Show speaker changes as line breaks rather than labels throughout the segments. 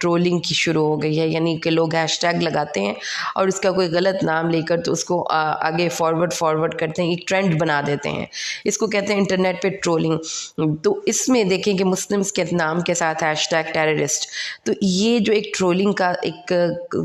Trolling کی شروع ہو گئی ہے، یعنی کہ لوگ ہیش ٹیگ لگاتے ہیں اور اس کا کوئی غلط نام لے کر تو اس کو آگے فارورڈ کرتے ہیں، ایک ٹرینڈ بنا دیتے ہیں، اس کو کہتے ہیں انٹرنیٹ پہ ٹرولنگ۔ تو اس میں دیکھیں کہ مسلمس کے نام کے ساتھ ہیش ٹیگ ٹیررسٹ، تو یہ جو ایک ٹرولنگ کا ایک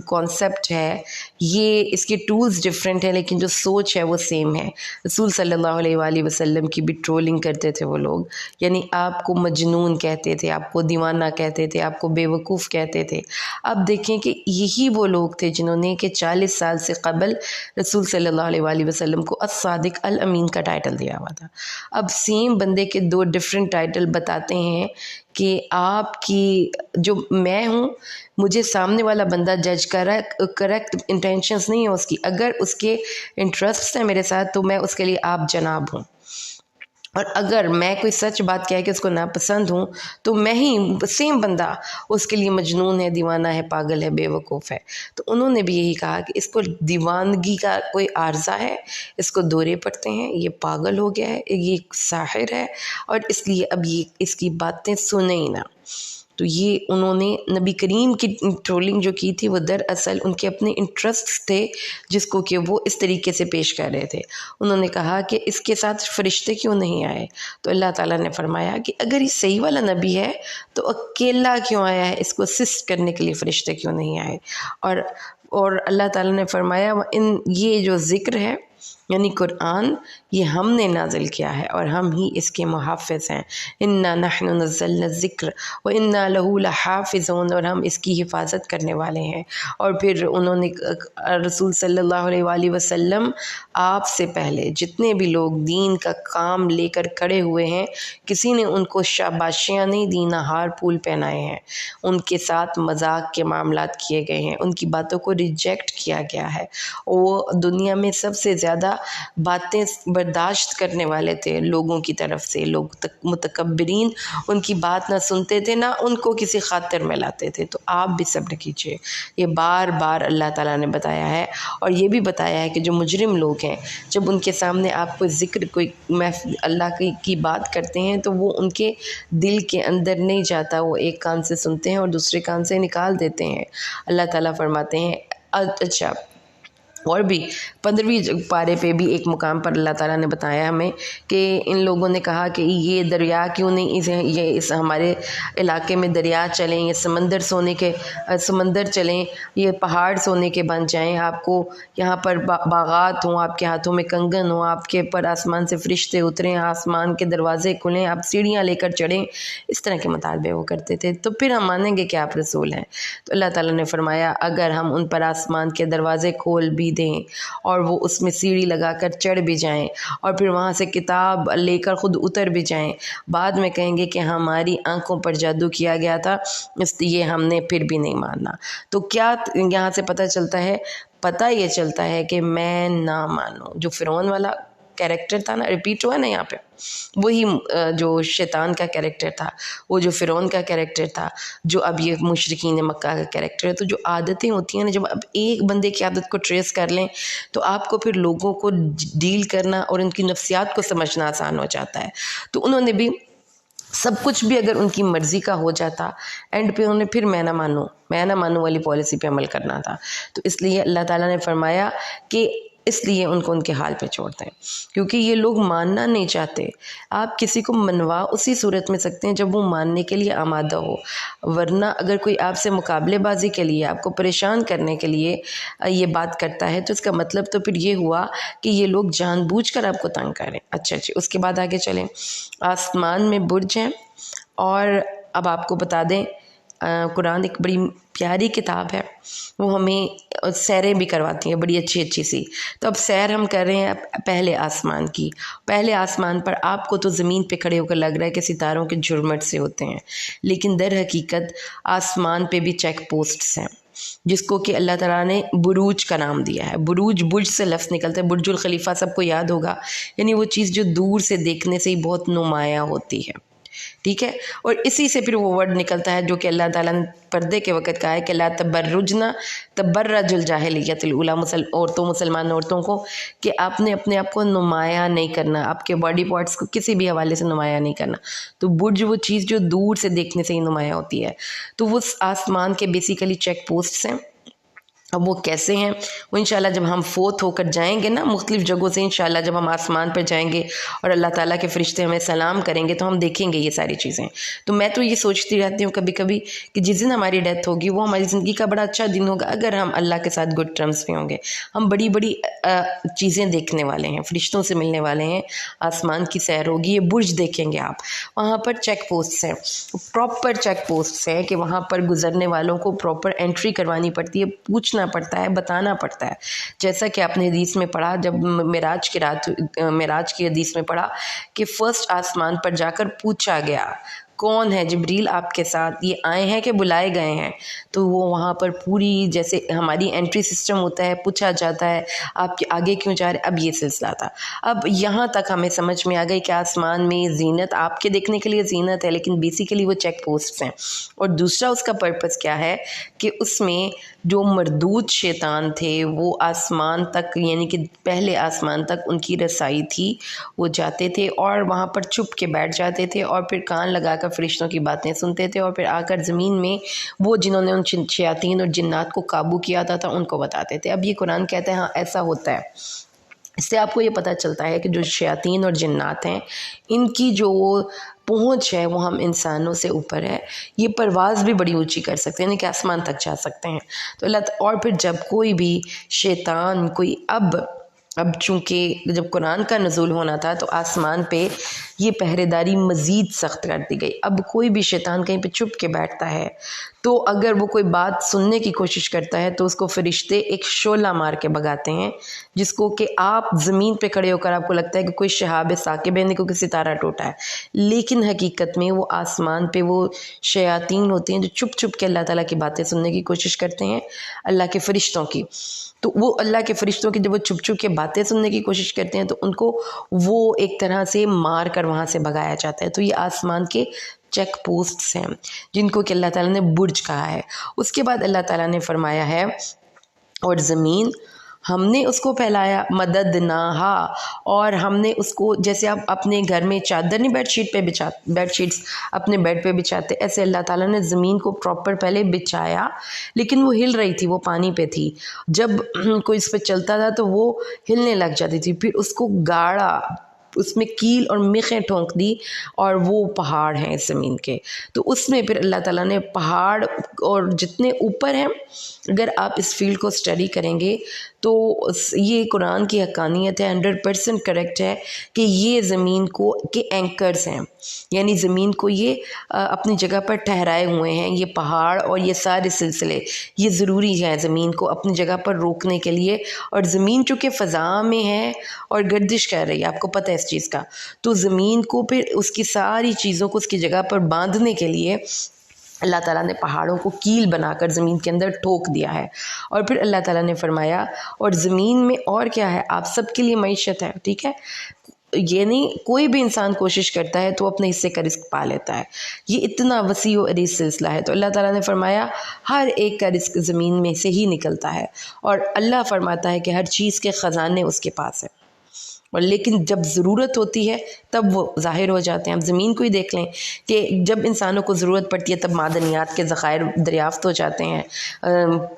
کانسیپٹ ہے، یہ اس کے ٹولز ڈفرینٹ ہیں لیکن جو سوچ ہے وہ سیم ہے۔ رسول صلی اللہ علیہ وآلہ وسلم کی بھی ٹرولنگ کرتے تھے وہ لوگ، یعنی آپ کو مجنون کہتے تھے، آپ کو دیوانہ کہتے تھے، آپ کو بے وقوف کہتے تھے۔ اب دیکھیں کہ یہی وہ لوگ تھے جنہوں نے کہ 40 سال سے قبل رسول صلی اللہ علیہ وآلہ وسلم کو الصادق الامین کا ٹائٹل دیا ہوا تھا۔ اب سیم بندے کے دو ڈفرینٹ ٹائٹل بتاتے ہیں کہ آپ کی جو میں ہوں، مجھے سامنے والا بندہ جج کر رہا ہے، کریکٹ انٹینشنز نہیں ہے اس کی، اگر اس کے انٹرسٹس ہیں میرے ساتھ تو میں اس کے لیے آپ جناب ہوں، اور اگر میں کوئی سچ بات کہہ کے اس کو ناپسند ہوں تو میں ہی سیم بندہ اس کے لیے مجنون ہے، دیوانہ ہے، پاگل ہے، بے وقوف ہے۔ تو انہوں نے بھی یہی کہا کہ اس کو دیوانگی کا کوئی عارضہ ہے، اس کو دورے پڑتے ہیں، یہ پاگل ہو گیا ہے، یہ ساحر ہے، اور اس لیے اب یہ اس کی باتیں سنیں ہی نہ۔ تو یہ انہوں نے نبی کریم کی ٹرولنگ جو کی تھی وہ دراصل ان کے اپنے انٹرسٹس تھے جس کو کہ وہ اس طریقے سے پیش کر رہے تھے۔ انہوں نے کہا کہ اس کے ساتھ فرشتے کیوں نہیں آئے؟ تو اللہ تعالیٰ نے فرمایا کہ اگر یہ صحیح والا نبی ہے تو اکیلا کیوں آیا ہے، اس کو اسسٹ کرنے کے لیے فرشتے کیوں نہیں آئے؟ اور اللہ تعالیٰ نے فرمایا یہ جو ذکر ہے یعنی قرآن، یہ ہم نے نازل کیا ہے اور ہم ہی اس کے محافظ ہیں۔ انا نحن نزلنا الذکر وانا لہ لحافظون، اور ہم اس کی حفاظت کرنے والے ہیں۔ اور پھر انہوں نے رسول صلی اللہ علیہ وآلہ وسلم آپ سے پہلے جتنے بھی لوگ دین کا کام لے کر کھڑے ہوئے ہیں، کسی نے ان کو شاباشیاں نہیں دی، نہ ہار پھول پہنائے ہیں، ان کے ساتھ مذاق کے معاملات کیے گئے ہیں، ان کی باتوں کو ریجیکٹ کیا گیا ہے۔ وہ دنیا میں سب سے زیادہ باتیں برداشت کرنے والے تھے لوگوں کی طرف سے، لوگ متکبرین ان کی بات نہ سنتے تھے نہ ان کو کسی خاطر میں لاتے تھے۔ تو آپ بھی صبر کیجئے، یہ بار بار اللہ تعالیٰ نے بتایا ہے، اور یہ بھی بتایا ہے کہ جو مجرم لوگ ہیں جب ان کے سامنے آپ کوئی ذکر، کوئی اللہ کی بات کرتے ہیں تو وہ ان کے دل کے اندر نہیں جاتا، وہ ایک کان سے سنتے ہیں اور دوسرے کان سے نکال دیتے ہیں۔ اللہ تعالیٰ فرماتے ہیں اچھا، اور بھی 15ویں پارے پہ بھی ایک مقام پر اللہ تعالیٰ نے بتایا ہمیں کہ ان لوگوں نے کہا کہ یہ دریا کیوں نہیں، اس ہمارے علاقے میں دریا چلیں، یہ سمندر چلیں، یہ پہاڑ سونے کے بن جائیں، آپ کو یہاں پر باغات ہوں، آپ کے ہاتھوں میں کنگن ہوں، آپ کے پر آسمان سے فرشتے اتریں، آسمان کے دروازے کھلیں، آپ سیڑھیاں لے کر چڑھیں، اس طرح کے مطالبے وہ کرتے تھے۔ تو پھر ہم مانیں گے کہ آپ رسول ہیں؟ تو اللہ تعالیٰ نے فرمایا اگر ہم ان پر آسمان کے دروازے کھول بھی دیں اور وہ اس میں سیڑھی لگا کر چڑھ بھی جائیں اور پھر وہاں سے کتاب لے کر خود اتر بھی جائیں، بعد میں کہیں گے کہ ہماری آنکھوں پر جادو کیا گیا تھا اس لیے ہم نے پھر بھی نہیں ماننا۔ تو کیا یہاں سے پتہ چلتا ہے؟ پتہ یہ چلتا ہے کہ میں نہ مانوں، جو فرعون والا کیریکٹر تھا نا، ریپیٹ ہوا نا یہاں پہ، وہی جو شیطان کا کیریکٹر تھا، وہ جو فرعون کا کیریکٹر تھا، جو اب یہ مشرکین مکہ کا کیریکٹر ہے۔ تو جو عادتیں ہوتی ہیں نا، جب اب ایک بندے کی عادت کو ٹریس کر لیں تو آپ کو پھر لوگوں کو ڈیل کرنا اور ان کی نفسیات کو سمجھنا آسان ہو جاتا ہے۔ تو انہوں نے بھی سب کچھ بھی اگر ان کی مرضی کا ہو جاتا، اینڈ پہ انہوں نے پھر میں نہ مانوں والی پالیسی پہ عمل کرنا تھا۔ تو اس لیے اللہ تعالیٰ نے فرمایا کہ اس لیے ان کو ان کے حال پہ چھوڑ دیں، کیونکہ یہ لوگ ماننا نہیں چاہتے۔ آپ کسی کو منوا اسی صورت میں سکتے ہیں جب وہ ماننے کے لیے آمادہ ہو، ورنہ اگر کوئی آپ سے مقابلے بازی کے لیے، آپ کو پریشان کرنے کے لیے یہ بات کرتا ہے تو اس کا مطلب تو پھر یہ ہوا کہ یہ لوگ جان بوجھ کر آپ کو تنگ کریں۔ اچھا جی، اس کے بعد آگے چلیں۔ آسمان میں برج ہیں، اور اب آپ کو بتا دیں قرآن ایک بڑی پیاری کتاب ہے، وہ ہمیں سیریں بھی کرواتی ہیں بڑی اچھی اچھی سی۔ تو اب سیر ہم کر رہے ہیں پہلے آسمان کی۔ پہلے آسمان پر آپ کو تو زمین پہ کھڑے ہو کر لگ رہا ہے کہ ستاروں کے جھرمٹ سے ہوتے ہیں، لیکن در حقیقت آسمان پہ بھی چیک پوسٹس ہیں جس کو کہ اللہ تعالیٰ نے بروج کا نام دیا ہے۔ برج سے لفظ نکلتا ہے، برج الخلیفہ سب کو یاد ہوگا، یعنی وہ چیز جو دور سے دیکھنے سے ہی بہت نمایاں ہوتی ہے۔ ٹھیک ہے. اور اسی سے پھر وہ ورڈ نکلتا ہے جو کہ اللہ تعالیٰ نے پردے کے وقت کہا ہے کہ لا تبرجنا تبرج الجاہلیت الاولی، مسلمان عورتوں کو کہ آپ نے اپنے آپ کو نمایاں نہیں کرنا، آپ کے باڈی پارٹس کو کسی بھی حوالے سے نمایاں نہیں کرنا. تو برج وہ چیز جو دور سے دیکھنے سے ہی نمایاں ہوتی ہے. تو وہ آسمان کے بیسیکلی چیک پوسٹس ہیں. اب وہ کیسے ہیں؟ وہ انشاءاللہ جب ہم فوت ہو کر جائیں گے نا مختلف جگہوں سے، انشاءاللہ جب ہم آسمان پہ جائیں گے اور اللہ تعالیٰ کے فرشتے ہمیں سلام کریں گے تو ہم دیکھیں گے یہ ساری چیزیں. تو میں تو یہ سوچتی رہتی ہوں کبھی کبھی کہ جس دن ہماری ڈیتھ ہوگی وہ ہماری زندگی کا بڑا اچھا دن ہوگا اگر ہم اللہ کے ساتھ گڈ ٹرمز پہ ہوں گے. ہم بڑی بڑی چیزیں دیکھنے والے ہیں، فرشتوں سے ملنے والے ہیں، آسمان کی سیر ہوگی، یہ برج دیکھیں گے آپ. وہاں پر چیک پوسٹس ہیں، پراپر چیک پوسٹس ہیں کہ وہاں پر گزرنے والوں کو پراپر انٹری کروانی پڑتی ہے، پوچھنا پڑتا ہے، بتانا پڑتا ہے. جیسا کہ آپ نے حدیث میں پڑھا، جب معراج کی حدیث میں پڑھا کہ فرسٹ آسمان پر جا کر پوچھا گیا کون ہے جبریل آپ کے ساتھ، یہ آئے ہیں کہ بلائے گئے ہیں. تو وہ وہاں پر پوری جیسے ہماری انٹری سسٹم ہوتا ہے، پوچھا جاتا ہے آپ کے آگے کیوں جا رہے. اب یہ سلسلہ تھا. اب یہاں تک ہمیں سمجھ میں آ گئی کہ آسمان میں زینت آپ کے دیکھنے کے لیے زینت ہے، لیکن بیسیکلی وہ چیک پوسٹس ہیں. اور دوسرا اس کا پرپس کیا ہے کہ اس میں جو مردود شیطان تھے وہ آسمان تک، یعنی کہ پہلے آسمان تک ان کی رسائی تھی، وہ جاتے تھے اور وہاں پر چھپ کے بیٹھ جاتے تھے اور پھر کان لگا کر فرشتوں کی باتیں سنتے تھے اور پھر آ کر زمین میں وہ جنہوں نے ان شیاطین اور جنات کو قابو کیا تھا ان کو بتاتے تھے. اب یہ قرآن کہتا ہے ہاں ایسا ہوتا ہے. اس سے آپ کو یہ پتہ چلتا ہے کہ جو شیاطین اور جنات ہیں ان کی جو پہنچ ہے وہ ہم انسانوں سے اوپر ہے. یہ پرواز بھی بڑی اونچی کر سکتے ہیں، یعنی کہ آسمان تک جا سکتے ہیں. تو اور پھر جب کوئی بھی شیطان کوئی اب چونکہ جب قرآن کا نزول ہونا تھا تو آسمان پہ یہ پہرے داری مزید سخت کر دی گئی. اب کوئی بھی شیطان کہیں پہ چھپ کے بیٹھتا ہے تو اگر وہ کوئی بات سننے کی کوشش کرتا ہے تو اس کو فرشتے ایک شعلہ مار کے بھگاتے ہیں، جس کو کہ آپ زمین پہ کھڑے ہو کر آپ کو لگتا ہے کہ کوئی شہاب ثاقب ہے، کوئی ستارہ ٹوٹا ہے. لیکن حقیقت میں وہ آسمان پہ وہ شیاطین ہوتے ہیں جو چھپ چھپ کے اللہ تعالیٰ کی باتیں سننے کی کوشش کرتے ہیں، اللہ کے فرشتوں کی. تو وہ اللہ کے فرشتوں کی جب وہ چھپ چھپ کے باتیں سننے کی کوشش کرتے ہیں تو ان کو وہ ایک طرح سے مار کر وہاں سے بھگایا جاتا ہے. تو یہ آسمان کے چیک پوسٹس ہیں جن کو کہ اللہ تعالیٰ نے برج کہا ہے. اس کے بعد اللہ تعالیٰ نے فرمایا ہے اور زمین ہم نے اس کو پھیلایا، مددناہا، اور ہم نے اس کو جیسے آپ اپنے گھر میں چادر نہیں بیڈ شیٹس اپنے بیڈ پہ بچھاتے، ایسے اللہ تعالیٰ نے زمین کو پراپر پہلے بچھایا. لیکن وہ ہل رہی تھی، وہ پانی پہ تھی، جب کوئی اس پہ چلتا تھا تو وہ ہلنے لگ جاتی تھی. پھر اس کو گاڑا، اس میں کیل اور میخیں ٹھونک دی اور وہ پہاڑ ہیں اس زمین کے. تو اس میں پھر اللہ تعالیٰ نے پہاڑ اور جتنے اوپر ہیں، اگر آپ اس فیلڈ کو اسٹڈی کریں گے تو یہ قرآن کی حقانیت ہے، 100% کریکٹ ہے کہ یہ زمین کو کے اینکرز ہیں، یعنی زمین کو یہ اپنی جگہ پر ٹھہرائے ہوئے ہیں. یہ پہاڑ اور یہ سارے سلسلے یہ ضروری ہیں زمین کو اپنی جگہ پر روکنے کے لیے. اور زمین چونکہ فضا میں ہے اور گردش کر رہی ہے، آپ کو پتہ ہے اس چیز کا، تو زمین کو پھر اس کی ساری چیزوں کو اس کی جگہ پر باندھنے کے لیے اللہ تعالیٰ نے پہاڑوں کو کیل بنا کر زمین کے اندر ٹھوک دیا ہے. اور پھر اللہ تعالیٰ نے فرمایا اور زمین میں اور کیا ہے، آپ سب کے لیے معیشت ہے. ٹھیک ہے، یعنی کوئی بھی انسان کوشش کرتا ہے تو اپنے حصے کا رزق پا لیتا ہے. یہ اتنا وسیع و عریض سلسلہ ہے. تو اللہ تعالیٰ نے فرمایا ہر ایک کا رزق زمین میں سے ہی نکلتا ہے، اور اللہ فرماتا ہے کہ ہر چیز کے خزانے اس کے پاس ہیں، اور لیکن جب ضرورت ہوتی ہے تب وہ ظاہر ہو جاتے ہیں. اب زمین کو ہی دیکھ لیں کہ جب انسانوں کو ضرورت پڑتی ہے تب معدنیات کے ذخائر دریافت ہو جاتے ہیں،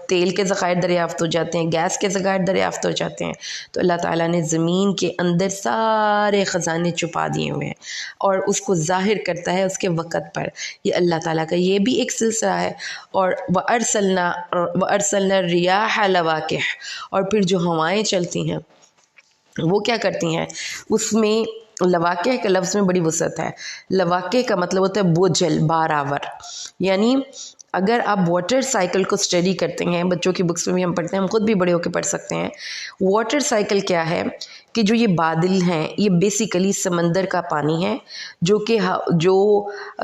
تیل کے ذخائر دریافت ہو جاتے ہیں، گیس کے ذخائر دریافت ہو جاتے ہیں. تو اللہ تعالیٰ نے زمین کے اندر سارے خزانے چھپا دیے ہوئے ہیں اور اس کو ظاہر کرتا ہے اس کے وقت پر. یہ اللہ تعالیٰ کا یہ بھی ایک سلسلہ ہے. اور وَأَرْسَلْنَا الرِّيَاحَ لَوَاقِحَ، اور پھر جو ہوائیں چلتی ہیں وہ کیا کرتی ہیں، اس میں لواقع کے لفظ میں بڑی وسعت ہے. لواقع کا مطلب ہوتا ہے بوجھل، بارآور. یعنی اگر آپ واٹر سائیکل کو اسٹڈی کرتے ہیں، بچوں کی بکس میں بھی ہم پڑھتے ہیں، ہم خود بھی بڑے ہو کے پڑھ سکتے ہیں. واٹر سائیکل کیا ہے کہ جو یہ بادل ہیں یہ بیسیکلی سمندر کا پانی ہے جو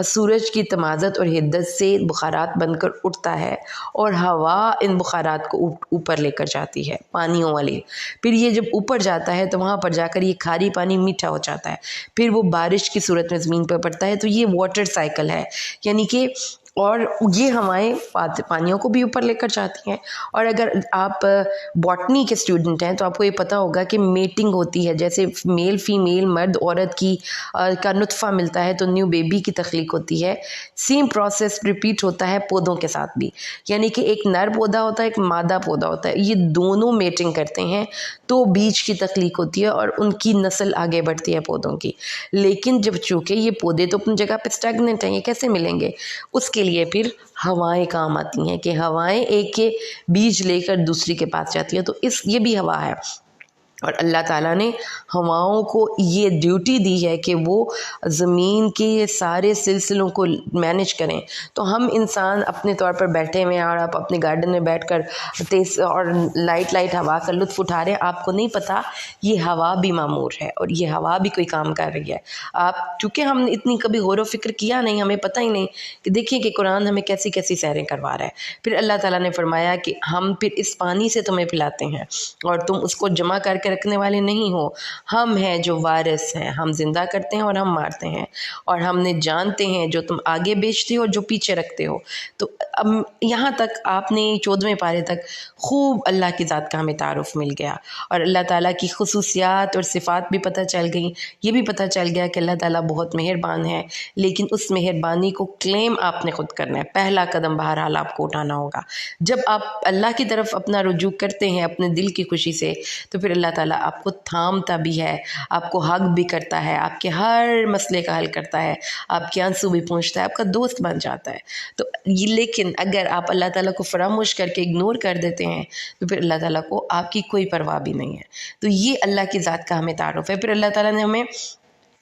سورج کی تمازت اور حدت سے بخارات بن کر اٹھتا ہے اور ہوا ان بخارات کو اوپر لے کر جاتی ہے پانیوں والی. پھر یہ جب اوپر جاتا ہے تو وہاں پر جا کر یہ کھاری پانی میٹھا ہو جاتا ہے, پھر وہ بارش کی صورت میں زمین پر پڑتا ہے. تو یہ واٹر سائیکل ہے, یعنی کہ اور یہ ہوائیں پانیوں کو بھی اوپر لے کر جاتی ہیں. اور اگر آپ باٹنی کے اسٹوڈنٹ ہیں تو آپ کو یہ پتہ ہوگا کہ میٹنگ ہوتی ہے, جیسے میل فیمیل مرد عورت کی کا نطفہ ملتا ہے تو نیو بیبی کی تخلیق ہوتی ہے. سیم پروسیس ریپیٹ ہوتا ہے پودوں کے ساتھ بھی, یعنی کہ ایک نر پودا ہوتا ہے ایک مادہ پودا ہوتا ہے, یہ دونوں میٹنگ کرتے ہیں تو بیج کی تخلیق ہوتی ہے اور ان کی نسل آگے بڑھتی ہے پودوں کی. لیکن جب چونکہ یہ پودے تو اپنی جگہ پہ اسٹیگننٹ ہیں, یہ کیسے ملیں گے؟ اس کے لیے پھر ہوائیں کام آتی ہیں کہ ہوائیں ایک کے بیج لے کر دوسری کے پاس جاتی ہے. تو یہ بھی ہوا ہے, اور اللہ تعالیٰ نے ہواؤں کو یہ ڈیوٹی دی ہے کہ وہ زمین کے سارے سلسلوں کو مینیج کریں. تو ہم انسان اپنے طور پر بیٹھے ہوئے ہیں اور آپ اپنے گارڈن میں بیٹھ کر تیز اور لائٹ ہوا کا لطف اٹھا رہے ہیں, آپ کو نہیں پتہ یہ ہوا بھی معمور ہے اور یہ ہوا بھی کوئی کام کر رہی ہے. آپ چونکہ ہم نے اتنی کبھی غور و فکر کیا نہیں, ہمیں پتہ ہی نہیں کہ دیکھیں کہ قرآن ہمیں کیسی کیسی سیریں کروا رہا ہے. پھر اللہ تعالیٰ نے فرمایا کہ ہم پھر اس پانی سے تمہیں پلاتے ہیں اور تم اس کو جمع کر کے رکھنے والے نہیں ہو. ہم ہیں جو وارث ہیں, ہم زندہ کرتے ہیں اور ہم مارتے ہیں, اور ہم نے جانتے ہیں جو تم آگے بیچتے ہو اور جو پیچھے رکھتے ہو. تو اب یہاں تک آپ نے 14ویں پارے تک خوب اللہ کی ذات کا ہمیں تعارف مل گیا, اور اللہ تعالیٰ کی خصوصیات اور صفات بھی پتہ چل گئیں. یہ بھی پتہ چل گیا کہ اللہ تعالیٰ بہت مہربان ہے, لیکن اس مہربانی کو کلیم آپ نے خود کرنا ہے. پہلا قدم بہرحال آپ کو اٹھانا ہوگا. جب آپ اللہ کی طرف اپنا رجوع کرتے ہیں اپنے دل کی خوشی سے, تو پھر اللہ تعالیٰ آپ کو تھامتا بھی ہے, آپ کو حق بھی کرتا ہے, آپ کے ہر مسئلے کا حل کرتا ہے, آپ کے آنسو بھی پوچھتا ہے, آپ کا دوست بن جاتا ہے. تو لیکن اگر آپ اللہ تعالیٰ کو فراموش کر کے اگنور کر دیتے ہیں تو پھر اللہ تعالیٰ کو آپ کی کوئی پرواہ بھی نہیں ہے. تو یہ اللہ کی ذات کا ہمیں تعارف ہے. پھر اللہ تعالیٰ نے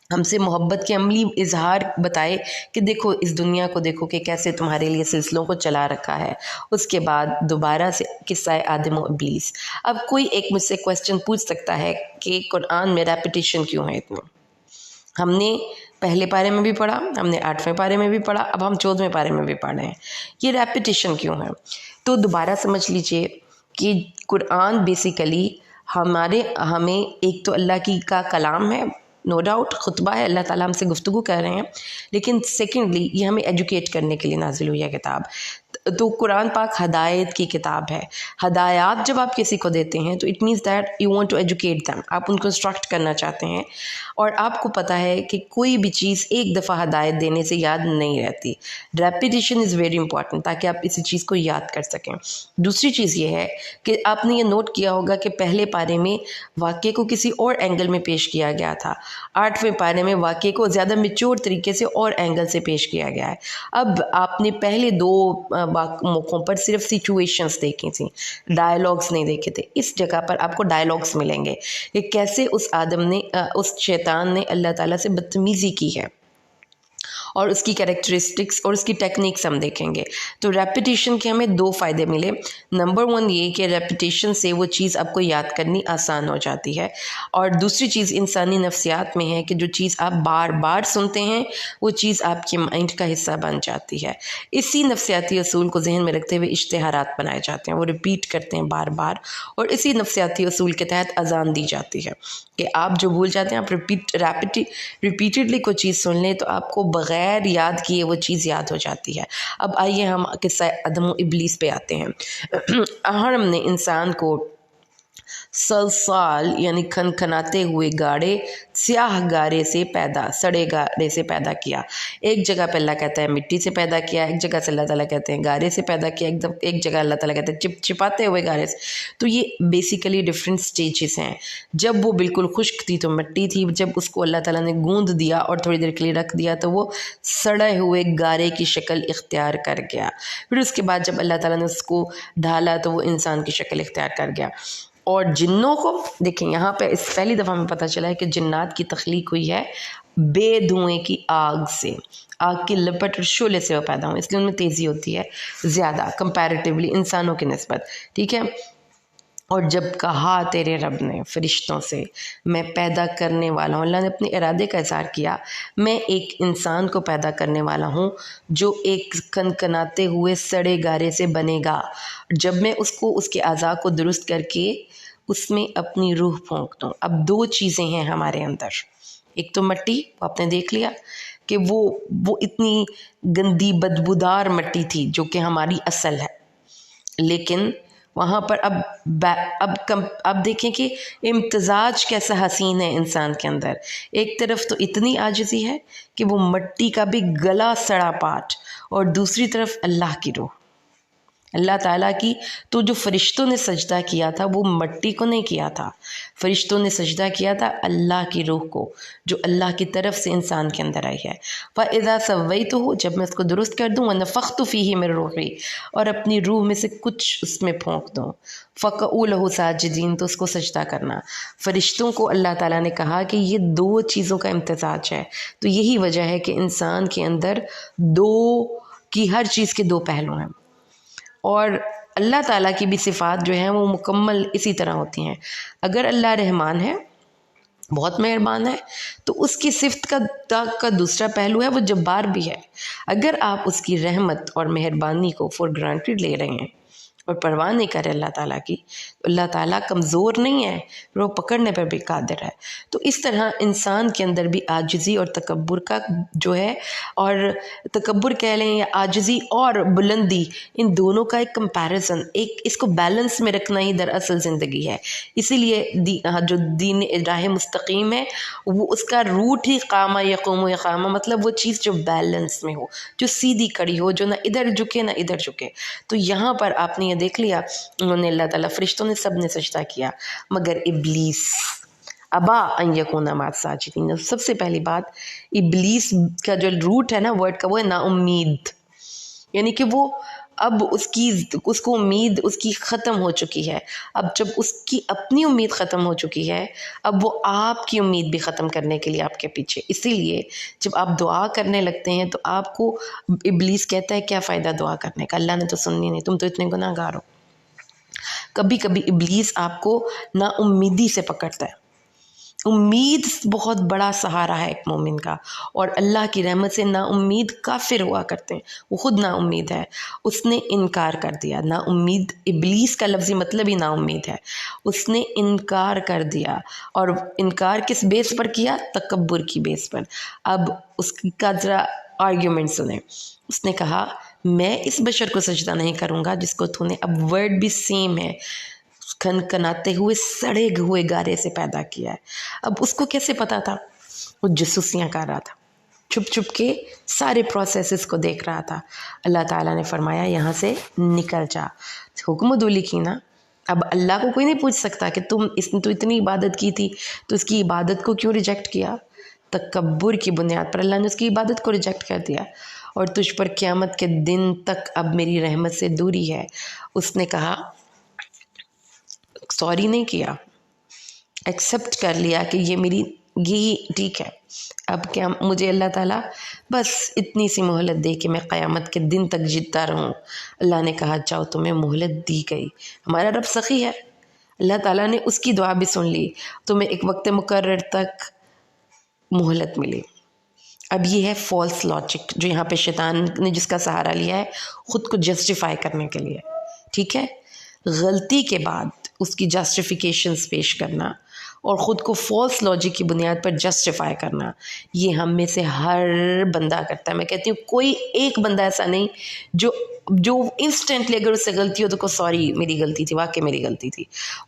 ہم سے محبت کے عملی اظہار بتائے کہ دیکھو اس دنیا کو دیکھو کہ کیسے تمہارے لیے سلسلوں کو چلا رکھا ہے. اس کے بعد دوبارہ سے قصہ آدم و ابلیس. اب کوئی ایک مجھ سے کویسچن پوچھ سکتا ہے کہ قرآن میں ریپیٹیشن کیوں ہے اتنا؟ ہم نے پہلے پارے میں بھی پڑھا, ہم نے 8ویں پارے میں بھی پڑھا, اب ہم 14ویں پارے میں بھی پڑھ رہے ہیں. یہ ریپیٹیشن کیوں ہے؟ تو دوبارہ سمجھ لیجئے کہ قرآن بیسیکلی ہمیں ایک تو اللہ کا کلام ہے, نو ڈاؤٹ خطبہ ہے, اللہ تعالیٰ ہم سے گفتگو کر رہے ہیں, لیکن سیکنڈلی یہ ہمیں ایجوکیٹ کرنے کے لیے نازل ہوئی ہے کتاب. تو قرآن پاک ہدایت کی کتاب ہے. ہدایات جب آپ کسی کو دیتے ہیں تو it means that you want to educate them, آپ ان کو انسٹرکٹ کرنا چاہتے ہیں, اور آپ کو پتہ ہے کہ کوئی بھی چیز ایک دفعہ ہدایت دینے سے یاد نہیں رہتی. ریپیٹیشن از ویری امپورٹنٹ تاکہ آپ اسی چیز کو یاد کر سکیں. دوسری چیز یہ ہے کہ آپ نے یہ نوٹ کیا ہوگا کہ پہلے پارے میں واقعے کو کسی اور اینگل میں پیش کیا گیا تھا, 8ویں پارے میں واقعے کو زیادہ میچور طریقے سے اور اینگل سے پیش کیا گیا ہے. اب آپ نے پہلے 2 موقعوں پر صرف سچویشنز دیکھی تھیں, ڈائلاگز نہیں دیکھے تھے. اس جگہ پر آپ کو ڈائلاگز ملیں گے کہ کیسے اس شیطان نے اللہ تعالیٰ سے بدتمیزی کی ہے, اور اس کی کریکٹرسٹکس اور اس کی ٹیکنیکس ہم دیکھیں گے. تو ریپیٹیشن کے ہمیں 2 فائدے ملے. نمبر 1 یہ کہ ریپیٹیشن سے وہ چیز آپ کو یاد کرنی آسان ہو جاتی ہے, اور دوسری چیز انسانی نفسیات میں ہے کہ جو چیز آپ بار بار سنتے ہیں وہ چیز آپ کے مائنڈ کا حصہ بن جاتی ہے. اسی نفسیاتی اصول کو ذہن میں رکھتے ہوئے اشتہارات بنائے جاتے ہیں, وہ ریپیٹ کرتے ہیں بار بار, اور اسی نفسیاتی اصول کے تحت اذان دی جاتی ہے کہ آپ جو بھول جاتے ہیں آپ ریپیٹڈلی کوئی چیز سن لیں تو آپ کو بغیر یاد کیے وہ چیز یاد ہو جاتی ہے. اب آئیے ہم قصہ آدم و ابلیس پہ آتے ہیں. ہم نے انسان کو سلسال یعنی کھنکھناتے ہوئے گاڑے, سیاہ گارے سے سڑے گارے سے پیدا کیا. ایک جگہ پہ اللہ کہتا ہے مٹی سے پیدا کیا, ایک جگہ سے اللہ تعالیٰ کہتے ہیں گارے سے پیدا کیا, ایک جگہ اللہ تعالیٰ کہتے ہیں چپاتے ہوئے گارے سے. تو یہ بیسیکلی ڈفرینٹ سٹیجز ہیں. جب وہ بالکل خشک تھی تو مٹی تھی, جب اس کو اللہ تعالیٰ نے گوندھ دیا اور تھوڑی دیر کے لیے رکھ دیا تو وہ سڑے ہوئے گارے کی شکل اختیار کر گیا. پھر اس کے بعد جب اللہ تعالیٰ نے اس کو ڈھالا تو وہ انسان کی شکل اختیار کر گیا. اور جنوں کو دیکھیں یہاں پہ اس پہلی دفعہ ہمیں پتہ چلا ہے کہ جنات کی تخلیق ہوئی ہے بے دھوئیں کی آگ سے, آگ کی لپٹ اور شعلے سے وہ پیدا ہوئے, اس لیے ان میں تیزی ہوتی ہے زیادہ کمپیریٹیولی انسانوں کی نسبت. ٹھیک ہے, اور جب کہا تیرے رب نے فرشتوں سے میں پیدا کرنے والا ہوں، اللہ نے اپنے ارادے کا اظہار کیا، میں ایک انسان کو پیدا کرنے والا ہوں جو ایک کنکناتے ہوئے سڑے گارے سے بنے گا، جب میں اس کو اس کے اعضاء کو درست کر کے اس میں اپنی روح پھونک دوں۔ اب دو چیزیں ہیں ہمارے اندر، ایک تو مٹی، وہ آپ نے دیکھ لیا کہ وہ اتنی گندی بدبودار مٹی تھی جو کہ ہماری اصل ہے، لیکن وہاں پر اب دیکھیں کہ امتزاج کیسا حسین ہے انسان کے اندر۔ ایک طرف تو اتنی عاجزی ہے کہ وہ مٹی کا بھی گلا سڑا پارٹ، اور دوسری طرف اللہ کی روح، اللہ تعالیٰ کی۔ تو جو فرشتوں نے سجدہ کیا تھا وہ مٹی کو نہیں کیا تھا، فرشتوں نے سجدہ کیا تھا اللہ کی روح کو جو اللہ کی طرف سے انسان کے اندر آئی ہے۔ فَإِذَا سَوَّيْتُهُ، جب میں اس کو درست کر دوں، وَنَفَخْتُ فِيهِ مِن رُوحِي، اور اپنی روح میں سے کچھ اس میں پھونک دوں، فَقَعُوا لَهُ سَاجِدِينَ، تو اس کو سجدہ کرنا۔ فرشتوں کو اللہ تعالیٰ نے کہا کہ یہ دو چیزوں کا امتزاج ہے، تو یہی وجہ ہے کہ انسان کے اندر دو کی ہر چیز کے دو پہلو ہیں، اور اللہ تعالیٰ کی بھی صفات جو ہیں وہ مکمل اسی طرح ہوتی ہیں۔ اگر اللہ رحمان ہے، بہت مہربان ہے، تو اس کی صفت کا دوسرا پہلو ہے وہ جبار بھی ہے۔ اگر آپ اس کی رحمت اور مہربانی کو فور گرانٹیڈ لے رہے ہیں اور پرواہ نہیں کرے اللہ تعالیٰ کی، تو اللہ تعالیٰ کمزور نہیں ہے، وہ پکڑنے پر بھی قادر ہے۔ تو اس طرح انسان کے اندر بھی عاجزی اور تکبر کا جو ہے، اور تکبر کہہ لیں یا عاجزی اور بلندی، ان دونوں کا ایک کمپیریزن، ایک اس کو بیلنس میں رکھنا ہی دراصل زندگی ہے۔ اسی لیے جو دین راہ مستقیم ہے وہ اس کا روٹ ہی قامہ یقوم و اقامہ، مطلب وہ چیز جو بیلنس میں ہو، جو سیدھی کھڑی ہو، جو نہ ادھر جھکے نہ ادھر جھکے۔ تو یہاں پر آپ نے یہ دیکھ لیا، انہوں نے اللہ تعالیٰ فرشتوں نے سب نے سجدہ کیا مگر ابلیس ابا ان یکون مع الساجدین۔ سب سے پہلی بات، ابلیس کا جو روٹ ہے نا ورڈ کا، وہ ہے نا امید، یعنی کہ وہ اب اس کو امید اس کی ختم ہو چکی ہے۔ اب جب اس کی اپنی امید ختم ہو چکی ہے، اب وہ آپ کی امید بھی ختم کرنے کے لیے آپ کے پیچھے۔ اسی لیے جب آپ دعا کرنے لگتے ہیں تو آپ کو ابلیس کہتا ہے کیا فائدہ دعا کرنے کا، اللہ نے تو سننی نہیں، تم تو اتنے گناہ گار ہو۔ کبھی کبھی ابلیس آپ کو نا امیدی سے پکڑتا ہے۔ امید بہت بڑا سہارا ہے ایک مومن کا، اور اللہ کی رحمت سے نا امید کافر ہوا کرتے ہیں، وہ خود نا امید ہے، اس نے انکار کر دیا۔ نا امید، ابلیس کا لفظی مطلب ہی نا امید ہے، اس نے انکار کر دیا، اور انکار کس بیس پر کیا؟ تکبر کی بیس پر۔ اب اس کا ذرا آرگیومنٹ سنیں، اس نے کہا میں اس بشر کو سجدہ نہیں کروں گا جس کو تو نے، اب ورڈ بھی سیم ہے، کھنکھناتے ہوئے سڑے ہوئے گارے سے پیدا کیا ہے۔ اب اس کو کیسے پتا تھا؟ وہ جاسوسیاں کر رہا تھا، چھپ چھپ کے سارے پروسیسز کو دیکھ رہا تھا۔ اللہ تعالیٰ نے فرمایا یہاں سے نکل جا، حکم دولی کی نا۔ اب اللہ کو کوئی نہیں پوچھ سکتا کہ اس نے تو اتنی عبادت کی تھی تو اس کی عبادت کو کیوں ریجیکٹ کیا؟ تکبر کی بنیاد پر اللہ نے اس کی عبادت کو ریجیکٹ کر دیا، اور تجھ پر قیامت کے دن تک اب میری رحمت سے دوری ہے۔ اس نے کہا، سوری نہیں کیا، ایکسیپٹ کر لیا کہ یہی ٹھیک ہے، اب کیا مجھے اللہ تعالیٰ بس اتنی سی مہلت دے کہ میں قیامت کے دن تک جیتا رہوں۔ اللہ نے کہا جاؤ، تمہیں مہلت دی گئی۔ ہمارا رب سخی ہے، اللہ تعالیٰ نے اس کی دعا بھی سن لی، تمہیں ایک وقت مقرر تک مہلت ملی۔ اب یہ ہے فالس لاجک جو یہاں پہ شیطان نے جس کا سہارا لیا ہے خود کو جسٹیفائی کرنے کے لیے، ٹھیک ہے؟ غلطی کے بعد اس کی جسٹیفیکیشنز پیش کرنا اور خود کو فالس لاجک کی بنیاد پر جسٹیفائی کرنا، یہ ہم میں سے ہر بندہ کرتا ہے۔ میں کہتی ہوں کوئی ایک بندہ ایسا نہیں جو انسٹنٹلی اگر اس سے غلطی ہو تو سوری میری غلطی تھی، واقعی میری غلطی تھی،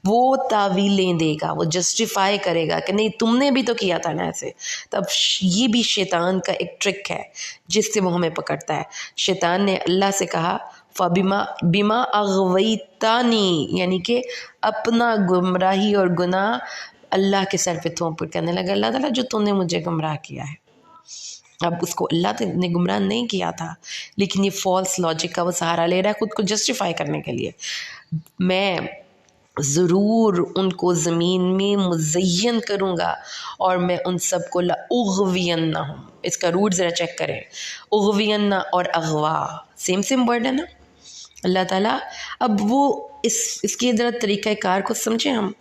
وہ تعویلیں دے گا، وہ جسٹیفائی کرے گا کہ نہیں تم نے بھی تو کیا تھا نا ایسے۔ تب یہ بھی شیطان کا ایک ٹرک ہے جس سے وہ ہمیں پکڑتا ہے۔ شیطان نے اللہ سے کہا بِمَا أَغْوَيْتَنِي، یعنی کہ اپنا گمراہی اور گناہ اللہ کے سر پہ تھوپ کرنے لگا، اللہ تعالیٰ جو تم نے مجھے گمراہ کیا ہے۔ اب اس کو اللہ نے گمراہ نہیں کیا تھا، لیکن یہ فالس لاجک کا وہ سہارا لے رہا ہے خود کو جسٹیفائی کرنے کے لیے۔ میں ضرور ان کو زمین میں مزین کروں گا اور میں ان سب کو لأغوینہم، اس کا روٹ ذرا چیک کریں، اغوینہ اور اغوا سیم ورڈ ہے نا۔ اللہ تعالیٰ اب وہ اس کے ذرا طریقہ کار کو سمجھیں ہم.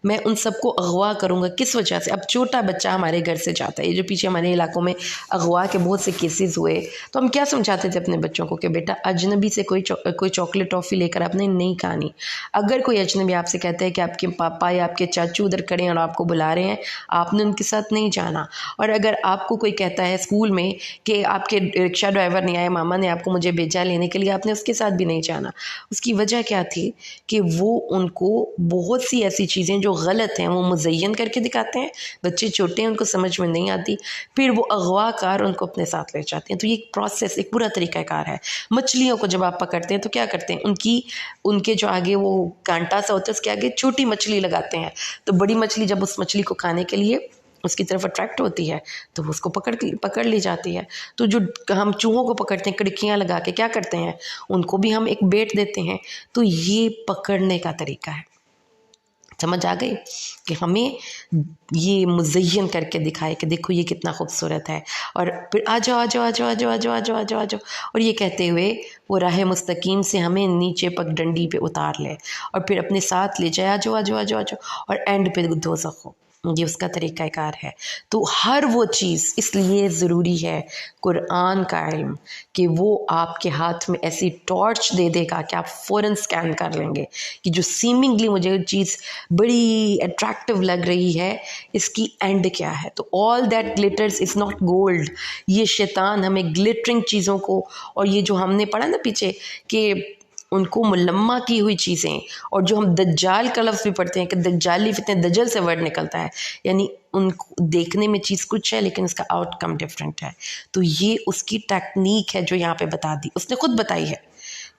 میں ان سب کو اغوا کروں گا کس وجہ سے؟ اب چھوٹا بچہ ہمارے گھر سے جاتا ہے، یہ جو پیچھے ہمارے علاقوں میں اغوا کے بہت سے کیسز ہوئے، تو ہم کیا سمجھاتے تھے اپنے بچوں کو کہ بیٹا اجنبی سے کوئی چاکلیٹ ٹافی لے کر آپ نے نہیں کھانی. اگر کوئی اجنبی آپ سے کہتا ہے کہ آپ کے پاپا یا آپ کے چاچو ادھر کھڑے ہیں اور آپ کو بلا رہے ہیں، آپ نے ان کے ساتھ نہیں جانا. اور اگر آپ کو کوئی کہتا ہے اسکول میں کہ آپ کے رکشہ ڈرائیور نہیں آئے، ماما نے آپ کو مجھے بھیجا لینے کے لیے، آپ نے اس کے ساتھ بھی نہیں جانا. اس کی وجہ کیا تھی کہ وہ ان کو بہت سی ایسی چیزیں جو غلط ہیں وہ مزین کر کے دکھاتے ہیں. بچے چھوٹے ہیں، ان کو سمجھ میں نہیں آتی، پھر وہ اغوا کار ان کو اپنے ساتھ لے جاتے ہیں. تو یہ ایک پروسیس، ایک پورا طریقہ کار ہے. مچھلیوں کو جب آپ پکڑتے ہیں تو کیا کرتے ہیں، ان کے جو آگے وہ کانٹا سا ہوتا ہے اس کے آگے چھوٹی مچھلی لگاتے ہیں. تو بڑی مچھلی جب اس مچھلی کو کھانے کے لیے اس کی طرف اٹریکٹ ہوتی ہے تو وہ اس کو پکڑ لی جاتی ہے. تو جو ہم چوہوں کو پکڑتے ہیں کڑکیاں لگا کے، کیا کرتے ہیں، ان کو بھی ہم ایک بیٹ دیتے ہیں. تو یہ پکڑنے کا طریقہ ہے. سمجھ آ گئی کہ ہمیں یہ مزین کر کے دکھائے کہ دیکھو یہ کتنا خوبصورت ہے، اور پھر آ جاؤ آ جاؤ آ جاؤ آ جاؤ آ جاؤ آ جاؤ آ جاؤ آ جاؤ، اور یہ کہتے ہوئے وہ راہ مستقیم سے ہمیں نیچے پگ ڈنڈی پہ اتار لے اور پھر اپنے ساتھ لے جائے، آ جاؤ آ جاؤ آ جاؤ آ جاؤ، اور اینڈ پہ دوزخ ہو. یہ اس کا طریقہ کار ہے. تو ہر وہ چیز اس لیے ضروری ہے قرآن کا علم، کہ وہ آپ کے ہاتھ میں ایسی ٹارچ دے دے گا کہ آپ فوراً سکین کر لیں گے کہ جو سیمنگلی مجھے چیز بڑی اٹریکٹیو لگ رہی ہے، اس کی اینڈ کیا ہے. تو all that glitters is not gold. یہ شیطان ہمیں گلیٹرنگ چیزوں کو، اور یہ جو ہم نے پڑھا نا پیچھے کہ ان کو ملمہ کی ہوئی چیزیں، اور جو ہم دجال کا لفظ بھی پڑھتے ہیں کہ دجالی فتنے، دجل سے ورڈ نکلتا ہے، یعنی ان کو دیکھنے میں چیز کچھ ہے لیکن اس کا آؤٹ کم ڈفرینٹ ہے. تو یہ اس کی ٹیکنیک ہے جو یہاں پہ بتا دی، اس نے خود بتائی ہے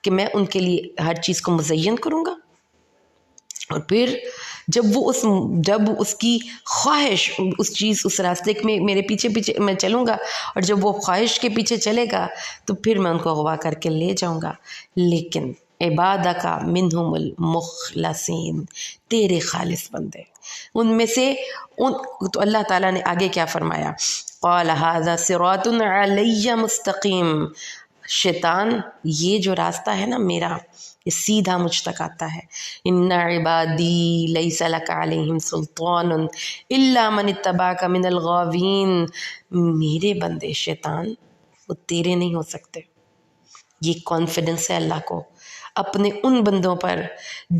کہ میں ان کے لیے ہر چیز کو مزین کروں گا. اور پھر جب اس کی خواہش، اس چیز، اس راستے میں میرے پیچھے میں چلوں گا، اور جب وہ خواہش کے پیچھے چلے گا تو پھر میں ان کو اغوا کر کے لے جاؤں گا. لیکن عبادک منہم المخلصین، تیرے خالص بندے ان میں سے تو اللہ تعالیٰ نے آگے کیا فرمایا، قال ھذا صراط علی مستقیم. شیطان یہ جو راستہ ہے نا میرا، یہ سیدھا مجھ تک آتا ہے. ان عبادی لیس لک علیہم سلطان الا من اتبعک من الغاوین. میرے بندے شیطان وہ تیرے نہیں ہو سکتے. یہ کانفیڈنس ہے اللہ کو اپنے ان بندوں پر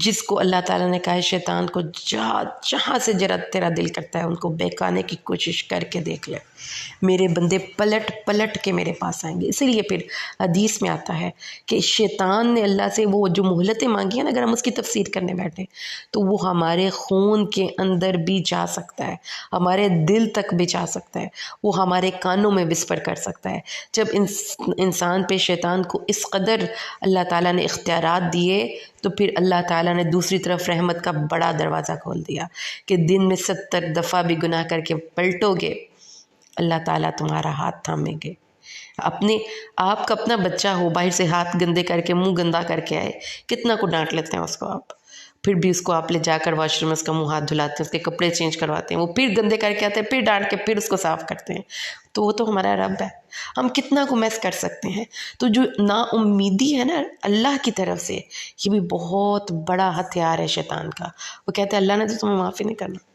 جس کو اللہ تعالیٰ نے کہا ہے شیطان کو جہاں سے جرا تیرا دل کرتا ہے ان کو بہکانے کی کوشش کر کے دیکھ لے، میرے بندے پلٹ کے میرے پاس آئیں گے. اسی لیے پھر حدیث میں آتا ہے کہ شیطان نے اللہ سے وہ جو مہلتیں مانگی ہیں نا، اگر ہم اس کی تفسیر کرنے بیٹھیں تو وہ ہمارے خون کے اندر بھی جا سکتا ہے، ہمارے دل تک بھی جا سکتا ہے، وہ ہمارے کانوں میں وسپر کر سکتا ہے. جب انسان پہ شیطان کو اس قدر اللہ تعالیٰ نے اختیارات دیے تو پھر اللہ تعالیٰ نے دوسری طرف رحمت کا بڑا دروازہ کھول دیا کہ دن میں 70 دفعہ بھی گناہ کر کے پلٹو گے، اللہ تعالیٰ تمہارا ہاتھ تھامیں گے. آپ کا اپنا بچہ ہو، باہر سے ہاتھ گندے کر کے، منہ گندا کر کے آئے، کتنا کو ڈانٹ لیتے ہیں اس کو آپ، پھر بھی اس کو آپ لے جا کر واش روم میں اس کا منہ ہاتھ دھلاتے ہیں، اس کے کپڑے چینج کرواتے ہیں، وہ پھر گندے کر کے آتے ہیں، پھر ڈانٹ کے پھر اس کو صاف کرتے ہیں. تو وہ تو ہمارا رب ہے، ہم کتنا کو میس کر سکتے ہیں. تو جو نا امیدی ہے نا اللہ کی طرف سے، یہ بھی بہت بڑا ہتھیار ہے شیطان کا. وہ کہتے ہیں اللہ نے تو تمہیں معافی نہیں کرنا،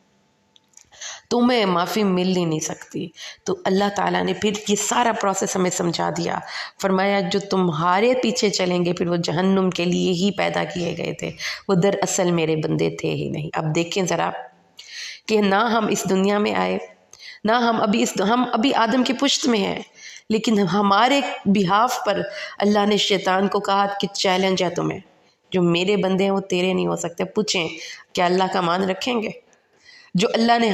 تمہیں معافی مل ہی نہیں سکتی. تو اللہ تعالیٰ نے پھر یہ سارا پروسیس ہمیں سمجھا دیا، فرمایا جو تمہارے پیچھے چلیں گے پھر وہ جہنم کے لیے ہی پیدا کیے گئے تھے، وہ دراصل میرے بندے تھے ہی نہیں. اب دیکھیں ذرا کہ نہ ہم اس دنیا میں آئے، نہ ہم ابھی آدم کی پشت میں ہیں، لیکن ہمارے بہاف پر اللہ نے شیطان کو کہا کہ چیلنج ہے تمہیں، جو میرے بندے ہیں وہ تیرے نہیں ہو سکتے. پوچھیں کیا اللہ کا مان رکھیں گے؟ جو اللہ نے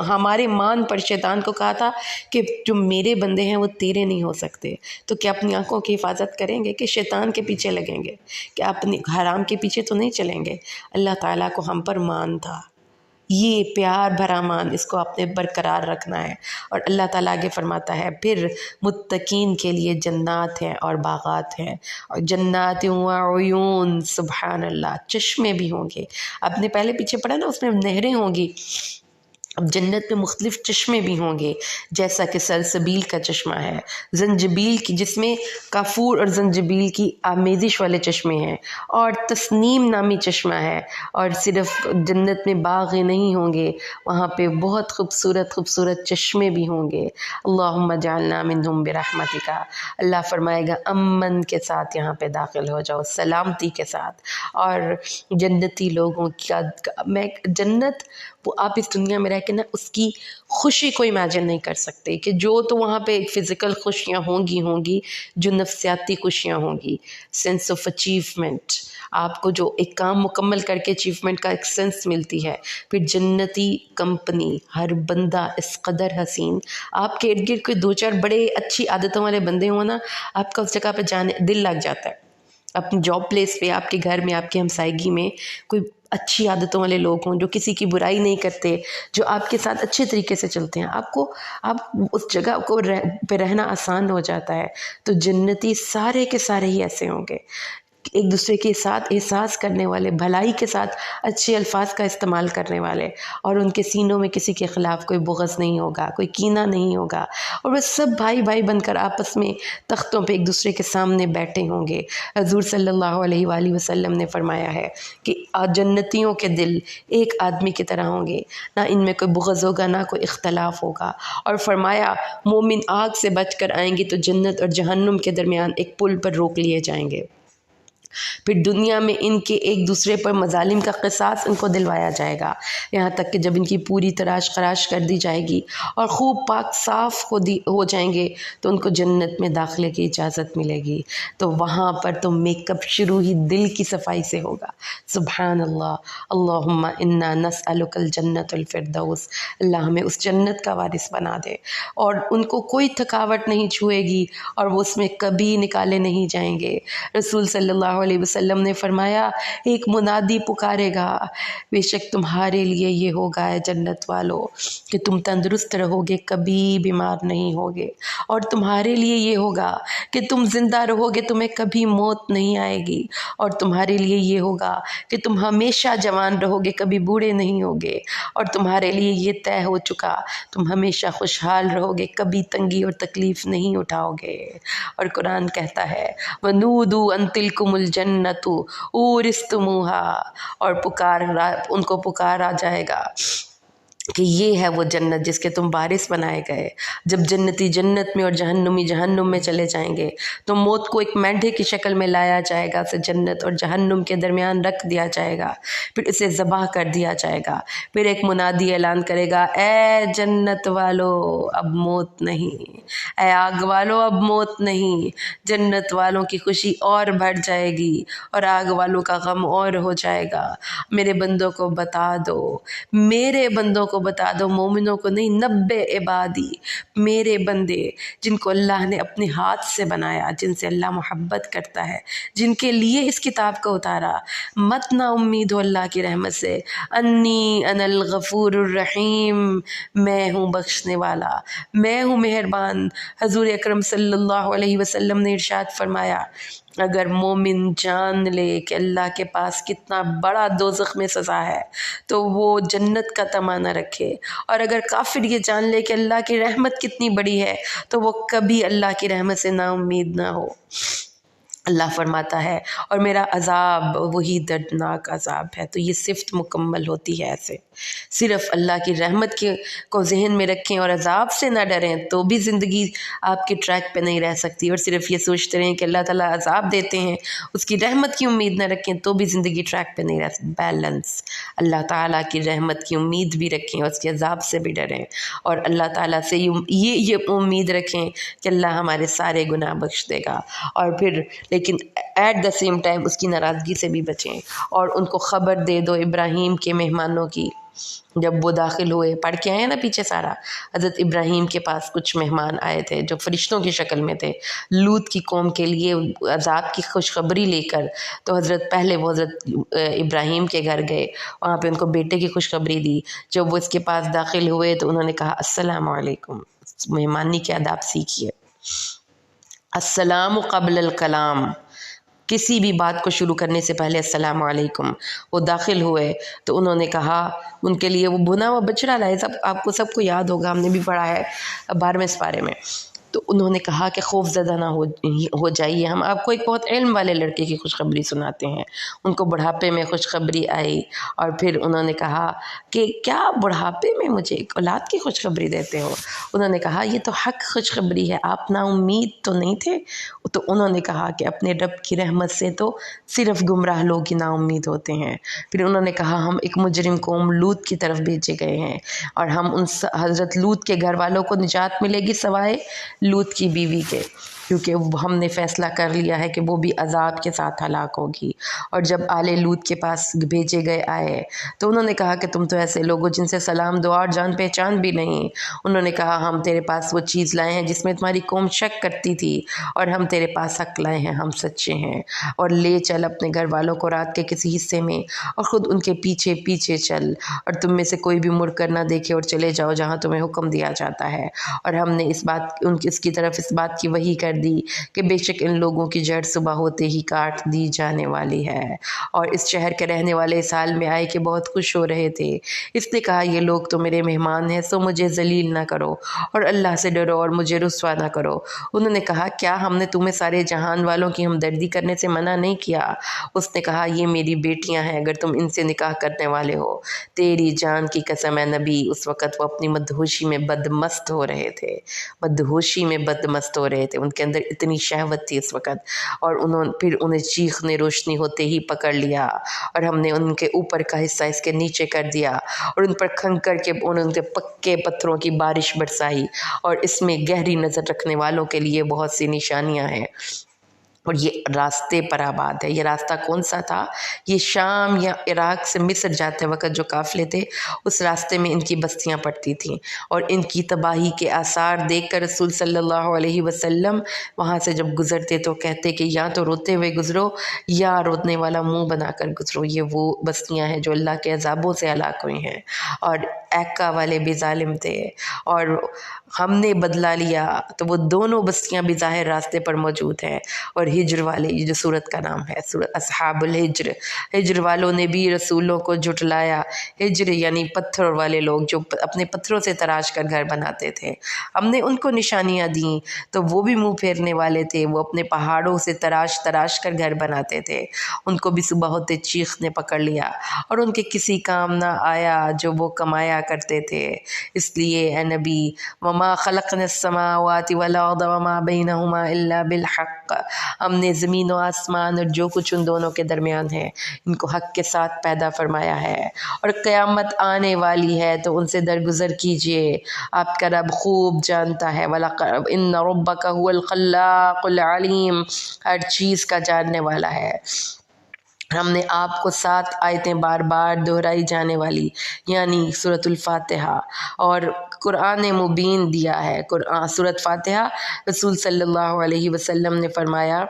ہمارے مان پر شیطان کو کہا تھا کہ جو میرے بندے ہیں وہ تیرے نہیں ہو سکتے، تو کیا اپنی آنکھوں کی حفاظت کریں گے کہ شیطان کے پیچھے لگیں گے؟ کیا اپنی حرام کے پیچھے تو نہیں چلیں گے؟ اللہ تعالیٰ کو ہم پر مان تھا، یہ پیار بھرا مان، اس کو آپ نے برقرار رکھنا ہے. اور اللہ تعالیٰ آگے فرماتا ہے پھر متقین کے لیے جنات ہیں اور باغات ہیں، اور جنات وعیون، سبحان اللہ، چشمے بھی ہوں گے. آپ نے پہلے پیچھے پڑھا نا، اس میں نہریں ہوں گی، اب جنت میں مختلف چشمے بھی ہوں گے، جیسا کہ سلسبیل کا چشمہ ہے، زنجبیل کی جس میں کافور اور زنجبیل کی آمیزش والے چشمے ہیں، اور تسنیم نامی چشمہ ہے، اور صرف جنت میں باغ ہی نہیں ہوں گے، وہاں پہ بہت خوبصورت خوبصورت چشمے بھی ہوں گے۔ اللہم اجعلنا منہم برحمتک، اللہ فرمائے گا امن کے ساتھ یہاں پہ داخل ہو جاؤ، سلامتی کے ساتھ۔ اور جنتی لوگوں کا میں جنت وہ آپ اس دنیا میں رہ کے نا اس کی خوشی کو امیجن نہیں کر سکتے، کہ جو تو وہاں پہ فزیکل خوشیاں ہوں گی جو نفسیاتی خوشیاں ہوں گی، سینس آف اچیومنٹ، آپ کو جو ایک کام مکمل کر کے اچیومنٹ کا ایک سینس ملتی ہے۔ پھر جنتی کمپنی، ہر بندہ اس قدر حسین، آپ کے ارد گرد کوئی دو چار بڑے اچھی عادتوں والے بندے ہوں نا، آپ کا اس جگہ پہ جانے دل لگ جاتا ہے۔ اپنی جاب پلیس پہ، آپ کے گھر میں، آپ کی ہمسائیگی میں کوئی اچھی عادتوں والے لوگ ہوں جو کسی کی برائی نہیں کرتے، جو آپ کے ساتھ اچھے طریقے سے چلتے ہیں، آپ اس جگہ کو پہ رہنا آسان ہو جاتا ہے۔ تو جنتی سارے کے سارے ہی ایسے ہوں گے، ایک دوسرے کے ساتھ احساس کرنے والے، بھلائی کے ساتھ اچھے الفاظ کا استعمال کرنے والے، اور ان کے سینوں میں کسی کے خلاف کوئی بغض نہیں ہوگا، کوئی کینہ نہیں ہوگا، اور وہ سب بھائی بھائی بن کر آپس میں تختوں پہ ایک دوسرے کے سامنے بیٹھے ہوں گے۔ حضور صلی اللہ علیہ وآلہ وسلم نے فرمایا ہے کہ جنتیوں کے دل ایک آدمی کی طرح ہوں گے، نہ ان میں کوئی بغض ہوگا، نہ کوئی اختلاف ہوگا، اور فرمایا مومن آگ سے بچ کر آئیں گے تو جنت اور جہنم کے درمیان ایک پل پر روک لیے جائیں گے۔ پھر دنیا میں ان کے ایک دوسرے پر مظالم کا قصاص ان کو دلوایا جائے گا، یہاں تک کہ جب ان کی پوری تراش خراش کر دی جائے گی اور خوب پاک صاف ہو جائیں گے تو ان کو جنت میں داخلے کی اجازت ملے گی۔ تو وہاں پر تو میک اپ شروع ہی دل کی صفائی سے ہوگا۔ سبحان اللہ، اللہم انا نسألک الجنت الفردوس، اللہ ہمیں اس جنت کا وارث بنا دے، اور ان کو کوئی تھکاوٹ نہیں چھوئے گی اور وہ اس میں کبھی نکالے نہیں جائیں گے۔ رسول صلی اللہ علیہ وسلم نے فرمایا ایک منادی پکارے گا، بے شک تمہارے لیے یہ ہوگا ہے جنت والو کہ تم تندرست رہو گے، کبھی بیمار نہیں ہوگے، اور تمہارے لیے یہ ہوگا کہ تم زندہ رہو گے، تمہیں کبھی موت نہیں آئے گی، اور تمہارے لیے یہ ہوگا کہ تم ہمیشہ جوان رہو گے، کبھی بوڑھے نہیں ہوگے، اور تمہارے لیے یہ طے ہو چکا تم ہمیشہ خوشحال رہو گے، کبھی تنگی اور تکلیف نہیں اٹھاؤ گے۔ اور قرآن کہتا ہے وَنُودُوا أَن تِلْكُمُ الْجَنَّةُ أُورِثْتُمُوهَا، اور ان کو پکارا جائے گا کہ یہ ہے وہ جنت جس کے تم وارث بنائے گئے۔ جب جنتی جنت میں اور جہنمی جہنم میں چلے جائیں گے تو موت کو ایک مینڈھے کی شکل میں لایا جائے گا، اسے جنت اور جہنم کے درمیان رکھ دیا جائے گا، پھر اسے ذبح کر دیا جائے گا، پھر ایک منادی اعلان کرے گا اے جنت والو اب موت نہیں، اے آگ والو اب موت نہیں۔ جنت والوں کی خوشی اور بڑھ جائے گی اور آگ والوں کا غم اور ہو جائے گا۔ میرے بندوں کو بتا دو، میرے بندوں کو بتا دو، مومنوں کو نہیں، نبے عبادی، میرے بندے جن کو اللہ نے اپنے ہاتھ سے بنایا، جن سے اللہ محبت کرتا ہے، جن کے لیے اس کتاب کو اتارا، مت نا امید ہو اللہ کی رحمت سے، انی انا الغفور الرحیم، میں ہوں بخشنے والا، میں ہوں مہربان۔ حضور اکرم صلی اللہ علیہ وسلم نے ارشاد فرمایا اگر مومن جان لے کہ اللہ کے پاس کتنا بڑا دوزخ میں سزا ہے تو وہ جنت کا طمع نہ رکھے، اور اگر کافر یہ جان لے کہ اللہ کی رحمت کتنی بڑی ہے تو وہ کبھی اللہ کی رحمت سے نا امید نہ ہو۔ اللہ فرماتا ہے اور میرا عذاب وہی دردناک عذاب ہے۔ تو یہ صفت مکمل ہوتی ہے ایسے، صرف اللہ کی رحمت کو ذہن میں رکھیں اور عذاب سے نہ ڈریں تو بھی زندگی آپ کے ٹریک پہ نہیں رہ سکتی، اور صرف یہ سوچتے رہیں کہ اللہ تعالیٰ عذاب دیتے ہیں، اس کی رحمت کی امید نہ رکھیں تو بھی زندگی ٹریک پہ نہیں رہ سکتی۔ بیلنس، اللہ تعالیٰ کی رحمت کی امید بھی رکھیں اور اس کے عذاب سے بھی ڈریں، اور اللہ تعالیٰ سے یہ امید رکھیں کہ اللہ ہمارے سارے گناہ بخش دے گا، اور پھر لیکن ایٹ دا سیم ٹائم اس کی ناراضگی سے بھی بچیں، اور ان کو خبر دے دو ابراہیم کے مہمانوں کی۔ جب وہ داخل ہوئے، پڑھ کے آئے ہیں نا پیچھے سارا، حضرت ابراہیم کے پاس کچھ مہمان آئے تھے جو فرشتوں کی شکل میں تھے لوط کی قوم کے لیے عذاب کی خوشخبری لے کر، تو پہلے وہ حضرت ابراہیم کے گھر گئے، وہاں پہ ان کو بیٹے کی خوشخبری دی۔ جب وہ اس کے پاس داخل ہوئے تو انہوں نے کہا السلام علیکم، مہمانی کے آداب سیکھیے۔ السلام قبل الکلام، کسی بھی بات کو شروع کرنے سے پہلے السلام علیکم۔ وہ داخل ہوئے تو انہوں نے کہا، ان کے لیے وہ بھنا ہوا بچڑا لائے، آپ کو سب کو یاد ہوگا، ہم نے بھی پڑھا ہے 12ویں سپارے میں۔ تو انہوں نے کہا کہ خوف زدہ نہ ہو جائیے، ہم آپ کو ایک بہت علم والے لڑکے کی خوشخبری سناتے ہیں۔ ان کو بڑھاپے میں خوشخبری آئی، اور پھر انہوں نے کہا کہ کیا بڑھاپے میں مجھے ایک اولاد کی خوشخبری دیتے ہو؟ انہوں نے کہا یہ تو حق خوشخبری ہے، آپ نا امید تو نہیں تھے؟ تو انہوں نے کہا کہ اپنے رب کی رحمت سے تو صرف گمراہ لوگ ہی نا امید ہوتے ہیں۔ پھر انہوں نے کہا ہم ایک مجرم قوم لوط کی طرف بھیجے گئے ہیں، اور ہم ان حضرت لوط کے گھر والوں کو نجات ملے گی سوائے لوط کی بیوی کے، کیونکہ ہم نے فیصلہ کر لیا ہے کہ وہ بھی عذاب کے ساتھ ہلاک ہوگی۔ اور جب آل لوط کے پاس بھیجے گئے آئے تو انہوں نے کہا کہ تم تو ایسے لوگ ہو جن سے سلام دعا اور جان پہچان بھی نہیں۔ انہوں نے کہا ہم تیرے پاس وہ چیز لائے ہیں جس میں تمہاری قوم شک کرتی تھی، اور ہم تیرے پاس حق لائے ہیں، ہم سچے ہیں، اور لے چل اپنے گھر والوں کو رات کے کسی حصے میں، اور خود ان کے پیچھے پیچھے چل، اور تم میں سے کوئی بھی مڑ کر نہ دیکھے، اور چلے جاؤ جہاں تمہیں حکم دیا جاتا ہے۔ اور ہم نے اس کی طرف اس بات کی وحی کر دی کہ بے شک ان لوگوں کی جڑ صبح ہوتے ہی کاٹ دی جانے والی ہے، اور اس شہر کے رہنے والے اس حال میں آئے کہ بہت خوش ہو رہے تھے۔ اس نے کہا یہ لوگ تو میرے مہمان ہیں، سو مجھے ذلیل نہ کرو، اور اللہ سے ڈرو اور مجھے رسوا نہ کرو۔ انہوں نے کہا کیا ہم نے تمہیں سارے جہان والوں کی ہمدردی کرنے سے منع نہیں کیا؟ اس نے کہا یہ میری بیٹیاں ہیں، اگر تم ان سے نکاح کرنے والے ہو۔ تیری جان کی قسم اے نبی، اس وقت وہ اپنی مدہوشی میں بدمست ہو رہے تھے، ان کے اندر اتنی شہوت تھی اس وقت، اور پھر انہیں چیخنے روشنی ہوتے ہی پکڑ لیا، اور ہم نے ان کے اوپر کا حصہ اس کے نیچے کر دیا، اور ان پر کھنکر کے ان کے پکے پتھروں کی بارش برسائی، اور اس میں گہری نظر رکھنے والوں کے لیے بہت سی نشانیاں ہیں۔ اور یہ راستے پر آباد ہے۔ یہ راستہ کون سا تھا؟ یہ شام یا عراق سے مصر جاتے وقت جو قافلے تھے، اس راستے میں ان کی بستیاں پڑتی تھیں، اور ان کی تباہی کے آثار دیکھ کر رسول صلی اللہ علیہ وسلم وہاں سے جب گزرتے تو کہتے کہ یا تو روتے ہوئے گزرو یا رونے والا منہ بنا کر گزرو۔ یہ وہ بستیاں ہیں جو اللہ کے عذابوں سے ہلاک ہوئی ہیں، اور ایکا والے بھی ظالم تھے، اور ہم نے بدلہ لیا۔ تو وہ دونوں بستیاں بھی ظاہر راستے پر موجود ہیں۔ اور ہجر والے، یہ جو سورت کا نام ہے، سورت اصحاب الحجر، ہجر والوں نے بھی رسولوں کو جھٹلایا۔ ہجر یعنی پتھر والے لوگ جو اپنے پتھروں سے تراش کر گھر بناتے تھے، ہم نے ان کو نشانیاں دیں تو وہ بھی منہ پھیرنے والے تھے، وہ اپنے پہاڑوں سے تراش کر گھر بناتے تھے، ان کو بھی صبح ہوتے چیخ نے پکڑ لیا، اور ان کے کسی کام نہ آیا جو وہ کمایا کرتے تھے۔ اس لیے اے نبی، وما خلقنا السماوات والارض وما بینہما الا بالحق، ہم نے زمین و آسمان اور جو کچھ ان دونوں کے درمیان ہے ان کو حق کے ساتھ پیدا فرمایا ہے، اور قیامت آنے والی ہے تو ان سے درگزر کیجئے، آپ کا رب خوب جانتا ہے۔ ان ربک هو الخلاق العلیم، ہر چیز کا جاننے والا ہے۔ ہم نے آپ کو 7 آیتیں بار بار دہرائی جانے والی یعنی سورۃ الفاتحہ اور قرآن مبین دیا ہے۔ سورۃ فاتحہ رسول صلی اللہ علیہ وسلم نے فرمایا،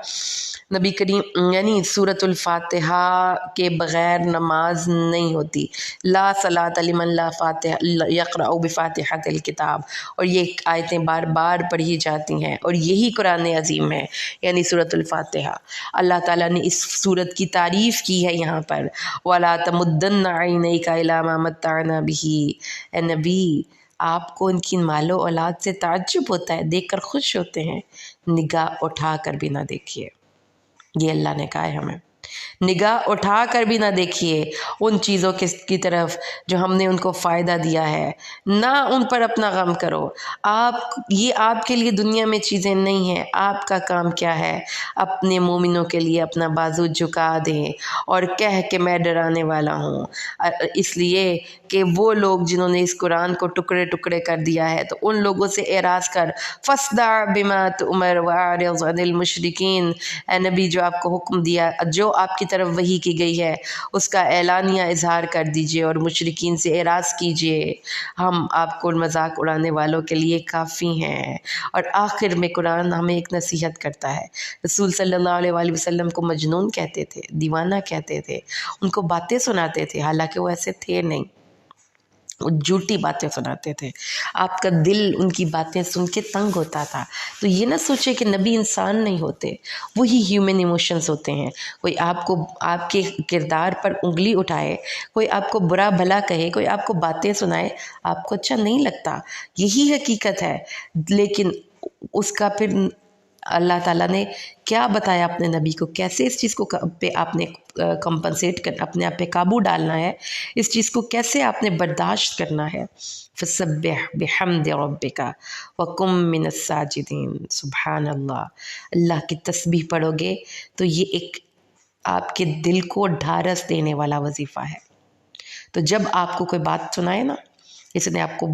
نبی کریم یعنی سورۃ الفاتحہ کے بغیر نماز نہیں ہوتی، لا صلاۃ لمن لا فاتحہ یقرأ بفاتحۃ الکتاب، اور یہ آیتیں بار بار پڑھی جاتی ہیں، اور یہی قرآن عظیم ہے یعنی سورۃ الفاتحہ۔ اللہ تعالیٰ نے اس سورت کی تعریف کی ہے یہاں پر، وَلَا تَمُدَّنَّ عَيْنَيْكَ إِلَىٰ مَا مَتَّعْنَا بِهِ، اے نبی آپ کو ان کی مال و اولاد سے تعجب ہوتا ہے، دیکھ کر خوش ہوتے ہیں، نگاہ اٹھا کر بھی نہ دیکھیے۔ یہ اللہ نے کہا ہے ہمیں، نگاہ اٹھا کر بھی نہ دیکھیے ان چیزوں کی طرف جو ہم نے ان کو فائدہ دیا ہے، نہ ان پر اپنا غم کرو۔ یہ آپ کے لیے دنیا میں چیزیں نہیں ہیں، آپ کا کام کیا ہے؟ اپنے مومنوں کے لیے اپنا بازو جھکا دیں اور کہہ کہ میں ڈرانے والا ہوں، اس لیے کہ وہ لوگ جنہوں نے اس قرآن کو ٹکڑے ٹکڑے کر دیا ہے تو ان لوگوں سے اعراض کر، فَاصْدَعْ بِمَا تُؤْمَرُ وَأَعْرِضْ عَنِ الْمُشْرِكِينَ، اے نبی جو آپ کو حکم دیا، جو آپ کی طرف وحی کی گئی ہے اس کا اعلانیہ اظہار کر دیجئے اور مشرکین سے اعراض کیجئے، ہم آپ کو مذاق اڑانے والوں کے لیے کافی ہیں۔ اور آخر میں قرآن ہمیں ایک نصیحت کرتا ہے۔ رسول صلی اللہ علیہ وآلہ وسلم کو مجنون کہتے تھے، دیوانہ کہتے تھے، ان کو باتیں سناتے تھے، حالانکہ وہ ایسے تھے نہیں۔ وہ جھوٹی باتیں سناتے تھے، آپ کا دل ان کی باتیں سن کے تنگ ہوتا تھا۔ تو یہ نہ سوچے کہ نبی انسان نہیں ہوتے، وہی ہیومن ایموشنز ہوتے ہیں۔ کوئی آپ کو آپ کے کردار پر انگلی اٹھائے، کوئی آپ کو برا بھلا کہے، کوئی آپ کو باتیں سنائے، آپ کو اچھا نہیں لگتا، یہی حقیقت ہے۔ لیکن اس کا پھر اللہ تعالیٰ نے کیا بتایا اپنے نبی کو، کیسے اس چیز کو پہ آپ نے کمپنسیٹ کر اپنے آپ پہ قابو ڈالنا ہے، اس چیز کو کیسے آپ نے برداشت کرنا ہے۔ فسبح بحمد ربک وکن من الساجدین، سبحان اللہ، اللہ کی تسبیح پڑھو گے تو یہ ایک آپ کے دل کو ڈھارس دینے والا وظیفہ ہے۔ تو جب آپ کو کوئی بات سنائے نا، اس نے آپ کو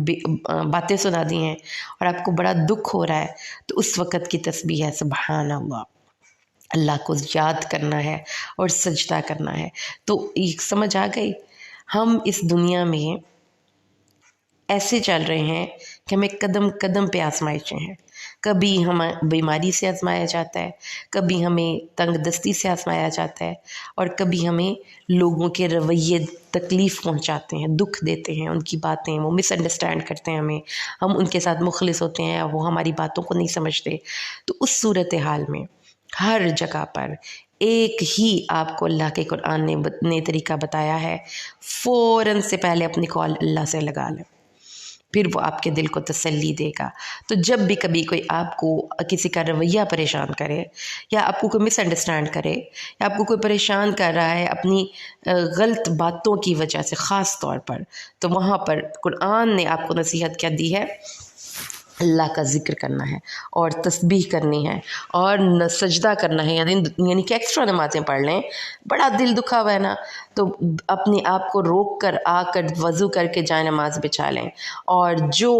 باتیں سنا دی ہیں اور آپ کو بڑا دکھ ہو رہا ہے، تو اس وقت کی تسبیح ہے سبحان اللہ، اللہ کو یاد کرنا ہے اور سجدہ کرنا ہے۔ تو ایک سمجھ آ گئی، ہم اس دنیا میں ایسے چل رہے ہیں کہ ہمیں قدم قدم پہ آزمائشیں ہیں، کبھی ہمیں بیماری سے آزمایا جاتا ہے، کبھی ہمیں تنگ دستی سے آزمایا جاتا ہے، اور کبھی ہمیں لوگوں کے رویے تکلیف پہنچاتے ہیں، دکھ دیتے ہیں، ان کی باتیں وہ مس انڈرسٹینڈ کرتے ہیں ہمیں، ہم ان کے ساتھ مخلص ہوتے ہیں، وہ ہماری باتوں کو نہیں سمجھتے۔ تو اس صورتحال میں ہر جگہ پر ایک ہی آپ کو اللہ کے قرآن نے طریقہ بتایا ہے، فوراً سے پہلے اپنی کال اللہ سے لگا لیں، پھر وہ آپ کے دل کو تسلی دے گا۔ تو جب بھی کبھی کوئی آپ کو کسی کا رویہ پریشان کرے، یا آپ کو کوئی مس انڈرسٹینڈ کرے، یا آپ کو کوئی پریشان کر رہا ہے اپنی غلط باتوں کی وجہ سے خاص طور پر، تو وہاں پر قرآن نے آپ کو نصیحت کیا دی ہے، اللہ کا ذکر کرنا ہے اور تسبیح کرنی ہے اور سجدہ کرنا ہے، یعنی کہ ایکسٹرا نمازیں پڑھ لیں۔ بڑا دل دکھا ہوا ہے نا، تو اپنے آپ کو روک کر آ کر وضو کر کے جائے نماز بچھا لیں، اور جو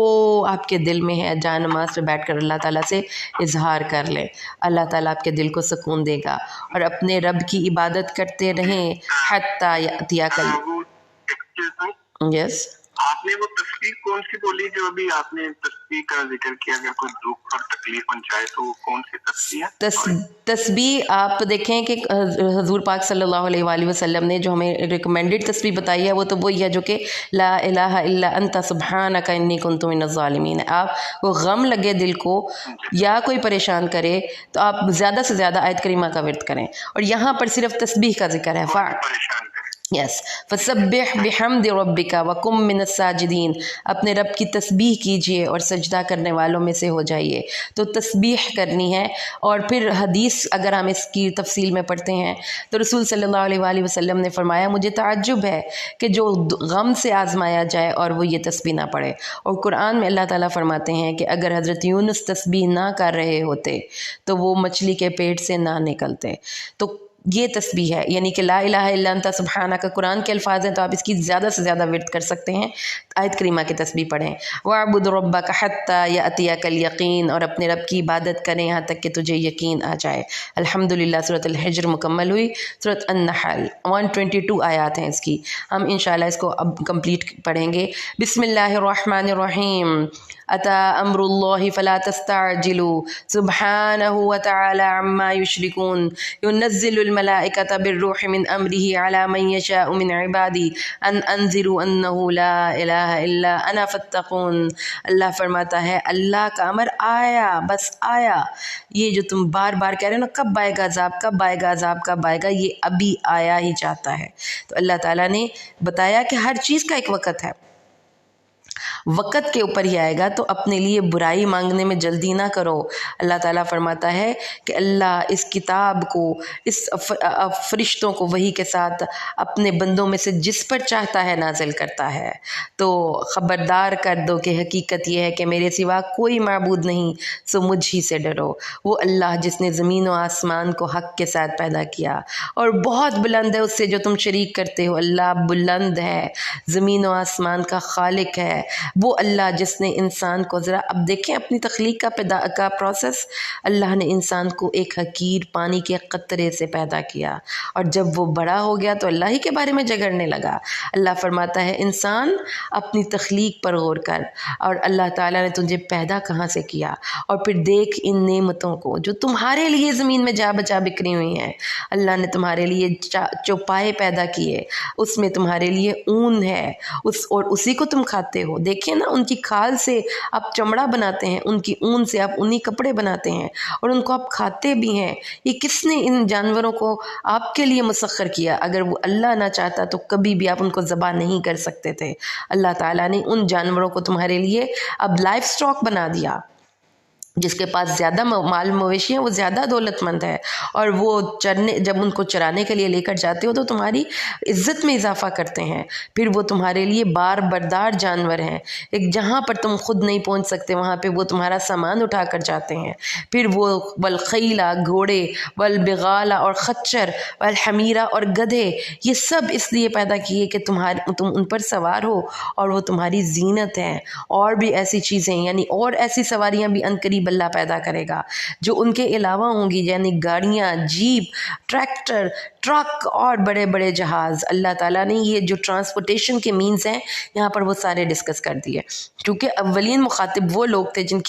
آپ کے دل میں ہے جائے نماز پہ بیٹھ کر اللہ تعالیٰ سے اظہار کر لیں۔ اللہ تعالیٰ آپ کے دل کو سکون دے گا، اور اپنے رب کی عبادت کرتے رہیں حتیٰ یأتیک یس۔
آپ نے وہ تصویر کون سی بولی جو ابھی آپ نے تصویر کا ذکر کیا، اگر کوئی دکھ اور تکلیف پہنچائے تو وہ کون سی تصویر ہے؟
تسبیح آپ دیکھیں کہ حضور پاک صلی اللہ علیہ وآلہ وسلم نے جو ہمیں ریکمینڈڈ تسبیح بتائی ہے، وہ تو وہی ہے جو کہ لا الہ الا انت سبحانک انی کنت من الظالمین ہے۔ آپ کو غم لگے دل کو یا کوئی پریشان کرے تو آپ زیادہ سے زیادہ آیت کریمہ کا ورد کریں، اور یہاں پر صرف تسبیح کا ذکر ہے۔ یس، فسبح بحمد ربک وکن من الساجدین، اپنے رب کی تسبیح کیجئے اور سجدہ کرنے والوں میں سے ہو جائیے۔ تو تسبیح کرنی ہے، اور پھر حدیث اگر ہم اس کی تفصیل میں پڑھتے ہیں تو رسول صلی اللہ علیہ وآلہ وسلم نے فرمایا، مجھے تعجب ہے کہ جو غم سے آزمایا جائے اور وہ یہ تسبیح نہ پڑھے۔ اور قرآن میں اللہ تعالیٰ فرماتے ہیں کہ اگر حضرت یونس تسبیح نہ کر رہے ہوتے تو وہ مچھلی کے پیٹ سے نہ نکلتے۔ تو یہ تسبیح ہے، یعنی کہ لا الہ الا انت سبحانک قرآن کے الفاظ ہیں، تو آپ اس کی زیادہ سے زیادہ ورد کر سکتے ہیں۔ آیت کریمہ کی تسبیح پڑھیں، وَاعْبُدْ رَبَّكَ حَتَّى يَأْتِيَكَ الْيَقِينُ، اور اپنے رب کی عبادت کریں یہاں تک کہ تجھے یقین آ جائے۔ الحمدللہ سورۃ الحجر مکمل ہوئی۔ سورۃ النحل 122 آیات ہیں اس کی، ہم انشاءاللہ اس کو اب کمپلیٹ پڑھیں گے۔ بسم اللہ الرحمن الرحیم، اتی امر اللہ فلا تستعجلوا سبحانہ وتعالی عما یشرکون، ينزل الملائکۃ بالروح من امرہ علی من یشاء من عبادہ ان انذروا انہ لا الہ الا انا فاتقون۔ اللہ فرماتا ہے اللہ کا امر آیا، بس آیا، یہ جو تم بار بار کہہ رہے ہو نا کب آئے گا عذاب، کب آئے گا عذاب، کب آئے گا، یہ ابھی آیا ہی جاتا ہے۔ تو اللہ تعالیٰ نے بتایا کہ ہر چیز کا ایک وقت ہے، وقت کے اوپر ہی آئے گا، تو اپنے لیے برائی مانگنے میں جلدی نہ کرو۔ اللہ تعالیٰ فرماتا ہے کہ اللہ اس کتاب کو، اس فرشتوں کو وحی کے ساتھ اپنے بندوں میں سے جس پر چاہتا ہے نازل کرتا ہے۔ تو خبردار کر دو کہ حقیقت یہ ہے کہ میرے سوا کوئی معبود نہیں، سو مجھ ہی سے ڈرو۔ وہ اللہ جس نے زمین و آسمان کو حق کے ساتھ پیدا کیا، اور بہت بلند ہے اس سے جو تم شریک کرتے ہو۔ اللہ بلند ہے، زمین و آسمان کا خالق ہے، وہ اللہ جس نے انسان کو ذرا اب دیکھیں اپنی تخلیق کا پروسیس. اللہ نے انسان کو ایک حقیر پانی کے قطرے سے پیدا کیا اور جب وہ بڑا ہو گیا تو اللہ ہی کے بارے میں جھگڑنے لگا. اللہ فرماتا ہے انسان اپنی تخلیق پر غور کر اور اللہ تعالیٰ نے تجھے پیدا کہاں سے کیا اور پھر دیکھ ان نعمتوں کو جو تمہارے لیے زمین میں جا بچا بکھری ہوئی ہیں. اللہ نے تمہارے لیے چوپائے پیدا کیے, اس میں تمہارے لیے اون ہے اور اسی کو تم کھاتے ہو. دیکھیں نا ان کی کھال سے آپ چمڑا بناتے ہیں, ان کی اون سے آپ اونی کپڑے بناتے ہیں اور ان کو آپ کھاتے بھی ہیں. یہ کس نے ان جانوروں کو آپ کے لیے مسخر کیا؟ اگر وہ اللہ نہ چاہتا تو کبھی بھی آپ ان کو ذبح نہیں کر سکتے تھے. اللہ تعالیٰ نے ان جانوروں کو تمہارے لیے اب لائف سٹاک بنا دیا. جس کے پاس زیادہ مال مویشی ہیں وہ زیادہ دولت مند ہے, اور وہ جب ان کو چرانے کے لیے لے کر جاتے ہو تو تمہاری عزت میں اضافہ کرتے ہیں. پھر وہ تمہارے لیے بار بردار جانور ہیں, ایک جہاں پر تم خود نہیں پہنچ سکتے وہاں پہ وہ تمہارا سامان اٹھا کر جاتے ہیں. پھر وہ والخیلہ گھوڑے, والبغالہ اور خچر, والحمیرہ اور گدھے, یہ سب اس لیے پیدا کیے کہ تم ان پر سوار ہو اور وہ تمہاری زینت ہیں. اور بھی ایسی چیزیں یعنی اور ایسی سواریاں بھی عنقریب اللہ پیدا کرے گا جو ان کے علاوہ ہوں گی, یعنی گاڑیاں, جیپ, ٹریکٹر, ٹرک اور بڑے بڑے جہاز. اللہ تعالیٰ نے یہ جو ٹرانسپورٹیشن کے مینز ہیں یہاں پر وہ سارے ڈسکس کر دیے, کیونکہ اولین مخاطب وہ لوگ تھے جن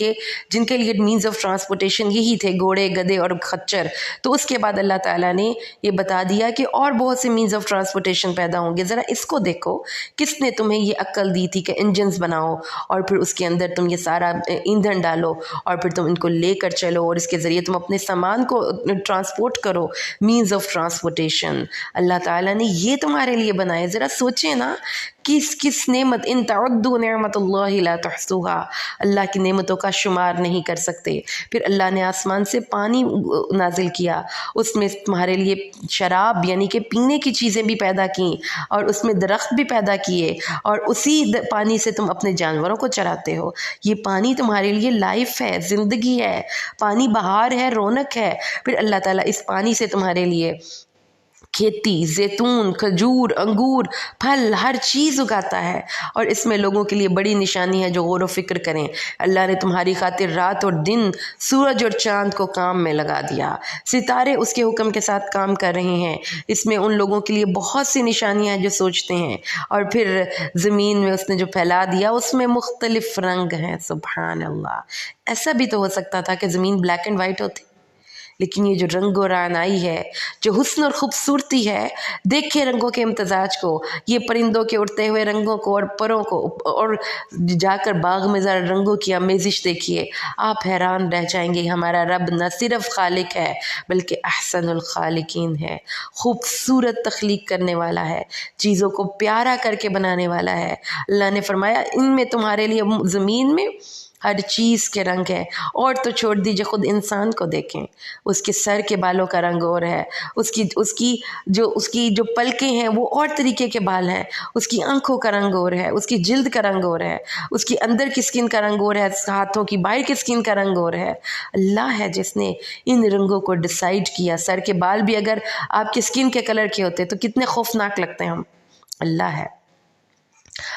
کے لیے مینز آف ٹرانسپورٹیشن یہی تھے, گھوڑے, گدھے اور خچر. تو اس کے بعد اللہ تعالیٰ نے یہ بتا دیا کہ اور بہت سے مینز آف ٹرانسپورٹیشن پیدا ہوں گے. ذرا اس کو دیکھو, کس نے تمہیں یہ عقل دی تھی کہ انجنز بناؤ اور پھر اس کے اندر تم یہ سارا ایندھن ڈالو اور پھر تم ان کو لے کر چلو اور اس کے ذریعے تم اپنے سامان کو ٹرانسپورٹ کرو. مینز آف ٹرانسپورٹیشن اللہ تعالیٰ نے یہ تمہارے لیے بنائے. ذرا سوچیں نا کس نعمت, ان تعدوا نعمت اللہ لا تحصوها, اللہ کی نعمتوں کا شمار نہیں کر سکتے. پھر اللہ نے آسمان سے پانی نازل کیا, اس میں تمہارے لیے شراب یعنی کہ پینے کی چیزیں بھی پیدا کیں اور اس میں درخت بھی پیدا کیے اور اسی پانی سے تم اپنے جانوروں کو چراتے ہو. یہ پانی تمہارے لیے لائف ہے, زندگی ہے, پانی بہار ہے, رونق ہے. پھر اللہ تعالیٰ اس پانی سے تمہارے لیے کھیتی, زیتون, کھجور, انگور, پھل, ہر چیز اگاتا ہے. اور اس میں لوگوں کے لیے بڑی نشانی ہے جو غور و فکر کریں. اللہ نے تمہاری خاطر رات اور دن, سورج اور چاند کو کام میں لگا دیا. ستارے اس کے حکم کے ساتھ کام کر رہے ہیں. اس میں ان لوگوں کے لیے بہت سی نشانیاں ہیں جو سوچتے ہیں. اور پھر زمین میں اس نے جو پھیلا دیا اس میں مختلف رنگ ہیں. سبحان اللہ, ایسا بھی تو ہو سکتا تھا کہ زمین بلیک اینڈ وائٹ ہوتی, لیکن یہ جو رنگ و رعنائی ہے, جو حسن اور خوبصورتی ہے, دیکھے رنگوں کے امتزاج کو, یہ پرندوں کے اڑتے ہوئے رنگوں کو اور پروں کو, اور جا کر باغ میں ذرا رنگوں کی آمیزش دیکھیے, آپ حیران رہ جائیں گے. ہمارا رب نہ صرف خالق ہے بلکہ احسن الخالقین ہے, خوبصورت تخلیق کرنے والا ہے, چیزوں کو پیارا کر کے بنانے والا ہے. اللہ نے فرمایا ان میں تمہارے لیے زمین میں ہر چیز کے رنگ ہے. اور تو چھوڑ دیجئے خود انسان کو دیکھیں, اس کے سر کے بالوں کا رنگ اور ہے, اس کی جو پلکیں ہیں وہ اور طریقے کے بال ہیں, اس کی آنکھوں کا رنگ اور ہے, اس کی جلد کا رنگ اور ہے, اس کی اندر کی سکن کا رنگ اور ہے, ہاتھوں کی باہر کی سکن کا رنگ اور ہے. اللہ ہے جس نے ان رنگوں کو ڈیسائیڈ کیا. سر کے بال بھی اگر آپ کی سکن کے کلر کے ہوتے تو کتنے خوفناک لگتے ہیں ہم. اللہ ہے.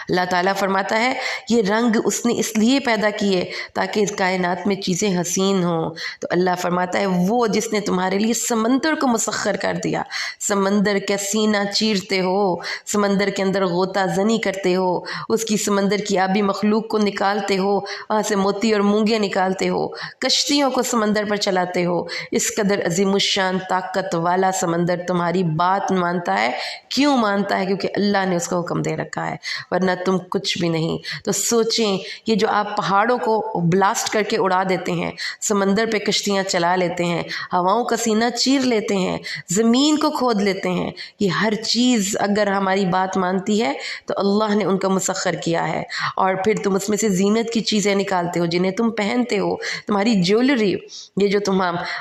اللہ تعالیٰ فرماتا ہے یہ رنگ اس نے اس لیے پیدا کیے تاکہ اس کائنات میں چیزیں حسین ہوں. تو اللہ فرماتا ہے وہ جس نے تمہارے لیے سمندر کو مسخر کر دیا, سمندر کا سینہ چیرتے ہو, سمندر کے اندر غوطہ زنی کرتے ہو, اس کی سمندر کی آبی مخلوق کو نکالتے ہو, وہاں سے موتی اور مونگے نکالتے ہو, کشتیوں کو سمندر پر چلاتے ہو. اس قدر عظیم الشان طاقت والا سمندر تمہاری بات مانتا ہے. کیوں مانتا ہے؟ کیونکہ اللہ نے اس کو حکم دے رکھا ہے, ورنہ تم کچھ بھی نہیں. تو سوچیں, یہ جو آپ پہاڑوں کو بلاسٹ کر کے اڑا دیتے ہیں, سمندر پہ کشتیاں چلا لیتے ہیں, ہواؤں کا سینہ چیر لیتے ہیں, زمین کو کھود لیتے ہیں, یہ ہر چیز اگر ہماری بات مانتی ہے تو اللہ نے ان کا مسخر کیا ہے. اور پھر تم اس میں سے زینت کی چیزیں نکالتے ہو جنہیں تم پہنتے ہو, تمہاری جیولری, یہ جو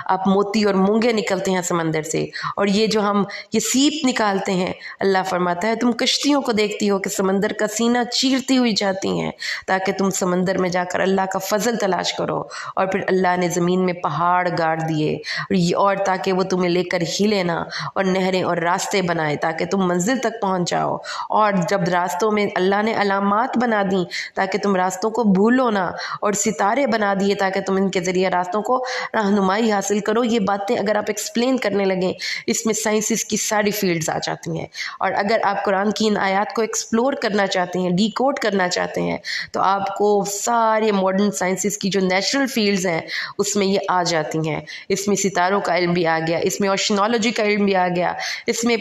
آپ موتی اور مونگے نکلتے ہیں سمندر سے, اور یہ جو ہم یہ سیپ نکالتے ہیں. اللہ فرماتا ہے تم کشتیوں کو دیکھتی ہو کہ سمندر کا سینہ چیرتی ہوئی جاتی ہیں تاکہ تم سمندر میں جا کر اللہ کا فضل تلاش کرو، اور پھر اللہ نے زمین میں پہاڑ گاڑ دیے اور تاکہ وہ تمہیں لے کر ہلے نہ، اور نہریں اور راستے بنائے تاکہ تم منزل تک پہنچ جاؤ، اور جب راستوں میں اللہ نے علامات بنا دیں تاکہ تم راستوں کو بھولو نہ، اور ستارے بنا دیے تاکہ تم ان کے ذریعے راستوں کو رہنمائی حاصل کرو۔ یہ باتیں اگر آپ ایکسپلین کرنے لگیں اس میں سائنسز کی ساری فیلڈز آ جاتی ہیں، اور اگر آپ قرآن کی ان آیات کو ایکسپلور کرنا چاہتے ہیں، ڈی کوڈ کرنا چاہتے ہیں، تو آپ کو سارے ماڈرن سائنسز کی جو نیچرل فیلڈز ہیں اس میں یہ آ جاتی ہیں۔ اس میں ستاروں کا علم بھی آ گیا، اس میں اوشنالوجی کا علم بھی آ گیا، اس میں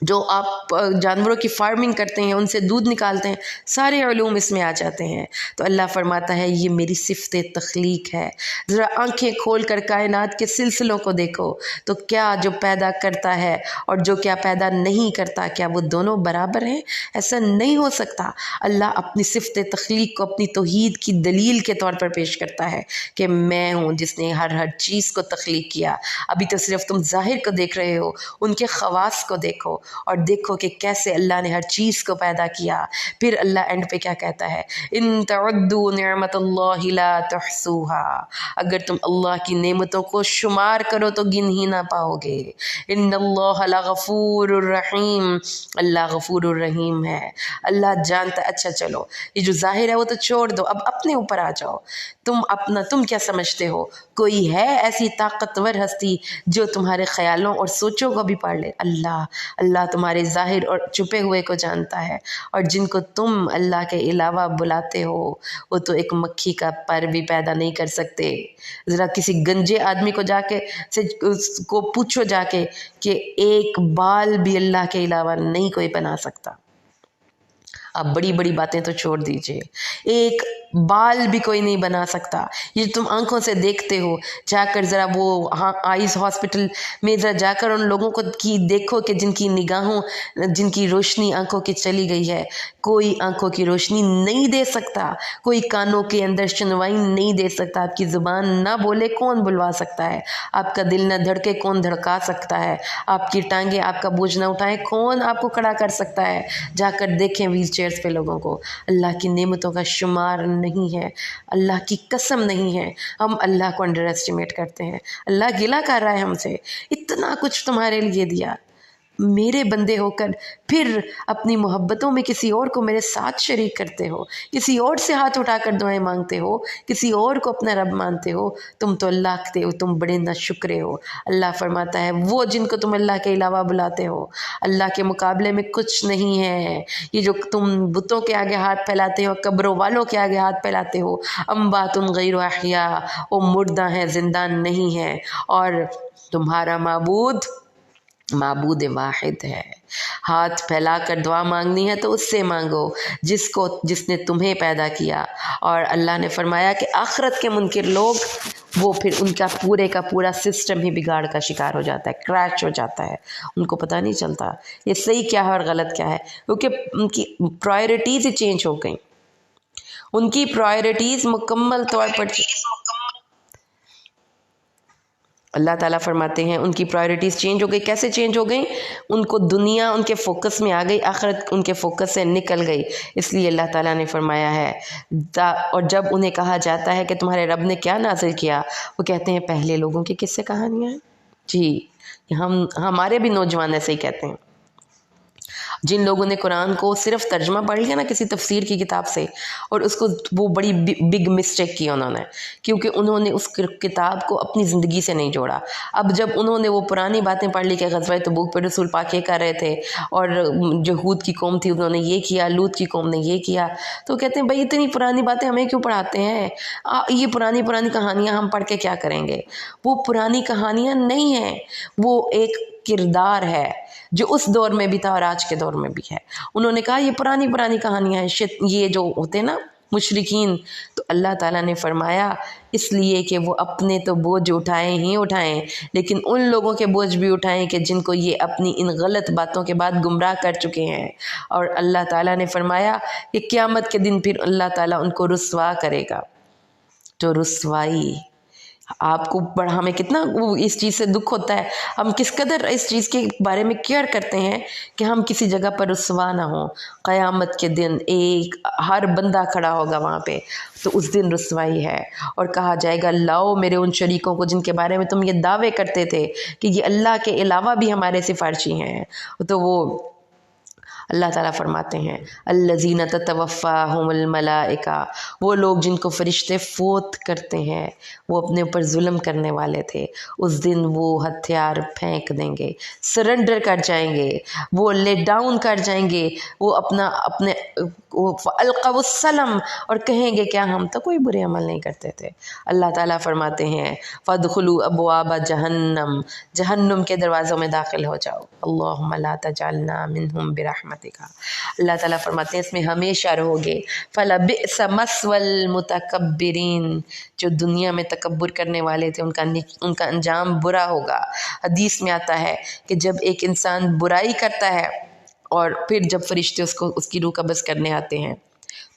جو آپ جانوروں کی فارمنگ کرتے ہیں، ان سے دودھ نکالتے ہیں، سارے علوم اس میں آ جاتے ہیں۔ تو اللہ فرماتا ہے یہ میری صفت تخلیق ہے۔ ذرا آنکھیں کھول کر کائنات کے سلسلوں کو دیکھو تو کیا جو پیدا کرتا ہے اور جو کیا پیدا نہیں کرتا، کیا وہ دونوں برابر ہیں؟ ایسا نہیں ہو سکتا۔ اللہ اپنی صفت تخلیق کو اپنی توحید کی دلیل کے طور پر پیش کرتا ہے کہ میں ہوں جس نے ہر چیز کو تخلیق کیا۔ ابھی تو صرف تم ظاہر کو دیکھ رہے ہو، ان کے خواص کو دیکھو اور دیکھو کہ کیسے اللہ نے ہر چیز کو پیدا کیا۔ پھر اللہ اینڈ پہ کیا کہتا ہے؟ ان تعدوا نعمت اللہ لا تحصوها، اگر تم اللہ کی نعمتوں کو شمار کرو تو گن ہی نہ پاؤ گے۔ ان اللہ لغفور الرحیم، اللہ غفور الرحیم ہے، اللہ جانتا۔ اچھا چلو یہ جو ظاہر ہے وہ تو چھوڑ دو، اب اپنے اوپر آ جاؤ۔ تم کیا سمجھتے ہو؟ کوئی ہے ایسی طاقتور ہستی جو تمہارے خیالوں اور سوچوں کو بھی پڑھ لے؟ اللہ تمہارے ظاہر اور چھپے ہوئے کو جانتا ہے، اور جن کو تم اللہ کے علاوہ بلاتے ہو وہ تو ایک مکھی کا پر بھی پیدا نہیں کر سکتے۔ ذرا کسی گنجے آدمی کو کو پوچھو جا کے کہ ایک بال بھی اللہ کے علاوہ نہیں کوئی بنا سکتا۔ اب بڑی بڑی باتیں تو چھوڑ دیجئے، ایک بال بھی کوئی نہیں بنا سکتا۔ یہ تم آنکھوں سے دیکھتے ہو، جا کر ذرا وہ آئیز ہاسپٹل میں ذرا جا کر ان لوگوں کو دیکھو کہ جن کی نگاہوں، جن کی روشنی آنکھوں کی چلی گئی ہے، کوئی آنکھوں کی روشنی نہیں دے سکتا، کوئی کانوں کے اندر شنوائی نہیں دے سکتا، آپ کی زبان نہ بولے کون بلوا سکتا ہے، آپ کا دل نہ دھڑکے کون دھڑکا سکتا ہے، آپ کی ٹانگیں آپ کا بوجھ نہ اٹھائیں کون آپ کو کھڑا کر سکتا ہے۔ جا کر دیکھیں ویل چیئرز پہ لوگوں کو، اللہ کی نعمتوں کا شمار نہیں ہے، اللہ کی قسم نہیں ہے۔ ہم اللہ کو انڈر ایسٹیمیٹ کرتے ہیں۔ اللہ گلہ کر رہا ہے ہم سے، اتنا کچھ تمہارے لیے دیا، میرے بندے ہو کر پھر اپنی محبتوں میں کسی اور کو میرے ساتھ شریک کرتے ہو، کسی اور سے ہاتھ اٹھا کر دعائیں مانگتے ہو، کسی اور کو اپنا رب مانتے ہو، تم تو اللہ کے ہو، تم بڑے ناشکرے ہو۔ اللہ فرماتا ہے وہ جن کو تم اللہ کے علاوہ بلاتے ہو اللہ کے مقابلے میں کچھ نہیں ہے۔ یہ جو تم بتوں کے آگے ہاتھ پھیلاتے ہو، قبروں والوں کے آگے ہاتھ پھیلاتے ہو، اموات غیر احیاء، وہ مردہ ہیں زندہ نہیں ہیں، اور تمہارا معبود واحد ہے۔ ہاتھ پھیلا کر دعا مانگنی ہے تو اس سے مانگو جس نے تمہیں پیدا کیا۔ اور اللہ نے فرمایا کہ آخرت کے منکر لوگ وہ پھر ان کا پورے کا پورا سسٹم ہی بگاڑ کا شکار ہو جاتا ہے، کریش ہو جاتا ہے، ان کو پتہ نہیں چلتا یہ صحیح کیا ہے اور غلط کیا ہے، کیونکہ ان کی پرائرٹیز ہی چینج ہو گئیں، ان کی پرائرٹیز مکمل طور پر اللہ تعالیٰ فرماتے ہیں ان کی پرائرٹیز چینج ہو گئی۔ کیسے چینج ہو گئیں؟ ان کو دنیا ان کے فوکس میں آ گئی، آخرت ان کے فوکس سے نکل گئی۔ اس لیے اللہ تعالیٰ نے فرمایا ہے اور جب انہیں کہا جاتا ہے کہ تمہارے رب نے کیا نازل کیا، وہ کہتے ہیں پہلے لوگوں کی قصے کہانیاں ہیں۔ جی ہمارے بھی نوجوان ایسے ہی کہتے ہیں۔ جن لوگوں نے قرآن کو صرف ترجمہ پڑھ لیا نا کسی تفسیر کی کتاب سے، اور اس کو وہ بڑی بگ مسٹیک کی انہوں نے، کیونکہ انہوں نے اس کتاب کو اپنی زندگی سے نہیں جوڑا۔ اب جب انہوں نے وہ پرانی باتیں پڑھ لی کہ غزوہ تبوک پہ رسول پاک یہ کر رہے تھے، اور جو ہود کی قوم تھی انہوں نے یہ کیا، لوط کی قوم نے یہ کیا، تو کہتے ہیں بھائی اتنی پرانی باتیں ہمیں کیوں پڑھاتے ہیں؟ یہ پرانی کہانیاں ہم پڑھ کے کیا کریں گے؟ وہ پرانی کہانیاں نہیں ہیں، وہ ایک کردار ہے جو اس دور میں بھی تھا اور آج کے دور میں بھی ہے۔ انہوں نے کہا یہ پرانی کہانیاں ہیں، یہ جو ہوتے نا مشرکین، تو اللہ تعالیٰ نے فرمایا اس لیے کہ وہ اپنے تو بوجھ اٹھائیں لیکن ان لوگوں کے بوجھ بھی اٹھائیں کہ جن کو یہ اپنی ان غلط باتوں کے بعد گمراہ کر چکے ہیں۔ اور اللہ تعالیٰ نے فرمایا کہ قیامت کے دن پھر اللہ تعالیٰ ان کو رسوا کرے گا۔ تو رسوائی آپ کو بڑا ہمیں کتنا اس چیز سے دکھ ہوتا ہے، ہم کس قدر اس چیز کے بارے میں کیئر کرتے ہیں کہ ہم کسی جگہ پر رسوا نہ ہوں۔ قیامت کے دن ہر بندہ کھڑا ہوگا وہاں پہ، تو اس دن رسوائی ہے، اور کہا جائے گا لاؤ میرے ان شریکوں کو جن کے بارے میں تم یہ دعوے کرتے تھے کہ یہ اللہ کے علاوہ بھی ہمارے سفارشی ہیں۔ تو وہ اللہ تعالیٰ فرماتے ہیں الذین تتوفاہم الملائکہ، وہ لوگ جن کو فرشتے فوت کرتے ہیں، وہ اپنے اوپر ظلم کرنے والے تھے، اس دن وہ ہتھیار پھینک دیں گے، سرنڈر کر جائیں گے، وہ لے ڈاؤن کر جائیں گے، وہ اپنے فَأَلْقَوُا السَّلَمَ، اور کہیں گے کیا ہم تو کوئی برے عمل نہیں کرتے تھے۔ اللہ تعالیٰ فرماتے ہیں فَادْخُلُوا أَبْوَابَ جَهَنَّمَ، جہنم کے دروازوں میں داخل ہو جاؤ۔ اللہم لا تجعلنا منہم برحمتک، اللہ تعالیٰ فرماتے ہیں اس میں ہمیشہ رہو گے۔ فَلَبِئْسَ مَثْوَى الْمُتَكَبِّرِينَ، جو دنیا میں تکبر کرنے والے تھے ان کا انجام برا ہوگا۔ حدیث میں آتا ہے کہ جب ایک انسان برائی کرتا ہے اور پھر جب فرشتے اس کی روح قبض کرنے آتے ہیں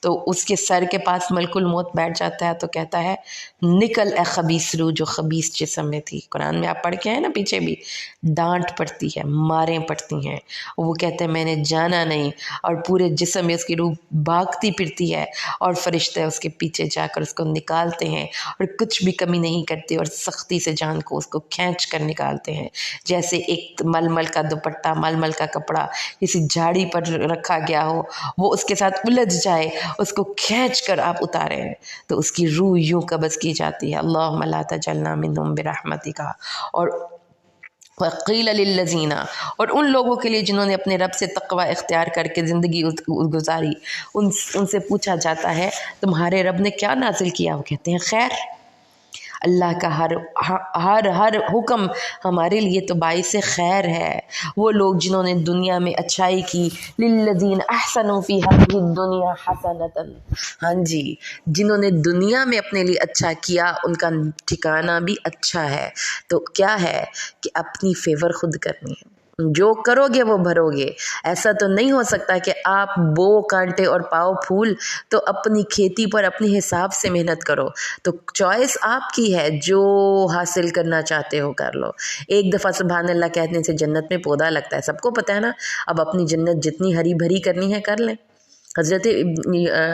تو اس کے سر کے پاس ملک الموت بیٹھ جاتا ہے، تو کہتا ہے نکل اے خبیث روح جو خبیث جسم میں تھی۔ قرآن میں آپ پڑھ کے ہیں نا پیچھے بھی، ڈانٹ پڑتی ہے، ماریں پڑتی ہیں، وہ کہتے ہیں میں نے جانا نہیں، اور پورے جسم میں اس کی روح بھاگتی پھرتی ہے، اور فرشتے اس کے پیچھے جا کر اس کو نکالتے ہیں، اور کچھ بھی کمی نہیں کرتے، اور سختی سے جان کو اس کو کھینچ کر نکالتے ہیں، جیسے ایک ململ کا دوپٹہ، ململ کا کپڑا کسی جھاڑی پر رکھا گیا ہو، وہ اس کے ساتھ الجھ جائے، اس کو کھینچ کر آپ اتاریں تو اس کی روح یوں قبض کی جاتی ہے۔ اللہم لا تجعلنا منہم برحمتک۔ اور وقیل للذین، اور ان لوگوں کے لیے جنہوں نے اپنے رب سے تقوی اختیار کر کے زندگی گزاری، ان سے پوچھا جاتا ہے تمہارے رب نے کیا نازل کیا؟ وہ کہتے ہیں خیر، اللہ کا ہر حکم ہمارے لیے تو باعث خیر ہے۔ وہ لوگ جنہوں نے دنیا میں اچھائی کی، للذین احسنوا فی ہذہ الدنیا حسنۃ، ہاں جی، جنہوں نے دنیا میں اپنے لیے اچھا کیا ان کا ٹھکانہ بھی اچھا ہے۔ تو کیا ہے کہ اپنی فیور خود کرنی ہے، جو کرو گے وہ بھرو گے۔ ایسا تو نہیں ہو سکتا کہ آپ بو کانٹے اور پاؤ پھول، تو اپنی کھیتی پر اپنے حساب سے محنت کرو۔ تو چوائس آپ کی ہے، جو حاصل کرنا چاہتے ہو کر لو۔ ایک دفعہ سبحان اللہ کہنے سے جنت میں پودا لگتا ہے، سب کو پتہ ہے نا۔ اب اپنی جنت جتنی ہری بھری کرنی ہے کر لیں۔ حضرت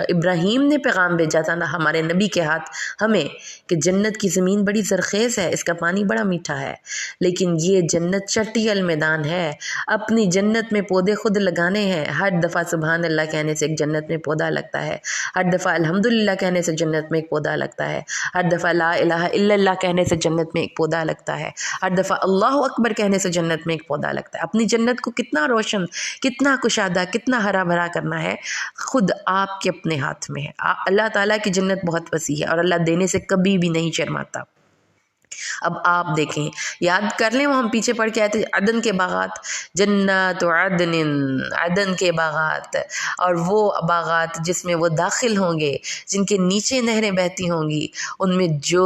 ابراہیم نے پیغام بھیجا تھا ہمارے نبی کے ہاتھ ہمیں کہ جنت کی زمین بڑی زرخیز ہے، اس کا پانی بڑا میٹھا ہے، لیکن یہ جنت چٹیل میدان ہے، اپنی جنت میں پودے خود لگانے ہیں۔ ہر دفعہ سبحان اللہ کہنے سے ایک جنت میں پودا لگتا ہے، ہر دفعہ الحمدللہ کہنے سے جنت میں ایک پودا لگتا ہے، ہر دفعہ لا الہ الا اللہ کہنے سے جنت میں ایک پودا لگتا ہے، ہر دفعہ اللہ اکبر کہنے سے جنت میں ایک پودا لگتا ہے۔ اپنی جنت کو کتنا روشن، کتنا کشادہ، کتنا ہرا بھرا کرنا ہے، خود آپ کے اپنے ہاتھ میں ہے۔ اللہ تعالیٰ کی جنت بہت وسیع ہے، اور اللہ دینے سے کبھی بھی نہیں شرماتا۔ اب آپ دیکھیں، یاد کر لیں، وہ ہم پیچھے پڑھ کے آئے تھے عدن کے باغات، جنات عدن، عدن کے باغات، اور وہ باغات جس میں وہ داخل ہوں گے، جن کے نیچے نہریں بہتی ہوں گی، ان میں جو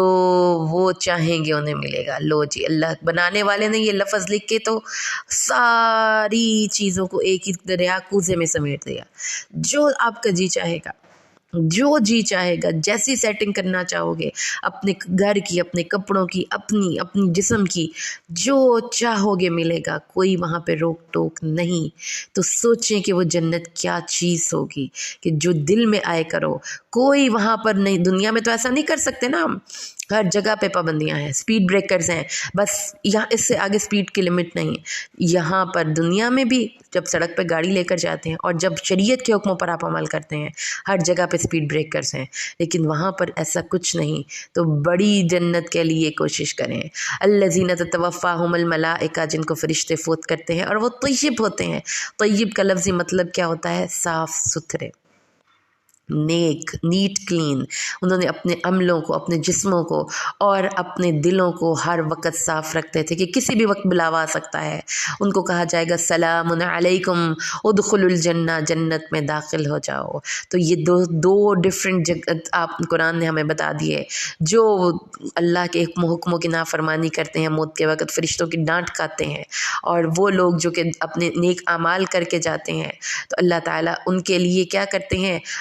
وہ چاہیں گے انہیں ملے گا۔ لو جی، اللہ بنانے والے نے یہ لفظ لکھ کے تو ساری چیزوں کو ایک ہی دریا کوزے میں سمیٹ دیا۔ جو آپ کا جی چاہے گا، جو جی چاہے گا، جیسی سیٹنگ کرنا چاہو گے، اپنے گھر کی، اپنے کپڑوں کی، اپنی جسم کی، جو چاہو گے ملے گا، کوئی وہاں پہ روک ٹوک نہیں۔ تو سوچیں کہ وہ جنت کیا چیز ہوگی کہ جو دل میں آئے کرو۔ کوئی وہاں پر نہیں، دنیا میں تو ایسا نہیں کر سکتے نا ہم، ہر جگہ پہ پابندیاں ہیں، سپیڈ بریکرز ہیں، بس یہاں اس سے آگے سپیڈ کی لمٹ نہیں ہے۔ یہاں پر دنیا میں بھی جب سڑک پہ گاڑی لے کر جاتے ہیں اور جب شریعت کے حکموں پر آپ عمل کرتے ہیں، ہر جگہ پہ سپیڈ بریکرز ہیں، لیکن وہاں پر ایسا کچھ نہیں۔ تو بڑی جنت کے لیے کوشش کریں۔ الذین تتوفاہم الملائکہ، جن کو فرشتے فوت کرتے ہیں، اور وہ طیب ہوتے ہیں۔ طیب کا لفظی مطلب کیا ہوتا ہے؟ صاف ستھرے، نیک، نیٹ کلین۔ انہوں نے اپنے عملوں کو، اپنے جسموں کو اور اپنے دلوں کو ہر وقت صاف رکھتے تھے کہ کسی بھی وقت بلاوا آ سکتا ہے۔ ان کو کہا جائے گا سلام علیکم ادخلوا الجنہ، جنت میں داخل ہو جاؤ۔ تو یہ دو ڈفرینٹ آپ قرآن نے ہمیں بتا دیے۔ جو اللہ کے حکموں کی نافرمانی کرتے ہیں، موت کے وقت فرشتوں کی ڈانٹ کھاتے ہیں، اور وہ لوگ جو کہ اپنے نیک اعمال کر کے جاتے ہیں، تو اللہ تعالیٰ ان کے لیے کیا کرتے ہیں؟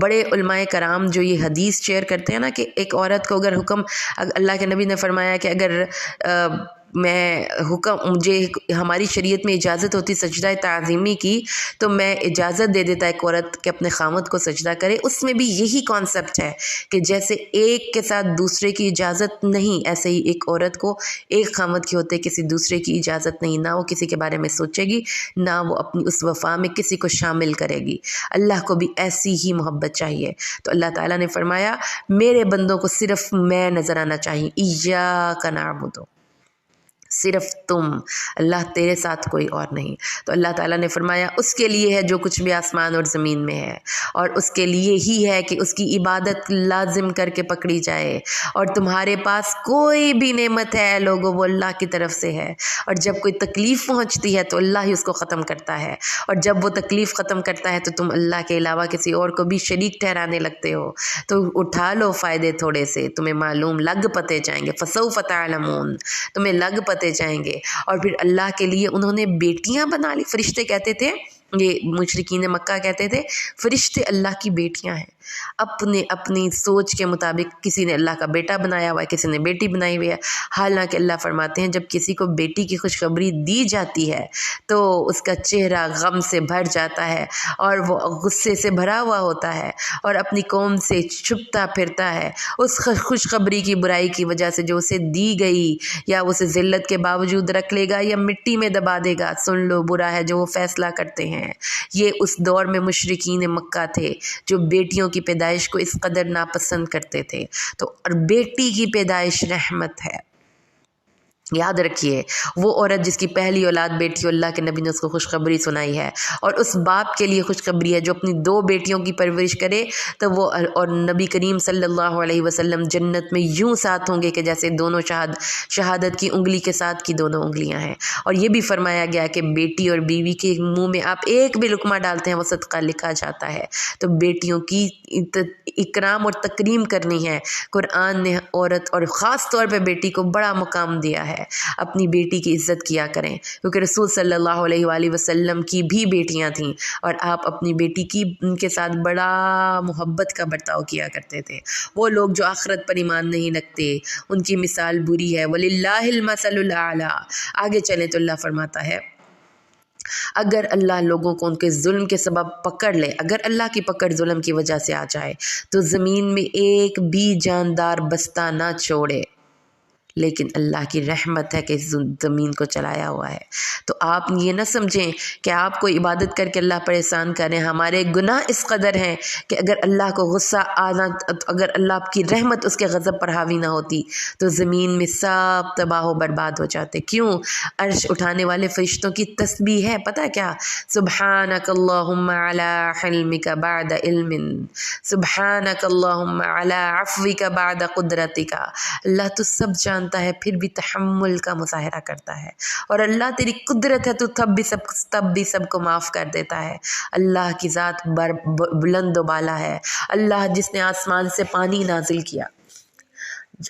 بڑے علماء کرام جو یہ حدیث شیئر کرتے ہیں نا کہ ایک عورت کو اگر حکم، اللہ کے نبی نے فرمایا کہ اگر مجھے ہماری شریعت میں اجازت ہوتی سجدہ تعظیمی کی تو میں اجازت دے دیتا ایک عورت کہ اپنے خامد کو سجدہ کرے۔ اس میں بھی یہی کانسیپٹ ہے کہ جیسے ایک کے ساتھ دوسرے کی اجازت نہیں، ایسے ہی ایک عورت کو ایک خامد کی ہوتے کسی دوسرے کی اجازت نہیں، نہ وہ کسی کے بارے میں سوچے گی، نہ وہ اپنی اس وفا میں کسی کو شامل کرے گی۔ اللہ کو بھی ایسی ہی محبت چاہیے۔ تو اللہ تعالیٰ نے فرمایا میرے بندوں کو صرف میں نظر آنا چاہیے، ایاک نعبد، صرف تم، اللہ تیرے ساتھ کوئی اور نہیں۔ تو اللہ تعالیٰ نے فرمایا اس کے لیے ہے جو کچھ بھی آسمان اور زمین میں ہے، اور اس کے لیے ہی ہے کہ اس کی عبادت لازم کر کے پکڑی جائے، اور تمہارے پاس کوئی بھی نعمت ہے لوگوں وہ اللہ کی طرف سے ہے، اور جب کوئی تکلیف پہنچتی ہے تو اللہ ہی اس کو ختم کرتا ہے، اور جب وہ تکلیف ختم کرتا ہے تو تم اللہ کے علاوہ کسی اور کو بھی شریک ٹھہرانے لگتے ہو۔ تو اٹھا لو فائدے تھوڑے سے، تمہیں معلوم لگ پتے جائیں گے، فسوف تعلمون، تمہیں لگ پتے جائیں گے۔ اور پھر اللہ کے لیے انہوں نے بیٹیاں بنا لی۔ فرشتے کہتے تھے، یہ مشرکین مکہ کہتے تھے فرشتے اللہ کی بیٹیاں ہیں، اپنی سوچ کے مطابق کسی نے اللہ کا بیٹا بنایا ہوا ہے، کسی نے بیٹی بنائی ہوئی ہے۔ حالانکہ اللہ فرماتے ہیں جب کسی کو بیٹی کی خوشخبری دی جاتی ہے تو اس کا چہرہ غم سے بھر جاتا ہے اور وہ غصے سے بھرا ہوا ہوتا ہے اور اپنی قوم سے چھپتا پھرتا ہے اس خوشخبری کی برائی کی وجہ سے جو اسے دی گئی، یا اسے ذلت کے باوجود رکھ لے گا یا مٹی میں دبا دے گا۔ سن لو برا ہے جو وہ فیصلہ کرتے ہیں۔ یہ اس دور میں مشرکین مکہ تھے جو بیٹیوں کی پیدائش کو اس قدر ناپسند کرتے تھے۔ تو اور بیٹی کی پیدائش رحمت ہے۔ یاد رکھیے وہ عورت جس کی پہلی اولاد بیٹی، اللہ کے نبی نے اس کو خوشخبری سنائی ہے، اور اس باپ کے لیے خوشخبری ہے جو اپنی 2 بیٹیوں کی پرورش کرے تو وہ، اور نبی کریم صلی اللہ علیہ وسلم جنت میں یوں ساتھ ہوں گے کہ جیسے دونوں شہادت کی انگلی کے ساتھ کی دونوں انگلیاں ہیں۔ اور یہ بھی فرمایا گیا کہ بیٹی اور بیوی کے منہ میں آپ ایک بھی لقمہ ڈالتے ہیں وہ صدقہ لکھا جاتا ہے۔ تو بیٹیوں کی اکرام اور تکریم کرنی ہے۔ قرآن نے عورت اور خاص طور پہ بیٹی کو بڑا مقام دیا ہے۔ اپنی بیٹی کی عزت کیا کریں، کیونکہ رسول صلی اللہ علیہ وآلہ وسلم کی بھی بیٹیاں تھیں اور آپ اپنی بیٹی کی ان کے ساتھ بڑا محبت کا برتاؤ کیا کرتے تھے۔ وہ لوگ جو آخرت پر ایمان نہیں رکھتے ان کی مثال بری ہے۔ وَلِلَّهِ الْمَثَلُ الْأَعْلَىٰ۔ آگے چلیں تو اللہ فرماتا ہے اگر اللہ لوگوں کو ان کے ظلم کے سبب پکڑ لے، اگر اللہ کی پکڑ ظلم کی وجہ سے آ جائے تو زمین میں ایک بھی جاندار بستہ نہ چھوڑے، لیکن اللہ کی رحمت ہے کہ زمین کو چلایا ہوا ہے۔ تو آپ یہ نہ سمجھیں کہ آپ کو عبادت کر کے اللہ پر احسان کریں۔ ہمارے گناہ اس قدر ہیں کہ اگر اللہ کو غصہ آنا، اگر اللہ کی رحمت اس کے غضب پر حاوی نہ ہوتی تو زمین میں سب تباہ و برباد ہو جاتے۔ کیوں؟ عرش اٹھانے والے فرشتوں کی تسبیح ہے، پتہ کیا؟ سبحانک اللہم علی حلمک بعد علم، سبحانک اللہم علی عفوک بعد قدرتک۔ اللہ تو سب جانتا ہے پھر بھی تحمل کا مظاہرہ کرتا ہے، اور اللہ تیری قدرت ہے تو تب بھی سب کو معاف کر دیتا ہے۔ اللہ کی ذات بلند و بالا ہے۔ اللہ جس نے آسمان سے پانی نازل کیا،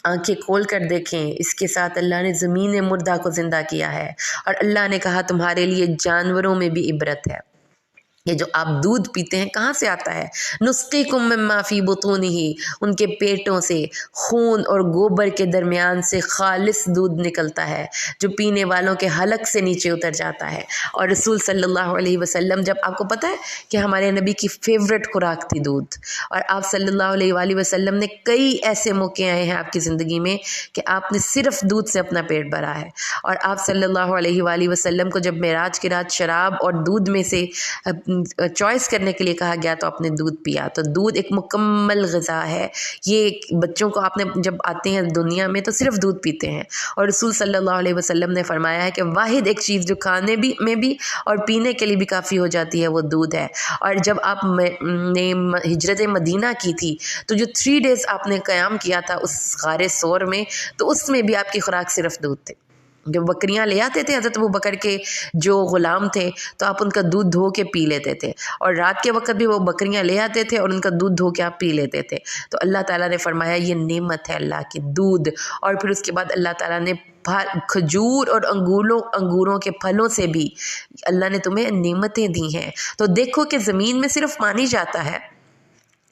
آنکھیں کھول کر دیکھیں، اس کے ساتھ اللہ نے زمین مردہ کو زندہ کیا ہے، اور اللہ نے کہا تمہارے لیے جانوروں میں بھی عبرت ہے۔ یہ جو آپ دودھ پیتے ہیں کہاں سے آتا ہے؟ نسقیکم مما فی بطونہ، ان کے پیٹوں سے خون اور گوبر کے درمیان سے خالص دودھ نکلتا ہے جو پینے والوں کے حلق سے نیچے اتر جاتا ہے۔ اور رسول صلی اللہ علیہ وسلم، جب آپ کو پتہ ہے کہ ہمارے نبی کی فیوریٹ خوراک تھی دودھ، اور آپ صلی اللہ علیہ وآلہ وسلم نے کئی ایسے موقع آئے ہیں آپ کی زندگی میں کہ آپ نے صرف دودھ سے اپنا پیٹ بھرا ہے، اور آپ صلی اللہ علیہ وآلہ وسلم کو جب معراج کی رات شراب اور دودھ میں سے چوائس کرنے کے لیے کہا گیا تو آپ نے دودھ پیا۔ تو دودھ ایک مکمل غذا ہے۔ یہ بچوں کو آپ نے جب آتے ہیں دنیا میں تو صرف دودھ پیتے ہیں، اور رسول صلی اللہ علیہ وسلم نے فرمایا ہے کہ واحد ایک چیز جو کھانے میں بھی اور پینے کے لیے بھی کافی ہو جاتی ہے وہ دودھ ہے۔ اور جب آپ نے ہجرت مدینہ کی تھی تو جو 3 days آپ نے قیام کیا تھا اس غار ثور میں، تو اس میں بھی آپ کی خوراک صرف دودھ تھے۔ جو بکریاں لے آتے تھے حضرت ابو بکر کے جو غلام تھے تو آپ ان کا دودھ دھو کے پی لیتے تھے، اور رات کے وقت بھی وہ بکریاں لے آتے تھے اور ان کا دودھ دھو کے آپ پی لیتے تھے۔ تو اللہ تعالیٰ نے فرمایا یہ نعمت ہے اللہ کی دودھ۔ اور پھر اس کے بعد اللہ تعالیٰ نے کھجور اور انگوروں کے پھلوں سے بھی اللہ نے تمہیں نعمتیں دی ہیں۔ تو دیکھو کہ زمین میں صرف پانی جاتا ہے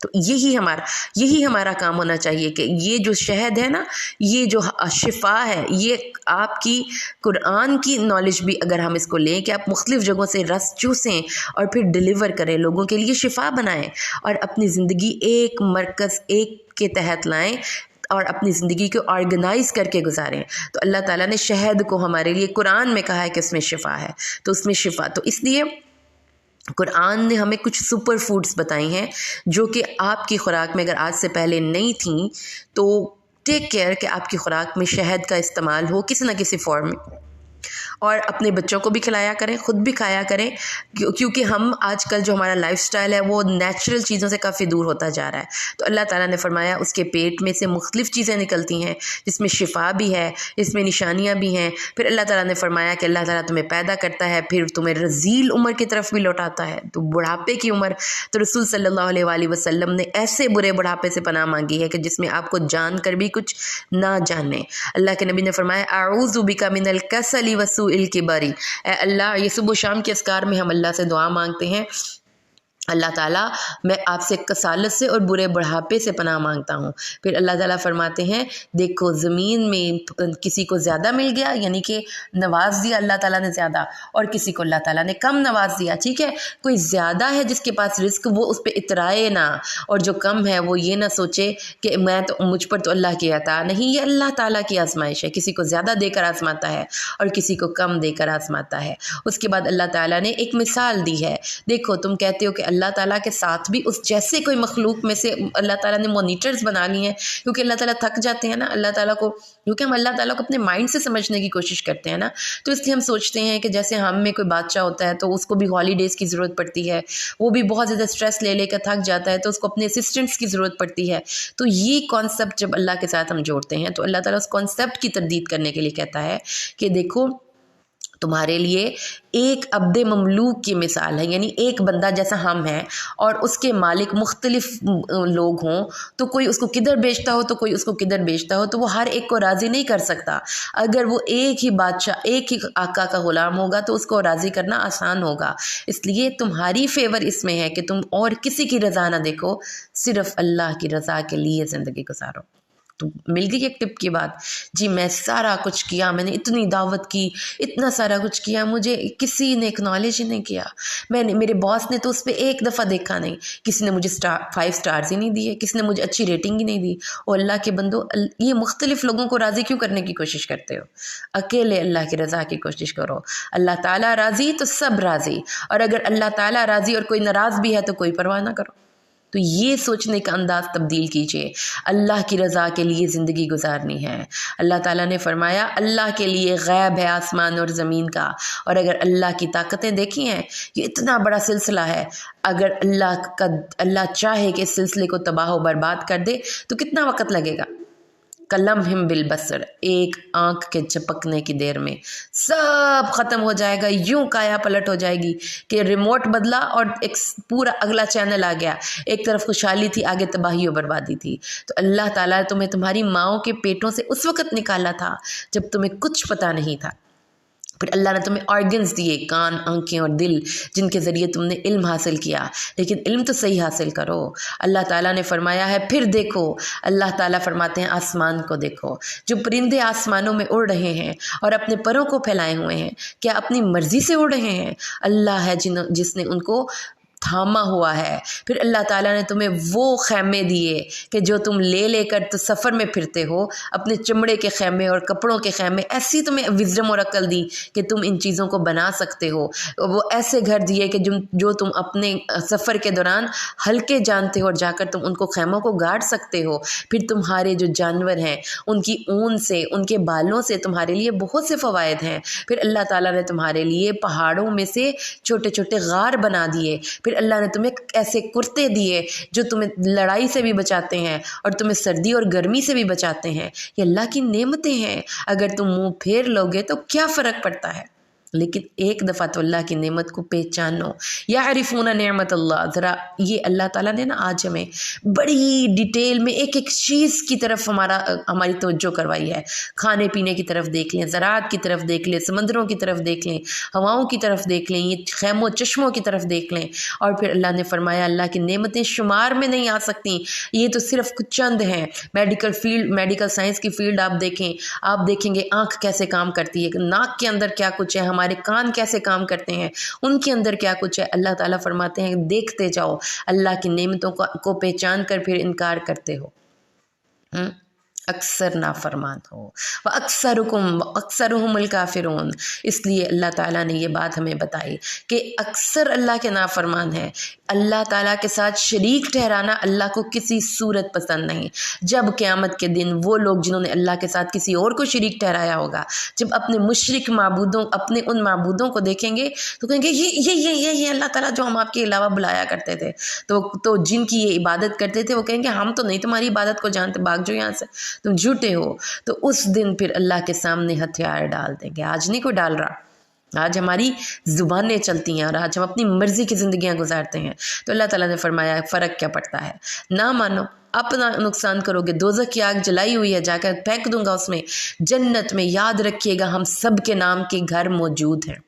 تو یہی ہمارا کام ہونا چاہیے کہ یہ جو شہد ہے نا، یہ جو شفا ہے، یہ آپ کی قرآن کی نالج بھی اگر ہم اس کو لیں کہ آپ مختلف جگہوں سے رس چوسیں اور پھر ڈیلیور کریں، لوگوں کے لیے شفا بنائیں اور اپنی زندگی ایک مرکز ایک کے تحت لائیں اور اپنی زندگی کو آرگنائز کر کے گزاریں. تو اللہ تعالیٰ نے شہد کو ہمارے لیے قرآن میں کہا ہے کہ اس میں شفا ہے، تو اس میں شفا، تو اس لیے قرآن نے ہمیں کچھ سپر فوڈز بتائی ہیں جو کہ آپ کی خوراک میں اگر آج سے پہلے نہیں تھیں تو ٹیک کیئر کہ آپ کی خوراک میں شہد کا استعمال ہو کسی نہ کسی فارم میں، اور اپنے بچوں کو بھی کھلایا کریں، خود بھی کھایا کریں، کیونکہ ہم آج کل جو ہمارا لائف سٹائل ہے وہ نیچرل چیزوں سے کافی دور ہوتا جا رہا ہے. تو اللہ تعالیٰ نے فرمایا اس کے پیٹ میں سے مختلف چیزیں نکلتی ہیں جس میں شفا بھی ہے، اس میں نشانیاں بھی ہیں. پھر اللہ تعالیٰ نے فرمایا کہ اللہ تعالیٰ تمہیں پیدا کرتا ہے، پھر تمہیں رذیل عمر کی طرف بھی لوٹاتا ہے، تو بڑھاپے کی عمر. تو رسول صلی اللہ علیہ وآلہ وسلم نے ایسے برے بڑھاپے سے پناہ مانگی ہے کہ جس میں آپ کو جان کر بھی کچھ نہ جانے. اللہ کے نبی نے فرمایا اعوذ بک من الکسل وسوء الکبری، اے اللہ، یہ صبح و شام کے اذکار میں ہم اللہ سے دعا مانگتے ہیں، اللہ تعالیٰ میں آپ سے کسالت سے اور برے بڑھاپے سے پناہ مانگتا ہوں. پھر اللہ تعالیٰ فرماتے ہیں دیکھو زمین میں کسی کو زیادہ مل گیا، یعنی کہ نواز دیا اللہ تعالیٰ نے زیادہ، اور کسی کو اللہ تعالیٰ نے کم نواز دیا. ٹھیک ہے، کوئی زیادہ ہے جس کے پاس رزق، وہ اس پہ اترائے نہ، اور جو کم ہے وہ یہ نہ سوچے کہ مجھ پر تو اللہ کی عطا نہیں. یہ اللہ تعالیٰ کی آزمائش ہے، کسی کو زیادہ دے کر آزماتا ہے اور کسی کو کم دے کر آزماتا ہے. اس کے بعد اللہ تعالیٰ نے ایک مثال دی ہے. دیکھو تم کہتے ہو کہ اللہ تعالیٰ کے ساتھ بھی اس جیسے کوئی مخلوق میں سے اللہ تعالیٰ نے مانیٹرز بنا لی ہیں، کیونکہ اللہ تعالیٰ تھک جاتے ہیں نا اللہ تعالیٰ کو، کیونکہ ہم اللہ تعالیٰ کو اپنے مائنڈ سے سمجھنے کی کوشش کرتے ہیں نا، تو اس لیے ہم سوچتے ہیں کہ جیسے ہم میں کوئی بادشاہ ہوتا ہے تو اس کو بھی ہالیڈیز کی ضرورت پڑتی ہے، وہ بھی بہت زیادہ اسٹریس لے کر تھک جاتا ہے تو اس کو اپنے اسسٹنٹس کی ضرورت پڑتی ہے. تو یہ کانسیپٹ جب اللہ کے ساتھ ہم جوڑتے ہیں تو اللہ تعالیٰ اس کانسیپٹ کی تردید کرنے کے لیے کہتا ہے کہ دیکھو تمہارے لیے ایک عبد مملوک کی مثال ہے، یعنی ایک بندہ جیسا ہم ہیں اور اس کے مالک مختلف لوگ ہوں، تو کوئی اس کو کدھر بیچتا ہو تو کوئی اس کو کدھر بیچتا ہو، تو وہ ہر ایک کو راضی نہیں کر سکتا. اگر وہ ایک ہی بادشاہ ایک ہی آقا کا غلام ہوگا تو اس کو راضی کرنا آسان ہوگا. اس لیے تمہاری فیور اس میں ہے کہ تم اور کسی کی رضا نہ دیکھو، صرف اللہ کی رضا کے لیے زندگی گزارو. تو مل گئی ایک ٹپ کی بات. جی میں سارا کچھ کیا، میں نے اتنی دعوت کی، اتنا سارا کچھ کیا، مجھے کسی نے اکنالج ہی نہیں کیا، میرے باس نے تو اس پہ ایک دفعہ دیکھا نہیں، کسی نے مجھے 5 سٹارز ہی نہیں دیے، کسی نے مجھے اچھی ریٹنگ ہی نہیں دی. اور اللہ کے بندو، یہ مختلف لوگوں کو راضی کیوں کرنے کی کوشش کرتے ہو؟ اکیلے اللہ کی رضا کی کوشش کرو. اللہ تعالیٰ راضی تو سب راضی، اور اگر اللہ تعالیٰ راضی اور کوئی ناراض بھی ہے تو کوئی پرواہ نہ کرو. تو یہ سوچنے کا انداز تبدیل کیجئے. اللہ کی رضا کے لیے زندگی گزارنی ہے. اللہ تعالیٰ نے فرمایا اللہ کے لیے غیب ہے آسمان اور زمین کا، اور اگر اللہ کی طاقتیں دیکھی ہیں یہ اتنا بڑا سلسلہ ہے، اگر اللہ چاہے کہ اس سلسلے کو تباہ و برباد کر دے تو کتنا وقت لگے گا؟ کلمہم بالبصر، ایک آنکھ کے جھپکنے کی دیر میں سب ختم ہو جائے گا. یوں کایا پلٹ ہو جائے گی کہ ریموٹ بدلا اور ایک پورا اگلا چینل آ گیا. ایک طرف خوشحالی تھی، آگے تباہی و بربادی تھی. تو اللہ تعالیٰ نے تمہیں تمہاری ماؤں کے پیٹوں سے اس وقت نکالا تھا جب تمہیں کچھ پتہ نہیں تھا. پھر اللہ نے تمہیں آرگنز دیے، کان، آنکھیں اور دل، جن کے ذریعے تم نے علم حاصل کیا، لیکن علم تو صحیح حاصل کرو. اللہ تعالیٰ نے فرمایا ہے پھر دیکھو، اللہ تعالیٰ فرماتے ہیں آسمان کو دیکھو، جو پرندے آسمانوں میں اڑ رہے ہیں اور اپنے پروں کو پھیلائے ہوئے ہیں، کیا اپنی مرضی سے اڑ رہے ہیں؟ اللہ ہے جس نے ان کو تھاما ہوا ہے. پھر اللہ تعالیٰ نے تمہیں وہ خیمے دیے کہ جو تم لے کر تو سفر میں پھرتے ہو، اپنے چمڑے کے خیمے اور کپڑوں کے خیمے. ایسی تمہیں وزڈم اور عقل دی کہ تم ان چیزوں کو بنا سکتے ہو. وہ ایسے گھر دیے کہ جو تم اپنے سفر کے دوران ہلکے جانتے ہو اور جا کر تم ان کو خیموں کو گاڑ سکتے ہو. پھر تمہارے جو جانور ہیں ان کی اون سے، ان کے بالوں سے تمہارے لیے بہت سے فوائد ہیں. پھر اللہ تعالیٰ نے تمہارے لیے پہاڑوں میں سے چھوٹے چھوٹے غار بنا دیے. پھر اللہ نے تمہیں ایسے کرتے دیے جو تمہیں لڑائی سے بھی بچاتے ہیں اور تمہیں سردی اور گرمی سے بھی بچاتے ہیں. یہ اللہ کی نعمتیں ہیں، اگر تم منہ پھیر لوگے تو کیا فرق پڑتا ہے؟ لیکن ایک دفعہ تو اللہ کی نعمت کو پہچانو. یعرفون نعمت اللہ، ذرا یہ اللہ تعالیٰ نے نا آج ہمیں بڑی ڈیٹیل میں ایک ایک چیز کی طرف ہماری توجہ کروائی ہے. کھانے پینے کی طرف دیکھ لیں، زراعت کی طرف دیکھ لیں، سمندروں کی طرف دیکھ لیں، ہواؤں کی طرف دیکھ لیں، یہ خیموں چشموں کی طرف دیکھ لیں. اور پھر اللہ نے فرمایا اللہ کی نعمتیں شمار میں نہیں آ سکتی، یہ تو صرف کچھ چند ہیں. میڈیکل سائنس کی فیلڈ آپ دیکھیں گے آنکھ کیسے کام کرتی ہے، ناک کے اندر کیا کچھ ہے، ہمارے کان کیسے کام کرتے ہیں، ان کے اندر کیا کچھ ہے. اللہ تعالیٰ فرماتے ہیں دیکھتے جاؤ، اللہ کی نعمتوں کو پہچان کر پھر انکار کرتے ہو، اکثر نافرمان ہو. وَأَكْثَرُهُمُ الْكَافِرُونَ. اس لیے اللہ تعالیٰ نے یہ بات ہمیں بتائی کہ اکثر اللہ کے نافرمان ہیں. اللہ تعالیٰ کے ساتھ شریک ٹھہرانا اللہ کو کسی صورت پسند نہیں. جب قیامت کے دن وہ لوگ جنہوں نے اللہ کے ساتھ کسی اور کو شریک ٹھہرایا ہوگا، جب اپنے مشرک معبودوں، اپنے ان معبودوں کو دیکھیں گے تو کہیں گے یہ اللہ تعالیٰ جو ہم آپ کے علاوہ بلایا کرتے تھے، تو جن کی یہ عبادت کرتے تھے وہ کہیں گے ہم تو نہیں تمہاری عبادت کو جانتے، بھاگ جو یہاں سے، تم جھوٹے ہو. تو اس دن پھر اللہ کے سامنے ہتھیار ڈال دیں گے. آج نہیں کوئی ڈال رہا، آج ہماری زبانیں چلتی ہیں اور آج ہم اپنی مرضی کی زندگیاں گزارتے ہیں. تو اللہ تعالیٰ نے فرمایا فرق کیا پڑتا ہے، نہ مانو اپنا نقصان کرو گے. دوزخ کی آگ جلائی ہوئی ہے، جا کر پھینک دوں گا اس میں. جنت میں یاد رکھیے گا ہم سب کے نام کے گھر موجود ہیں.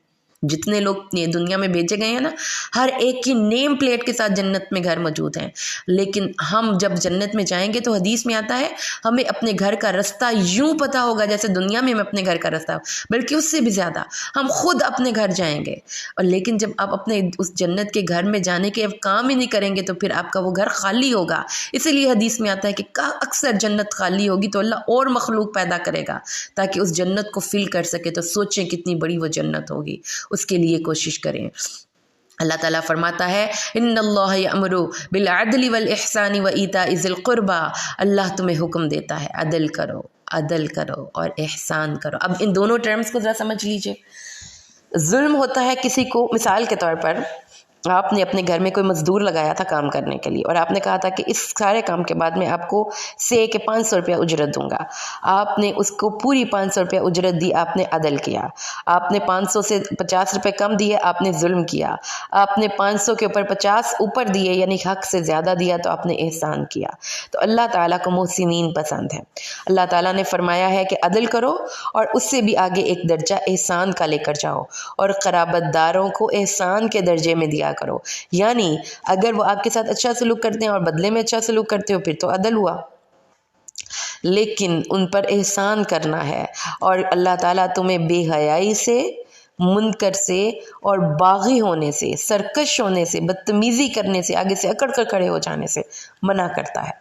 جتنے لوگ دنیا میں بھیجے گئے ہیں نا، ہر ایک کی نیم پلیٹ کے ساتھ جنت میں گھر موجود ہیں. لیکن ہم جب جنت میں جائیں گے تو حدیث میں آتا ہے ہمیں اپنے گھر کا رستہ یوں پتہ ہوگا جیسے دنیا میں ہمیں اپنے گھر کا رستہ، بلکہ اس سے بھی زیادہ ہم خود اپنے گھر جائیں گے. اور لیکن جب آپ اپنے اس جنت کے گھر میں جانے کے کام ہی نہیں کریں گے تو پھر آپ کا وہ گھر خالی ہوگا. اسی لیے حدیث میں آتا ہے کہ اکثر جنت خالی ہوگی تو اللہ اور مخلوق پیدا کرے گا تاکہ اس جنت کو فل کر سکے. تو سوچیں کتنی بڑی وہ جنت ہوگی، اس کے لیے کوشش کریں. اللہ تعالیٰ فرماتا ہے ان اللہ یأمر بالعدل والاحسان وایتاء ذی القربى. اللہ تمہیں حکم دیتا ہے عدل کرو اور احسان کرو. اب ان دونوں ٹرمز کو ذرا سمجھ لیجئے. ظلم ہوتا ہے کسی کو، مثال کے طور پر آپ نے اپنے گھر میں کوئی مزدور لگایا تھا کام کرنے کے لیے اور آپ نے کہا تھا کہ اس سارے کام کے بعد میں آپ کو سے کہ 500 روپیہ اجرت دوں گا. آپ نے اس کو پوری 500 روپیہ اجرت دی، آپ نے عدل کیا. آپ نے 500 سے 50 روپے کم دیے، آپ نے ظلم کیا. آپ نے 500 کے اوپر 50 اوپر دیے یعنی حق سے زیادہ دیا تو آپ نے احسان کیا. تو اللہ تعالیٰ کو محسنین پسند ہے. اللہ تعالیٰ نے فرمایا ہے کہ عدل کرو اور اس سے بھی آگے ایک درجہ احسان کا لے کر جاؤ اور قرابت داروں کو احسان کے درجے میں دیا کرو. یعنی اگر وہ آپ کے ساتھ اچھا سلوک کرتے ہیں اور بدلے میں اچھا سلوک کرتے ہو پھر تو عدل ہوا، لیکن ان پر احسان کرنا ہے. اور اللہ تعالیٰ تمہیں بے حیائی سے، منکر سے اور باغی ہونے سے، سرکش ہونے سے، بدتمیزی کرنے سے، آگے سے اکڑ کر کھڑے ہو جانے سے منع کرتا ہے.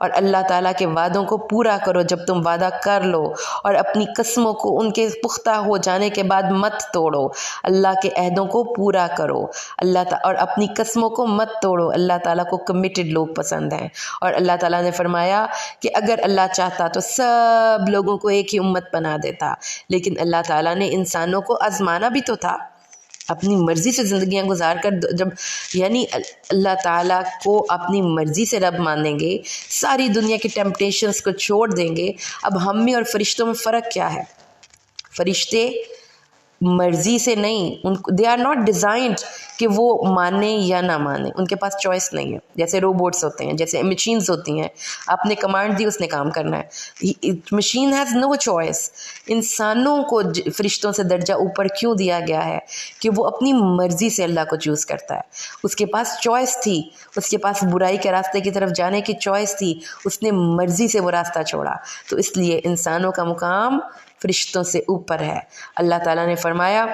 اور اللہ تعالیٰ کے وعدوں کو پورا کرو جب تم وعدہ کر لو، اور اپنی قسموں کو ان کے پختہ ہو جانے کے بعد مت توڑو. اللہ کے عہدوں کو پورا کرو اور اپنی قسموں کو مت توڑو. اللہ تعالیٰ کو کمیٹڈ لوگ پسند ہیں. اور اللہ تعالیٰ نے فرمایا کہ اگر اللہ چاہتا تو سب لوگوں کو ایک ہی امت بنا دیتا، لیکن اللہ تعالیٰ نے انسانوں کو آزمانا بھی تو تھا. اپنی مرضی سے زندگیاں گزار کر جب یعنی اللہ تعالیٰ کو اپنی مرضی سے رب مانیں گے، ساری دنیا کی ٹیمپٹیشنز کو چھوڑ دیں گے. اب ہم میں اور فرشتوں میں فرق کیا ہے؟ فرشتے مرضی سے نہیں، دے آر ناٹ ڈیزائنڈ کہ وہ مانیں یا نہ مانیں، ان کے پاس چوائس نہیں ہے. جیسے روبوٹس ہوتے ہیں، جیسے مشینز ہوتی ہیں، آپ نے کمانڈ دی اس نے کام کرنا ہے. Machine has no choice. انسانوں کو فرشتوں سے درجہ اوپر کیوں دیا گیا ہے کہ وہ اپنی مرضی سے اللہ کو چوز کرتا ہے. اس کے پاس چوائس تھی، اس کے پاس برائی کے راستے کی طرف جانے کی چوائس تھی، اس نے مرضی سے وہ راستہ چھوڑا. تو اس لیے انسانوں کا مقام فرشتوں سے اوپر ہے. اللہ تعالیٰ نے فرمایا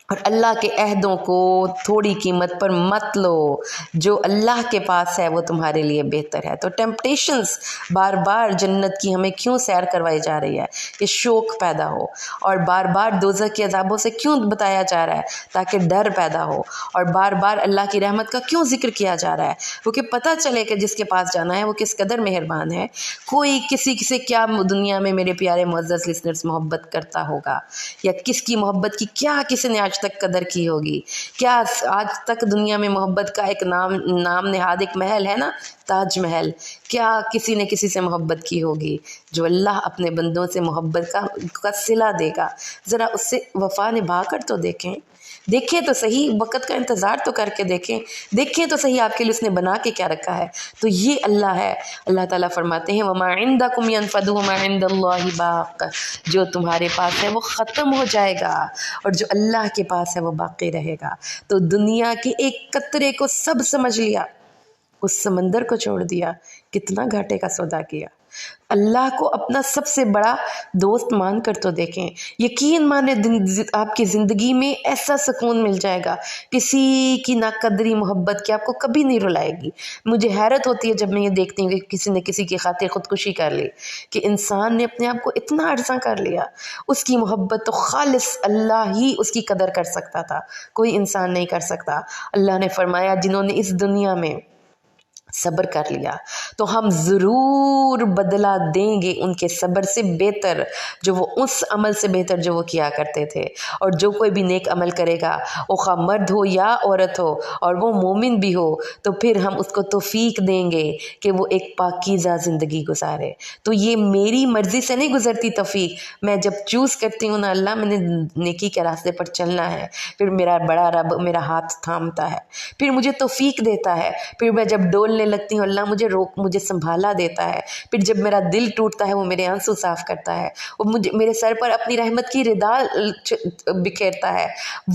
اور اللہ کے عہدوں کو تھوڑی قیمت پر مت لو، جو اللہ کے پاس ہے وہ تمہارے لیے بہتر ہے. تو ٹیمپٹیشنز بار بار جنت کی ہمیں کیوں سیر کروائی جا رہی ہے کہ شوق پیدا ہو، اور بار بار دوزخ کے عذابوں سے کیوں بتایا جا رہا ہے تاکہ ڈر پیدا ہو، اور بار بار اللہ کی رحمت کا کیوں ذکر کیا جا رہا ہے کیونکہ پتہ چلے کہ جس کے پاس جانا ہے وہ کس قدر مہربان ہے. کوئی کسی سے کیا دنیا میں میرے پیارے معزز لسنرز محبت کرتا ہوگا، یا کس کی محبت کی کیا کسی نے آج تک قدر کی ہوگی؟ کیا آج تک دنیا میں محبت کا ایک نام نہاد ایک محل ہے نا، تاج محل، کیا کسی نے کسی سے محبت کی ہوگی؟ جو اللہ اپنے بندوں سے محبت کا صلہ دے گا، ذرا اس سے وفا نبھا کر تو دیکھیں تو صحیح، وقت کا انتظار تو کر کے دیکھیں تو صحیح آپ کے لیے اس نے بنا کے کیا رکھا ہے۔ تو یہ اللہ ہے۔ اللہ تعالیٰ فرماتے ہیں وَمَا عِنْدَكُمْ يَنْفَدُ وَمَا عِنْدَ اللَّهِ بَاقٍ، جو تمہارے پاس ہے وہ ختم ہو جائے گا اور جو اللہ کے پاس ہے وہ باقی رہے گا۔ تو دنیا کے ایک قطرے کو سب سمجھ لیا، اس سمندر کو چھوڑ دیا، کتنا گھاٹے کا سودا کیا۔ اللہ کو اپنا سب سے بڑا دوست مان کر تو دیکھیں، یقین مانے آپ کی زندگی میں ایسا سکون مل جائے گا، کسی کی نا قدری محبت کی آپ کو کبھی نہیں رلائے گی۔ مجھے حیرت ہوتی ہے جب میں یہ دیکھتی ہوں کہ کسی نے کسی کی خاطر خودکشی کر لی، کہ انسان نے اپنے آپ کو اتنا عرضہ کر لیا، اس کی محبت تو خالص اللہ ہی اس کی قدر کر سکتا تھا، کوئی انسان نہیں کر سکتا۔ اللہ نے فرمایا جنہوں نے اس دنیا میں صبر کر لیا تو ہم ضرور بدلہ دیں گے ان کے صبر سے بہتر، جو وہ اس عمل سے بہتر جو وہ کیا کرتے تھے۔ اور جو کوئی بھی نیک عمل کرے گا، وہ خواہ مرد ہو یا عورت ہو، اور وہ مومن بھی ہو، تو پھر ہم اس کو توفیق دیں گے کہ وہ ایک پاکیزہ زندگی گزارے۔ تو یہ میری مرضی سے نہیں گزرتی توفیق، میں جب چوز کرتی ہوں نا اللہ میں نے نیکی کے راستے پر چلنا ہے، پھر میرا بڑا رب میرا ہاتھ تھامتا ہے، پھر مجھے توفیق دیتا ہے، پھر میں جب ڈولنے لگتی ہوں اللہ مجھے سنبھالا دیتا ہے، پھر جب میرا دل ٹوٹتا ہے وہ میرے آنسو صاف کرتا ہے، وہ میرے سر پر اپنی رحمت کی ردا بکھیرتا ہے۔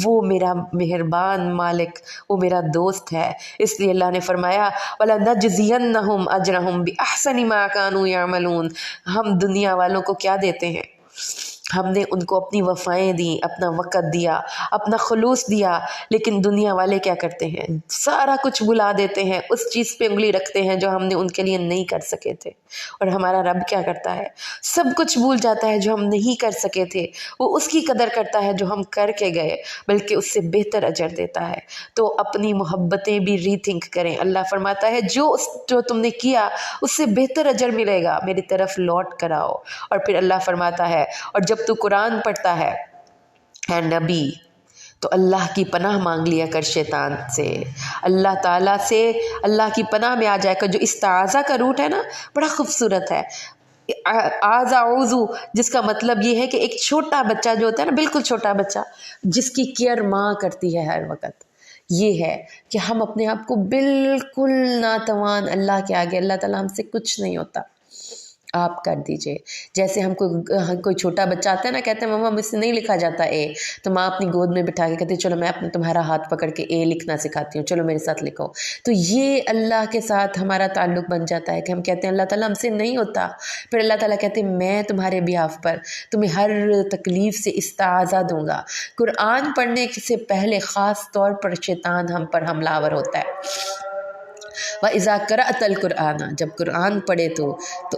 وہ میرا مہربان مالک، وہ میرا دوست ہے۔ اس لیے اللہ نے فرمایا وَلَنَجْزِيَنَّهُمْ أَجْرَهُمْ بِأَحْسَنِ مَا كَانُوا يَعْمَلُونَ۔ ہم دنیا والوں کو کیا دیتے ہیں؟ ہم نے ان کو اپنی وفائیں دیں، اپنا وقت دیا، اپنا خلوص دیا، لیکن دنیا والے کیا کرتے ہیں؟ سارا کچھ بلا دیتے ہیں، اس چیز پہ انگلی رکھتے ہیں جو ہم نے ان کے لیے نہیں کر سکے تھے۔ اور ہمارا رب کیا کرتا ہے؟ سب کچھ بھول جاتا ہے جو ہم نہیں کر سکے تھے، وہ اس کی قدر کرتا ہے جو ہم کر کے گئے، بلکہ اس سے بہتر اجر دیتا ہے۔ تو اپنی محبتیں بھی ری تھنک کریں۔ اللہ فرماتا ہے جو تم نے کیا اس سے بہتر اجر ملے گا، میری طرف لوٹ کر آؤ۔ اور پھر اللہ فرماتا ہے اور جب تو قرآن پڑھتا ہے اے نبی تو اللہ کی پناہ مانگ لیا کر شیطان سے، اللہ تعالیٰ سے اللہ کی پناہ میں آ جائے کر۔ جو استعاذہ کا روٹ ہے نا بڑا خوبصورت ہے، اعوذ، جس کا مطلب یہ ہے کہ ایک چھوٹا بچہ جو ہوتا ہے نا، بالکل چھوٹا بچہ جس کی کیئر ماں کرتی ہے ہر وقت، یہ ہے کہ ہم اپنے آپ کو بالکل ناتوان اللہ کے آگے، اللہ تعالیٰ ہم سے کچھ نہیں ہوتا، آپ کر دیجئے۔ جیسے ہم کوئی چھوٹا بچہ آتا ہے نا، کہتے ہیں ماما مجھ سے نہیں لکھا جاتا اے، تو ماں اپنی گود میں بٹھا کے کہتی ہے چلو میں تمہارا ہاتھ پکڑ کے اے لکھنا سکھاتی ہوں، چلو میرے ساتھ لکھو۔ تو یہ اللہ کے ساتھ ہمارا تعلق بن جاتا ہے کہ ہم کہتے ہیں اللہ تعالیٰ ہم سے نہیں ہوتا، پھر اللہ تعالیٰ کہتے ہیں میں تمہارے بیہاف پر تمہیں ہر تکلیف سے استعاذہ دوں گا۔ قرآن پڑھنے سے پہلے خاص طور پر شیطان ہم پر حملہ آور ہوتا ہے۔ وَإِذَا قَرَأْتَ الْقُرْآنَ، جب قرآن پڑھے تو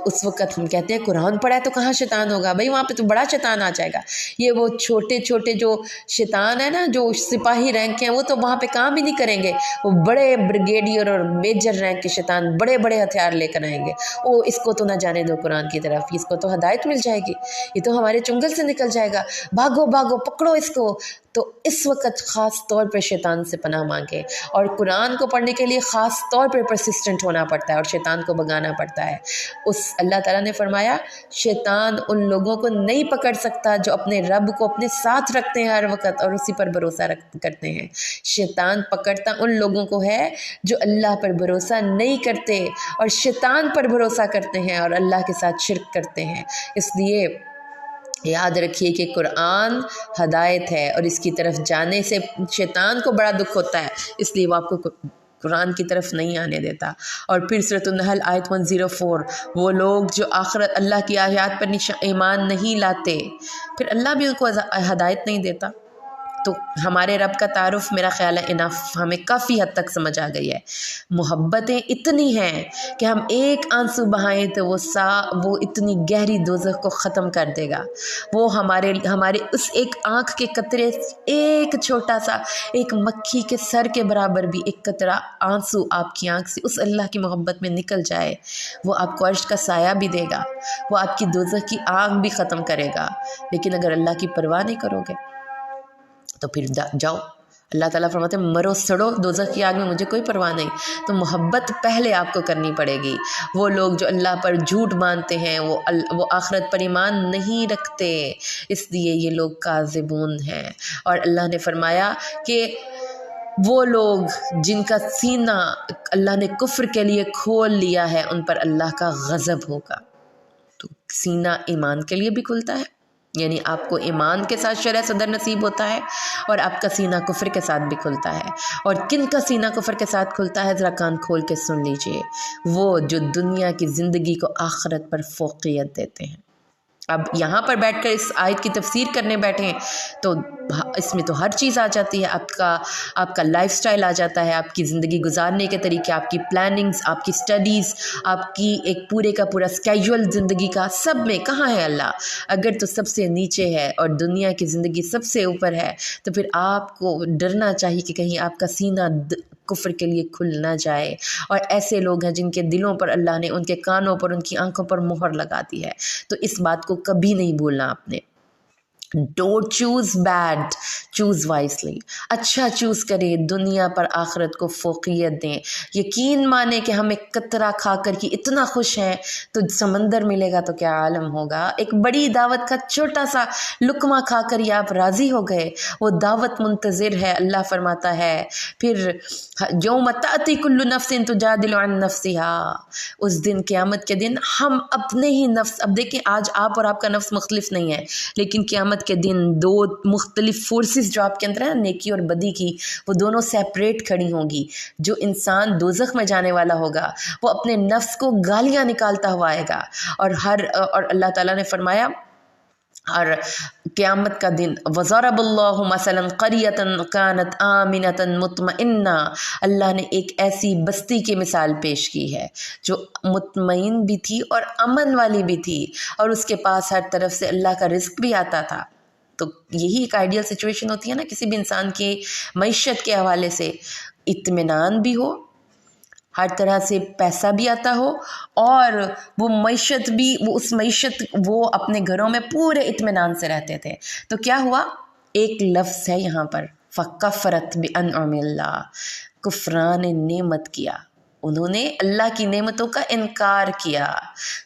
اس وقت ہم کہتے ہیں قرآن پڑھا ہے تو کہاں شیطان ہوگا؟ بھئی وہاں پہ تو بڑا شیطان آ جائے گا۔ یہ وہ چھوٹے چھوٹے جو شیطان ہیں نا، جو سپاہی رینک کے ہیں، وہ تو وہاں پہ کام ہی نہیں کریں گے، وہ بڑے بریگیڈیئر اور میجر رینک کے شیطان بڑے بڑے ہتھیار لے کر آئیں گے۔ اس کو تو نہ جانے دو قرآن کی طرف، اس کو تو ہدایت مل جائے گی، یہ تو ہمارے چنگل سے نکل جائے گا، بھاگو بھاگو پکڑو اس کو۔ تو اس وقت خاص طور پر شیطان سے پناہ مانگے، اور قرآن کو پڑھنے کے لیے خاص طور پر پرسسٹنٹ ہونا پڑتا ہے اور شیطان کو بھگانا پڑتا ہے۔ اللہ تعالیٰ نے فرمایا شیطان ان لوگوں کو نہیں پکڑ سکتا جو اپنے رب کو اپنے ساتھ رکھتے ہیں ہر وقت اور اسی پر بھروسہ کرتے ہیں۔ شیطان پکڑتا ان لوگوں کو ہے جو اللہ پر بھروسہ نہیں کرتے اور شیطان پر بھروسہ کرتے ہیں اور اللہ کے ساتھ شرک کرتے ہیں۔ اس لیے یاد رکھیے کہ قرآن ہدایت ہے اور اس کی طرف جانے سے شیطان کو بڑا دکھ ہوتا ہے، اس لیے وہ آپ کو قرآن کی طرف نہیں آنے دیتا۔ اور پھر سورۃ النحل آیت 104، وہ لوگ جو آخرت اللہ کی آیات پر ایمان نہیں لاتے، پھر اللہ بھی ان کو ہدایت نہیں دیتا۔ تو ہمارے رب کا تعارف میرا خیال ہے انف ہمیں کافی حد تک سمجھ آ گئی ہے۔ محبتیں اتنی ہیں کہ ہم ایک آنسو بہائیں تو وہ اتنی گہری دوزخ کو ختم کر دے گا۔ وہ ہمارے اس ایک آنکھ کے قطرے، ایک چھوٹا سا ایک مکھی کے سر کے برابر بھی ایک قطرہ آنسو آپ کی آنکھ سے اس اللہ کی محبت میں نکل جائے، وہ آپ کو عرش کا سایہ بھی دے گا، وہ آپ کی دوزخ کی آگ بھی ختم کرے گا۔ لیکن اگر اللہ کی پرواہ نہیں کرو گے تو پھر جاؤ، اللہ تعالیٰ فرماتے ہیں مرو سڑو دوزخ کی آگ میں، مجھے کوئی پرواہ نہیں۔ تو محبت پہلے آپ کو کرنی پڑے گی۔ وہ لوگ جو اللہ پر جھوٹ مانتے ہیں وہ آخرت پر ایمان نہیں رکھتے، اس لیے یہ لوگ کاذبون ہیں۔ اور اللہ نے فرمایا کہ وہ لوگ جن کا سینہ اللہ نے کفر کے لیے کھول لیا ہے ان پر اللہ کا غضب ہوگا۔ تو سینہ ایمان کے لیے بھی کھلتا ہے، یعنی آپ کو ایمان کے ساتھ شرح صدر نصیب ہوتا ہے، اور آپ کا سینہ کفر کے ساتھ بھی کھلتا ہے۔ اور کن کا سینہ کفر کے ساتھ کھلتا ہے، ذرا کان کھول کے سن لیجئے، وہ جو دنیا کی زندگی کو آخرت پر فوقیت دیتے ہیں۔ اب یہاں پر بیٹھ کر اس آیت کی تفسیر کرنے بیٹھیں تو اس میں تو ہر چیز آ جاتی ہے، آپ کا لائف سٹائل آ جاتا ہے، آپ کی زندگی گزارنے کے طریقے، آپ کی پلاننگز، آپ کی سٹڈیز، آپ کی ایک پورے کا پورا اسکیجول زندگی کا، سب میں کہاں ہے اللہ؟ اگر تو سب سے نیچے ہے اور دنیا کی زندگی سب سے اوپر ہے تو پھر آپ کو ڈرنا چاہیے کہ کہیں آپ کا سینہ کفر کے لیے کھل نہ جائے۔ اور ایسے لوگ ہیں جن کے دلوں پر اللہ نے، ان کے کانوں پر، ان کی آنکھوں پر مہر لگا دی ہے، تو اس بات کو کبھی نہیں بھولنا آپ نے۔ ڈونٹ چوز بیڈ، چوز وائسلی، اچھا چوز کریں، دنیا پر آخرت کو فوقیت دیں۔ یقین مانے کہ ہم ایک قطرہ کھا کر کی اتنا خوش ہیں تو سمندر ملے گا تو کیا عالم ہوگا۔ ایک بڑی دعوت کا چھوٹا سا لقمہ کھا کر یا آپ راضی ہو گئے، وہ دعوت منتظر ہے۔ اللہ فرماتا ہے پھر یوم تأتی کل نفس تجادل عن نفسها، اس دن قیامت کے دن ہم اپنے ہی نفس، اب دیکھیں آج آپ اور آپ کا نفس مختلف نہیں ہے، لیکن قیامت کے دن دو مختلف فورسز جو آپ کے اندر ہیں نیکی اور بدی کی، وہ دونوں سیپریٹ کھڑی ہوں گی۔ جو انسان دوزخ میں جانے والا ہوگا وہ اپنے نفس کو گالیاں نکالتا ہوا آئے گا، اور اللہ تعالیٰ نے فرمایا اور قیامت کا دن وَضَرَبَ اللَّهُ مَثَلًا قَرْيَةً كَانَتْ آمِنَةً مُطْمَئِنَّةً، اللہ نے ایک ایسی بستی کی مثال پیش کی ہے جو مطمئن بھی تھی اور امن والی بھی تھی، اور اس کے پاس ہر طرف سے اللہ کا رزق بھی آتا تھا۔ تو یہی ایک آئیڈیل سچویشن ہوتی ہے نا، کسی بھی انسان کی معیشت کے حوالے سے اطمینان بھی ہو، ہر طرح سے پیسہ بھی آتا ہو، اور وہ معیشت بھی، اس معیشت وہ اپنے گھروں میں پورے اطمینان سے رہتے تھے۔ تو کیا ہوا؟ ایک لفظ ہے یہاں پر فَكَفَرَتْ بِأَنْعُمِ اللَّهِ، کفران نعمت کیا، انہوں نے اللہ کی نعمتوں کا انکار کیا۔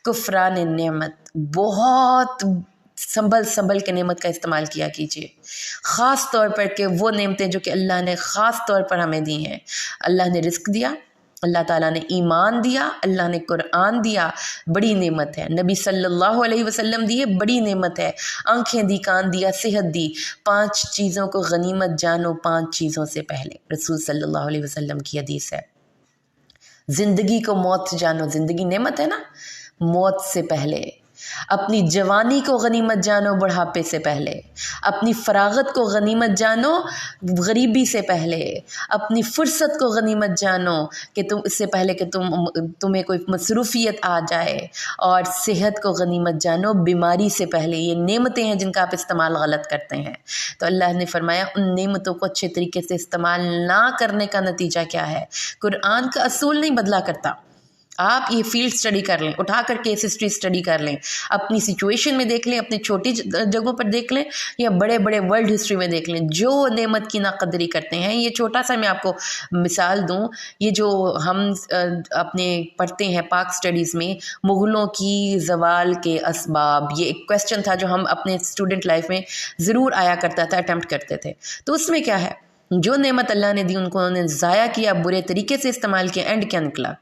کفران نعمت، بہت سنبھل کے نعمت کا استعمال کیا کیجیے، خاص طور پر کہ وہ نعمتیں جو کہ اللہ نے خاص طور پر ہمیں دی ہیں۔ اللہ نے رزق دیا، اللہ تعالیٰ نے ایمان دیا، اللہ نے قرآن دیا، بڑی نعمت ہے۔ نبی صلی اللہ علیہ وسلم دیے، بڑی نعمت ہے۔ آنکھیں دی، کان دیا، صحت دی۔ 5 چیزوں کو غنیمت جانو 5 چیزوں سے پہلے، رسول صلی اللہ علیہ وسلم کی حدیث ہے۔ زندگی کو موت جانو، زندگی نعمت ہے نا، موت سے پہلے۔ اپنی جوانی کو غنیمت جانو بڑھاپے سے پہلے۔ اپنی فراغت کو غنیمت جانو غریبی سے پہلے۔ اپنی فرصت کو غنیمت جانو کہ تم اس سے پہلے کہ تمہیں کوئی مصروفیت آ جائے۔ اور صحت کو غنیمت جانو بیماری سے پہلے۔ یہ نعمتیں ہیں جن کا آپ استعمال غلط کرتے ہیں۔ تو اللہ نے فرمایا ان نعمتوں کو اچھے طریقے سے استعمال نہ کرنے کا نتیجہ کیا ہے؟ قرآن کا اصول نہیں بدلا کرتا۔ آپ یہ فیلڈ سٹڈی کر لیں، اٹھا کر کیس ہسٹری سٹڈی کر لیں، اپنی سچویشن میں دیکھ لیں، اپنی چھوٹی جگہوں پر دیکھ لیں، یا بڑے بڑے ورلڈ ہسٹری میں دیکھ لیں، جو نعمت کی ناقدری کرتے ہیں۔ یہ چھوٹا سا میں آپ کو مثال دوں، یہ جو ہم اپنے پڑھتے ہیں پاک سٹڈیز میں مغلوں کی زوال کے اسباب، یہ ایک کویسچن تھا جو ہم اپنے اسٹوڈنٹ لائف میں ضرور آیا کرتا تھا، اٹیمپٹ کرتے تھے۔ تو اس میں کیا ہے، جو نعمت اللہ نے دی ان کو انہوں نے ضائع کیا، برے طریقے سے استعمال کیا، اینڈ کیا نکلا؟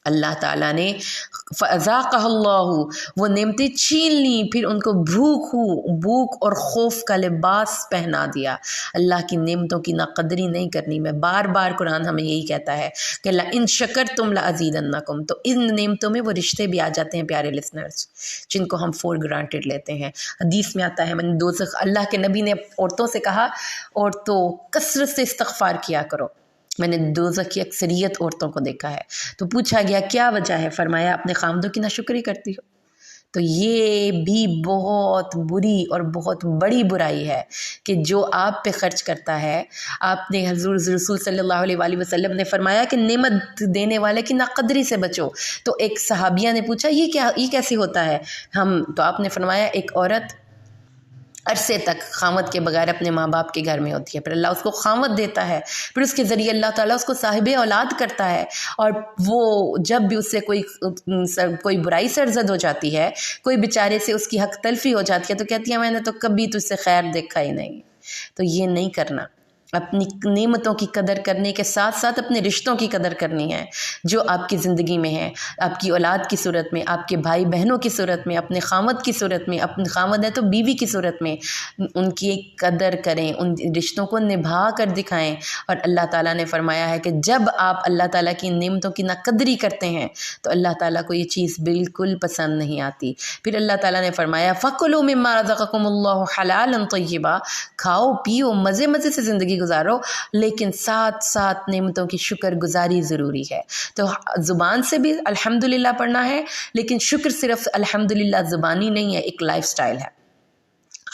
اللہ تعالیٰ نے فَأَذَاقَهَا اللَّهُ، وہ نعمتیں چھین لیں، پھر ان کو بھوک اور خوف کا لباس پہنا دیا۔ اللہ کی نعمتوں کی ناقدری نہیں کرنی۔ میں بار بار قرآن ہمیں یہی کہتا ہے کہ لَإِن شَكَرْتُمْ لَأَزِيدَنَّكُمْ، تو ان نعمتوں میں وہ رشتے بھی آ جاتے ہیں پیارے لسنرز، جن کو ہم فور گرانٹیڈ لیتے ہیں۔ حدیث میں آتا ہے دوزخ، اللہ کے نبی نے عورتوں سے کہا عورتوں کثرت سے استغفار کیا کرو۔ میں نے دوزخ کی اکثریت عورتوں کو دیکھا ہے۔ تو پوچھا گیا کیا وجہ ہے؟ فرمایا اپنے خامدوں کی ناشکری کرتی ہو۔ تو یہ بھی بہت بری اور بہت بڑی برائی ہے کہ جو آپ پہ خرچ کرتا ہے۔ آپ نے حضور رسول صلی اللہ علیہ وآلہ وسلم نے فرمایا کہ نعمت دینے والے کی ناقدری سے بچو۔ تو ایک صحابیہ نے پوچھا یہ کیسے ہوتا ہے؟ تو آپ نے فرمایا ایک عورت عرصے تک خامد کے بغیر اپنے ماں باپ کے گھر میں ہوتی ہے، پھر اللہ اس کو خامد دیتا ہے، پھر اس کے ذریعے اللہ تعالیٰ اس کو صاحب اولاد کرتا ہے، اور وہ جب بھی اس سے کوئی برائی سرزد ہو جاتی ہے، کوئی بیچارے سے اس کی حق تلفی ہو جاتی ہے، تو کہتی ہے میں نے تو کبھی تجھ سے خیر دیکھا ہی نہیں۔ تو یہ نہیں کرنا، اپنی نعمتوں کی قدر کرنے کے ساتھ ساتھ اپنے رشتوں کی قدر کرنی ہے جو آپ کی زندگی میں ہیں، آپ کی اولاد کی صورت میں، آپ کے بھائی بہنوں کی صورت میں، اپنے خامد کی صورت میں، اپنے خامد ہے تو بیوی کی صورت میں، ان کی قدر کریں، ان رشتوں کو نبھا کر دکھائیں۔ اور اللہ تعالیٰ نے فرمایا ہے کہ جب آپ اللہ تعالیٰ کی نعمتوں کی ناقدری کرتے ہیں تو اللہ تعالیٰ کو یہ چیز بالکل پسند نہیں آتی۔ پھر اللہ تعالیٰ نے فرمایا فَكُلُوا مِمَّا رَزَقَكُمُ اللَّهُ حَلَالًا طَيِّبًا، کھاؤ پیو مزے مزے سے زندگی گزارو، لیکن ساتھ ساتھ نعمتوں کی شکر گزاری ضروری ہے۔ تو زبان سے بھی الحمدللہ پڑھنا ہے، لیکن شکر صرف الحمدللہ زبانی نہیں ہے، ایک لائف سٹائل ہے۔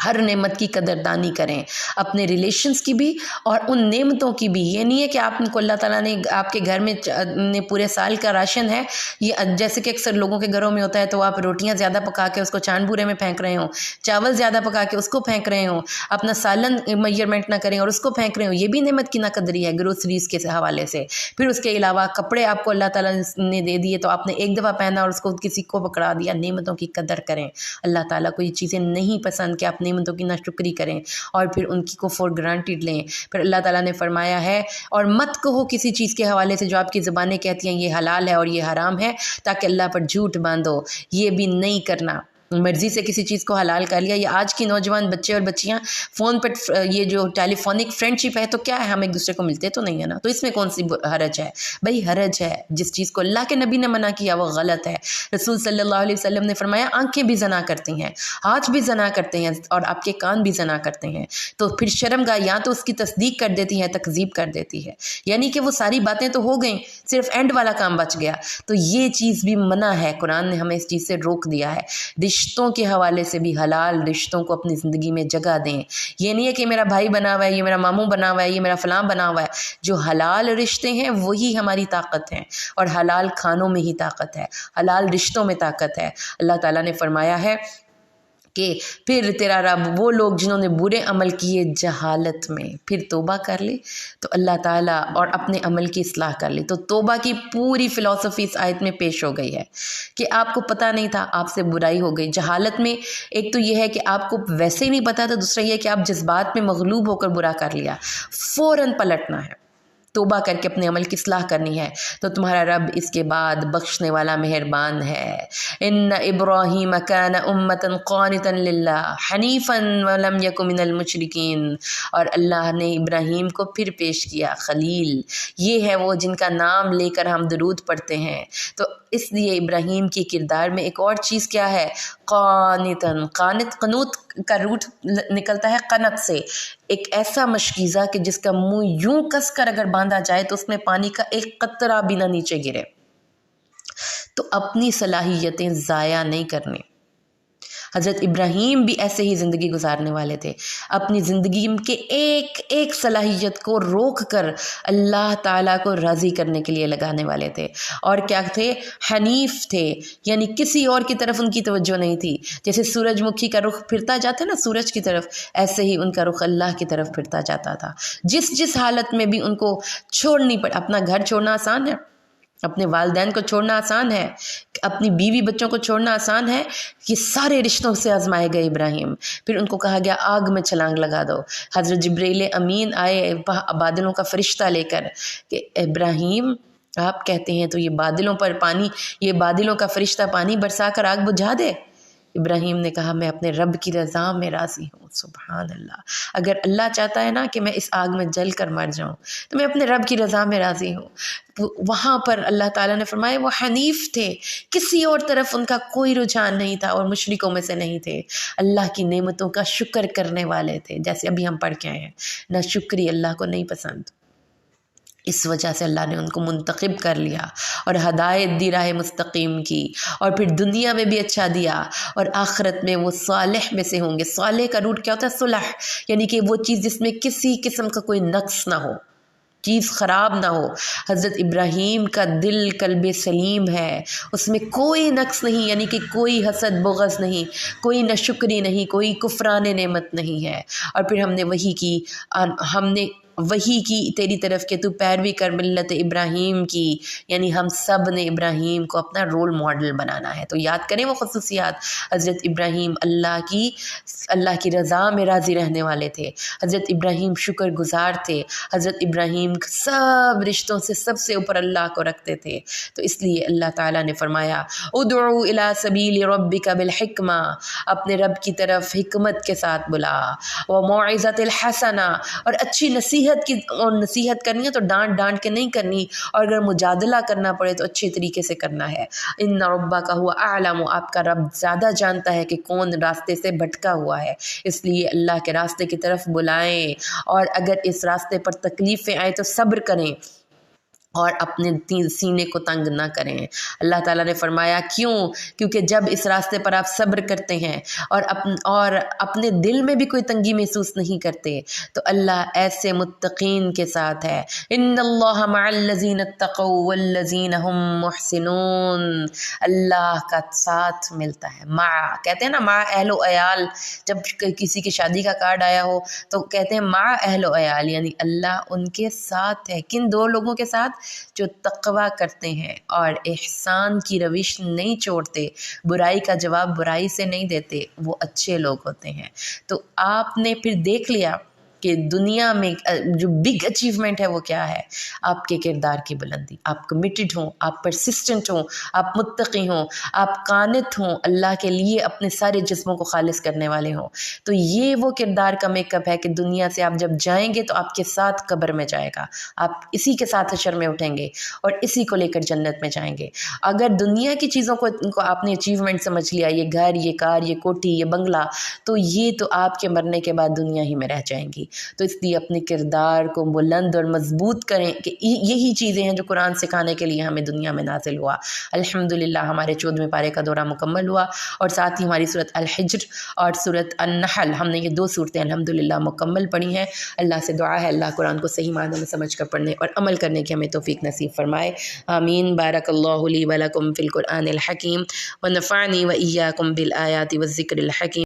ہر نعمت کی قدردانی کریں، اپنے ریلیشنز کی بھی اور ان نعمتوں کی بھی۔ یہ نہیں ہے کہ آپ کو اللہ تعالیٰ نے آپ کے گھر میں پورے سال کا راشن ہے، یہ جیسے کہ اکثر لوگوں کے گھروں میں ہوتا ہے، تو آپ روٹیاں زیادہ پکا کے اس کو چاند بورے میں پھینک رہے ہوں، چاول زیادہ پکا کے اس کو پھینک رہے ہوں، اپنا سالن میجرمنٹ نہ کریں اور اس کو پھینک رہے ہوں، یہ بھی نعمت کی ناقدری ہے گروسریز کے حوالے سے۔ پھر اس کے علاوہ کپڑے آپ کو اللہ تعالیٰ نے دے دیے تو آپ نے ایک دفعہ پہنا اور اس کو کسی کو پکڑا دیا۔ نعمتوں کی قدر کریں، اللہ تعالیٰ کو یہ چیزیں نہیں پسند کہ آپ نعمتوں کی ناشکری کریں اور پھر ان کی کو فور گرانٹیڈ لیں۔ پھر اللہ تعالیٰ نے فرمایا ہے اور مت کہو کسی چیز کے حوالے سے جو آپ کی زبانیں کہتی ہیں یہ حلال ہے اور یہ حرام ہے، تاکہ اللہ پر جھوٹ باندھو، یہ بھی نہیں کرنا۔ مرضی سے کسی چیز کو حلال کر لیا۔ یہ آج کی نوجوان بچے اور بچیاں فون پر یہ جو ٹیلی فونک فرینڈ شپ ہے تو کیا ہے، ہم ایک دوسرے کو ملتے تو نہیں ہے نا، تو اس میں کون سی حرج ہے؟ بھائی حرج ہے، جس چیز کو اللہ کے نبی نے منع کیا وہ غلط ہے۔ رسول صلی اللہ علیہ وسلم نے فرمایا آنکھیں بھی زنا کرتی ہیں، ہاتھ بھی زنا کرتے ہیں اور آپ کے کان بھی زنا کرتے ہیں، تو پھر شرمگاہ یا تو اس کی تصدیق کر دیتی ہے، تکذیب کر دیتی ہے، یعنی کہ وہ ساری باتیں تو ہو گئیں، صرف اینڈ والا کام بچ گیا۔ تو یہ چیز بھی منع ہے، قرآن نے ہمیں اس چیز سے روک دیا ہے۔ رشتوں کے حوالے سے بھی حلال رشتوں کو اپنی زندگی میں جگہ دیں۔ یہ نہیں ہے کہ میرا بھائی بنا ہوا ہے، یہ میرا ماموں بنا ہوا ہے، یہ میرا فلاں بنا ہوا ہے۔ جو حلال رشتے ہیں وہی ہماری طاقت ہیں، اور حلال کھانوں میں ہی طاقت ہے، حلال رشتوں میں طاقت ہے۔ اللہ تعالیٰ نے فرمایا ہے کہ پھر تیرا رب وہ لوگ جنہوں نے برے عمل کیے جہالت میں پھر توبہ کر لی تو اللہ تعالیٰ اور اپنے عمل کی اصلاح کر لی۔ تو توبہ کی پوری فلسفی اس آیت میں پیش ہو گئی ہے کہ آپ کو پتہ نہیں تھا، آپ سے برائی ہو گئی جہالت میں۔ ایک تو یہ ہے کہ آپ کو ویسے ہی نہیں پتہ تھا، دوسرا یہ ہے کہ آپ جذبات میں مغلوب ہو کر برا کر لیا۔ فوراً پلٹنا ہے، توبہ کر کے اپنے عمل کی اصلاح کرنی ہے، تو تمہارا رب اس کے بعد بخشنے والا مہربان ہے۔ ان ابراہیم کان امۃ قانتا للہ حنیفا ولم یک من المشرکین، اور اللہ نے ابراہیم کو پھر پیش کیا خلیل، یہ ہے وہ جن کا نام لے کر ہم درود پڑھتے ہیں۔ تو اس لیے ابراہیم کی کردار میں ایک اور چیز کیا ہے، قانتاً، قنوت کا روٹ نکلتا ہے قنت سے، ایک ایسا مشکیزہ کہ جس کا منہ یوں کس کر اگر باندھا جائے تو اس میں پانی کا ایک قطرہ بھی نہ نیچے گرے۔ تو اپنی صلاحیتیں ضائع نہیں کرنی۔ حضرت ابراہیم بھی ایسے ہی زندگی گزارنے والے تھے، اپنی زندگی کے ایک ایک صلاحیت کو روک کر اللہ تعالیٰ کو راضی کرنے کے لیے لگانے والے تھے، اور کیا تھے، حنیف تھے، یعنی کسی اور کی طرف ان کی توجہ نہیں تھی۔ جیسے سورج مکھی کا رخ پھرتا جاتا ہے نا سورج کی طرف، ایسے ہی ان کا رخ اللہ کی طرف پھرتا جاتا تھا۔ جس حالت میں بھی ان کو چھوڑنی پڑ، اپنا گھر چھوڑنا آسان ہے، اپنے والدین کو چھوڑنا آسان ہے، اپنی بیوی بچوں کو چھوڑنا آسان ہے، یہ سارے رشتوں سے آزمائے گئے ابراہیم۔ پھر ان کو کہا گیا آگ میں چھلانگ لگا دو۔ حضرت جبریل امین آئے بادلوں کا فرشتہ لے کر کہ ابراہیم آپ کہتے ہیں تو یہ بادلوں پر پانی، یہ بادلوں کا فرشتہ پانی برسا کر آگ بجھا دے۔ ابراہیم نے کہا میں اپنے رب کی رضا میں راضی ہوں۔ سبحان اللہ، اگر اللہ چاہتا ہے نا کہ میں اس آگ میں جل کر مر جاؤں تو میں اپنے رب کی رضا میں راضی ہوں۔ وہاں پر اللہ تعالیٰ نے فرمایا وہ حنیف تھے، کسی اور طرف ان کا کوئی رجحان نہیں تھا اور مشرکوں میں سے نہیں تھے، اللہ کی نعمتوں کا شکر کرنے والے تھے، جیسے ابھی ہم پڑھ کے آئے ہیں نا، شکری اللہ کو نہیں پسند۔ اس وجہ سے اللہ نے ان کو منتخب کر لیا اور ہدایت دی راہ مستقیم کی، اور پھر دنیا میں بھی اچھا دیا اور آخرت میں وہ صالح میں سے ہوں گے۔ صالح کا روٹ کیا ہوتا ہے؟ صلح، یعنی کہ وہ چیز جس میں کسی قسم کا کوئی نقص نہ ہو، چیز خراب نہ ہو۔ حضرت ابراہیم کا دل قلب سلیم ہے، اس میں کوئی نقص نہیں، یعنی کہ کوئی حسد بغض نہیں، کوئی ناشکری نہیں، کوئی کفران نعمت نہیں ہے۔ اور پھر ہم نے وہی کی تیری طرف کہ تو پیروی کر ملت ابراہیم کی، یعنی ہم سب نے ابراہیم کو اپنا رول ماڈل بنانا ہے۔ تو یاد کریں وہ خصوصیات، حضرت ابراہیم اللہ کی رضا میں راضی رہنے والے تھے، حضرت ابراہیم شکر گزار تھے، حضرت ابراہیم سب رشتوں سے سب سے اوپر اللہ کو رکھتے تھے۔ تو اس لیے اللہ تعالیٰ نے فرمایا ادعو الی سبیل ربک بالحکمہ، اپنے رب کی طرف حکمت کے ساتھ بلا، وموعظۃ الحسنہ، اور اچھی نصیحت کرنی ہے تو ڈانٹ کے نہیں کرنی، اور اگر مجادلہ کرنا پڑے تو اچھے طریقے سے کرنا ہے۔ ان ربک هو اعلم، آپ کا رب زیادہ جانتا ہے کہ کون راستے سے بھٹکا ہوا ہے، اس لیے اللہ کے راستے کی طرف بلائیں، اور اگر اس راستے پر تکلیفیں آئیں تو صبر کریں اور اپنے سینے کو تنگ نہ کریں۔ اللہ تعالیٰ نے فرمایا کیونکہ جب اس راستے پر آپ صبر کرتے ہیں اور اپنے دل میں بھی کوئی تنگی محسوس نہیں کرتے تو اللہ ایسے متقین کے ساتھ ہے۔ ان اللہ مع الذین اتقوا والذین هم محسنون، اللہ کا ساتھ ملتا ہے، مع کہتے ہیں نا، مع اہل و عیال، جب کسی کی شادی کا کارڈ آیا ہو تو کہتے ہیں مع اہل و عیال، یعنی اللہ ان کے ساتھ ہے۔ کن دو لوگوں کے ساتھ؟ جو تقویٰ کرتے ہیں اور احسان کی روش نہیں چھوڑتے، برائی کا جواب برائی سے نہیں دیتے، وہ اچھے لوگ ہوتے ہیں۔ تو آپ نے پھر دیکھ لیا کہ دنیا میں جو بگ اچیومنٹ ہے وہ کیا ہے؟ آپ کے کردار کی بلندی، آپ کمیٹڈ ہوں، آپ پرسسٹنٹ ہوں، آپ متقی ہوں، آپ قانت ہوں، اللہ کے لیے اپنے سارے جسموں کو خالص کرنے والے ہوں۔ تو یہ وہ کردار کا میک اپ ہے کہ دنیا سے آپ جب جائیں گے تو آپ کے ساتھ قبر میں جائے گا، آپ اسی کے ساتھ حشر میں اٹھیں گے اور اسی کو لے کر جنت میں جائیں گے۔ اگر دنیا کی چیزوں کو آپ نے اچیومنٹ سمجھ لیا، یہ گھر، یہ کار، یہ کوٹھی، یہ بنگلہ، تو یہ تو آپ کے مرنے کے بعد دنیا ہی میں رہ جائیں گی۔ تو اس لیے اپنے کردار کو بلند اور مضبوط کریں کہ یہی چیزیں ہیں جو قرآن سکھانے کے لیے ہمیں دنیا میں نازل ہوا۔ الحمدللہ ہمارے 14ویں پارے کا دورہ مکمل ہوا، اور ساتھ ہی ہماری سورۃ الحجر اور سورۃ النحل، ہم نے یہ 2 صورتیں الحمدللہ مکمل پڑھی ہیں۔ اللہ سے دعا ہے اللہ قرآن کو صحیح معنی میں سمجھ کر پڑھنے اور عمل کرنے کی ہمیں توفیق نصیب فرمائے، آمین۔ بارک اللہ لی و لکم فی القرآن الحکیم ونفعنی و ایاکم بالآیات والذکر الحکیم۔